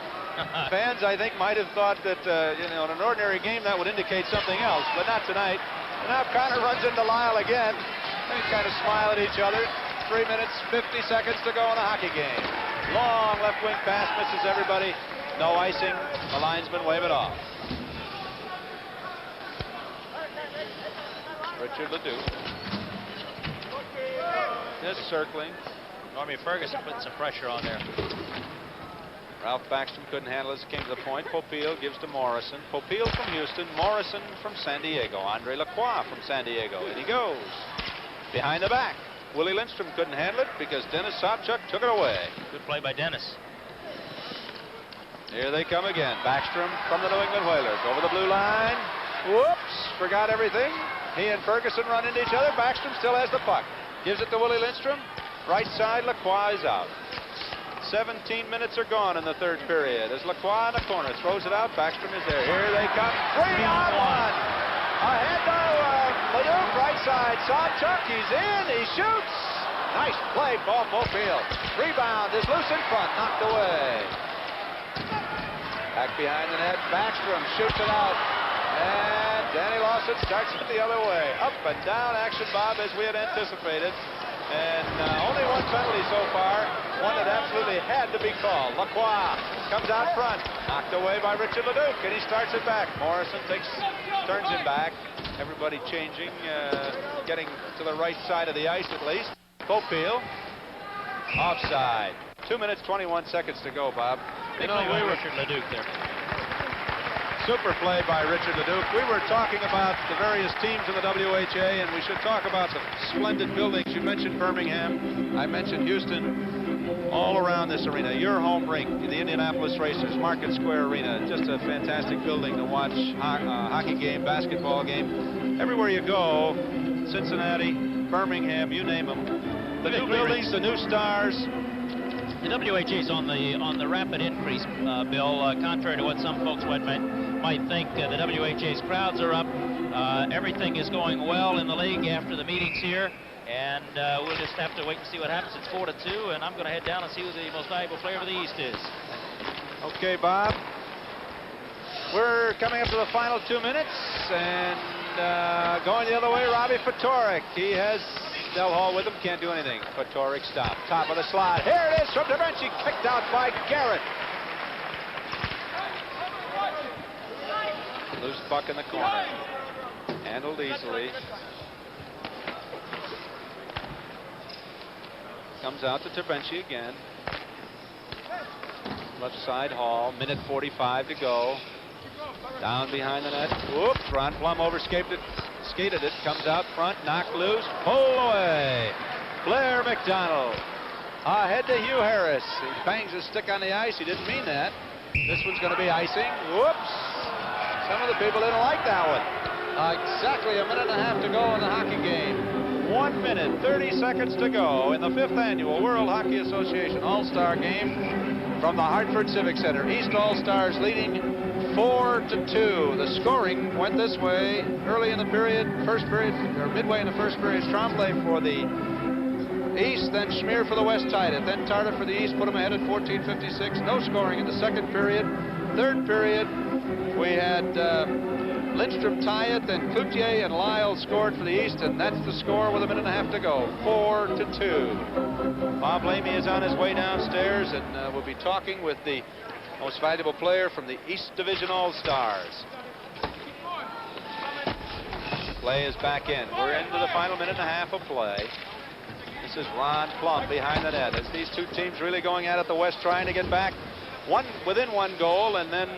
Fans, I think, might have thought that, in an ordinary game that would indicate something else, but not tonight. And now Connor runs into Lyle again. They kind of smile at each other. 3 minutes, 50 seconds to go in a hockey game. Long left wing pass, misses everybody. No icing. The linesman wave it off. Richard Leduc. Just circling. Normie Ferguson putting some pressure on there. Ralph Backstrom couldn't handle it. Came to the point. Popeil gives to Morrison. Popeil from Houston. Morrison from San Diego. Andre Lacroix from San Diego. In he goes. Behind the back. Willie Lindstrom couldn't handle it because Dennis Sobchuk took it away. Good play by Dennis. Here they come again. Backstrom from the New England Whalers. Over the blue line. Whoops. Forgot everything. He and Ferguson run into each other. Backstrom still has the puck. Gives it to Willie Lindstrom. Right side, Lacroix is out. 17 minutes are gone in the third period. As Lacroix in the corner throws it out, Backstrom is there. Here they come. 3-on-1. Ahead to Leduc, right side. Sobchuk, he's in. He shoots. Nice play, Paul Popeil. Rebound is loose in front, knocked away. Back behind the net, Backstrom shoots it out. And Danny Lawson starts it the other way. Up and down action, Bob, as we had anticipated. And only one penalty so far, one that absolutely had to be called. Lacroix comes out front, knocked away by Richard Leduc, and he starts it back. Morrison turns him back. Everybody changing, getting to the right side of the ice at least. Popeil, offside. 2 minutes, 21 seconds to go, Bob. You know, we were Richard Leduc there. Super play by Richard Leduc. We were talking about the various teams in the WHA, and we should talk about the splendid buildings. You mentioned Birmingham. I mentioned Houston. all around this arena. Your home rink, the Indianapolis Racers, Market Square Arena, just a fantastic building to watch hockey game, basketball game. Everywhere you go, Cincinnati, Birmingham, you name them. The new buildings, the new stars. The WHA is on the rapid increase, Bill. Contrary to what some folks might think, the WHA's crowds are up. Everything is going well in the league after the meetings here, and we'll just have to wait and see what happens. It's 4-2, and I'm going to head down and see who the most valuable player for the East is. Okay, Bob. We're coming up to the final 2 minutes, and going the other way, Robbie Fatorik. He has Del Hall with him, can't do anything. Fatorik stop. Top of the slot. Here it is from Da Vinci, kicked out by Garrett. Loose puck in the corner. Handled easily. Comes out to Da Vinci again. Left side, Hall. Minute 45 to go. Down behind the net. Whoops, Ron Plum overskated it. Comes out front, knocked loose, pulled away. Blair McDonald. Ahead to Hugh Harris. He bangs his stick on the ice. He didn't mean that. This one's going to be icing. Whoops. Some of the people didn't like that one. Exactly a minute and a half to go in the hockey game. 1 minute, 30 seconds to go in the 5th annual World Hockey Association All-Star Game from the Hartford Civic Center. East All-Stars leading 4-2. The scoring went this way early in the period, first period, or midway in the first period. Tremblay for the East, then Schmier for the West tied it. Then Tardif for the East put them ahead at 14:56. No scoring in the second period. Third period, we had Lindstrom tie it, then Cloutier and Lyle scored for the East, and that's the score with a minute and a half to go. 4-2. Bob Lamy is on his way downstairs, and we'll be talking with the most valuable player from the East Division All-Stars. Play is back in. We're into the final minute and a half of play. This is Ron Plum behind the net. As these two teams really going at it, the West trying to get back within one goal and then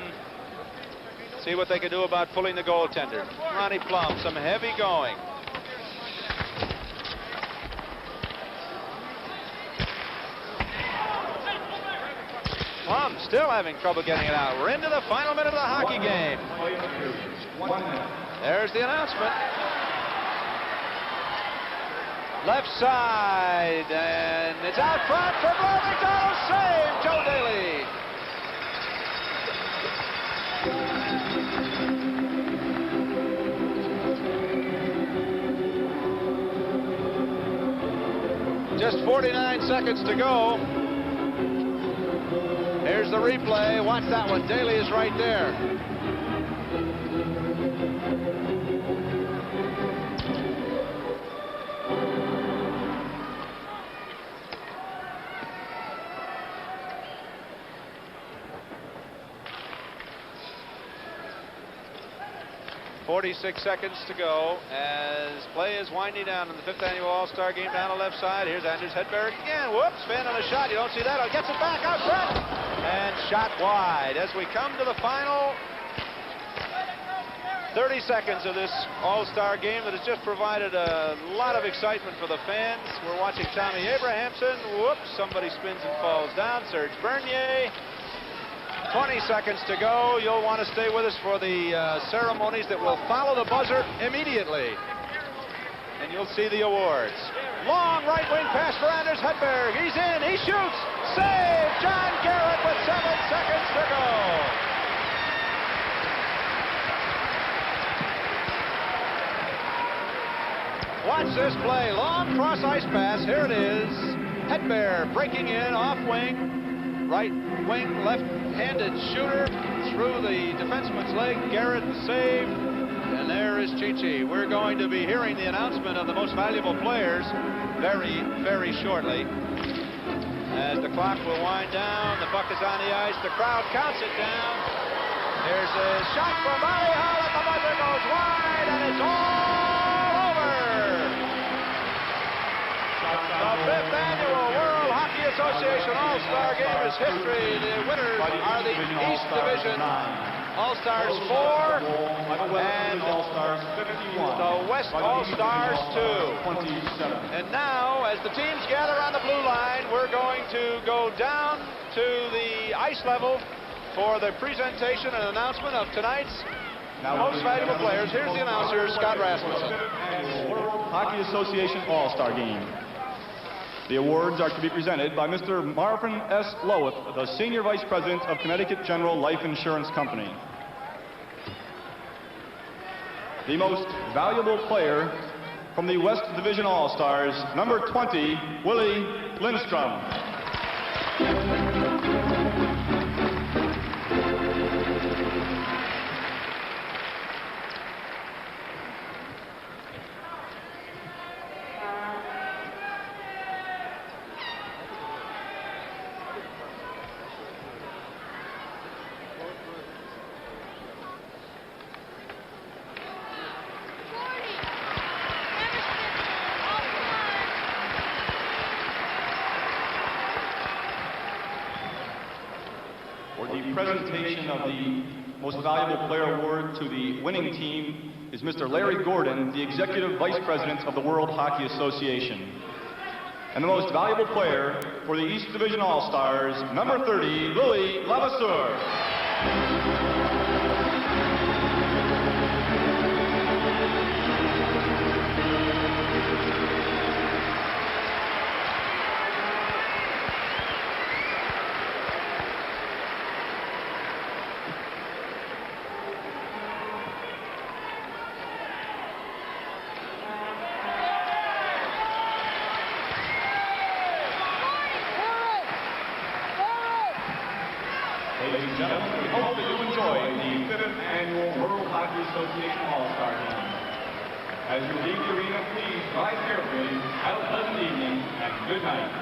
see what they can do about pulling the goaltender. Ronnie Plum, some heavy going. Plum still having trouble getting it out. We're into the final minute of the hockey game. There's the announcement. Left side, and it's out front for Blair McDonald. Save, Joe Daly. Just 49 seconds to go. Here's the replay. Watch that one. Daly is right there. .46 seconds to go as play is winding down in the 5th annual All-Star Game down the left side. Here's Anders Hedberg again. Whoops, fan on a shot. You don't see that. Gets it back out front and shot wide. As we come to the final 30 seconds of this All-Star Game that has just provided a lot of excitement for the fans. We're watching Tommy Abrahamson. Whoops, somebody spins and falls down. Serge Bernier. 20 seconds to go. You'll want to stay with us for the ceremonies that will follow the buzzer immediately. And you'll see the awards. Long right wing pass for Anders Hedberg. He's in. He shoots. Save. John Garrett with 7 seconds to go. Watch this play. Long cross ice pass. Here it is. Hedberg breaking in off wing. Right wing, left-handed shooter through the defenseman's leg. Garrett saved, and there is Chi-Chi. We're going to be hearing the announcement of the most valuable players very, very shortly. As the clock will wind down, the puck is on the ice. The crowd counts it down. There's a shot from Barry Hall, and the buzzer goes wide, and it's all over. The 5th annual World Hockey Association All-Star Game is history. The winners are the East Division All-Stars 4, and All-Stars 51. the West All-Stars 2. 27. And now, as the teams gather on the blue line, we're going to go down to the ice level for the presentation and announcement of tonight's most valuable players. Here's the announcer, Scott Rasmussen. World Hockey Association All-Star Game. The awards are to be presented by Mr. Marvin S. Lowith, the Senior Vice President of Connecticut General Life Insurance Company. The most valuable player from the West Division All-Stars, number 20, Willie Lindstrom. For the presentation of the Most Valuable Player Award to the winning team is Mr. Larry Gordon, the Executive Vice President of the World Hockey Association. And the Most Valuable Player for the East Division All-Stars, number 30, Louis Levasseur. Ladies and gentlemen, we hope that you enjoy the 5th Annual World Hockey Association All-Star Game. As you leave the arena, please drive carefully, have a pleasant evening, and good night.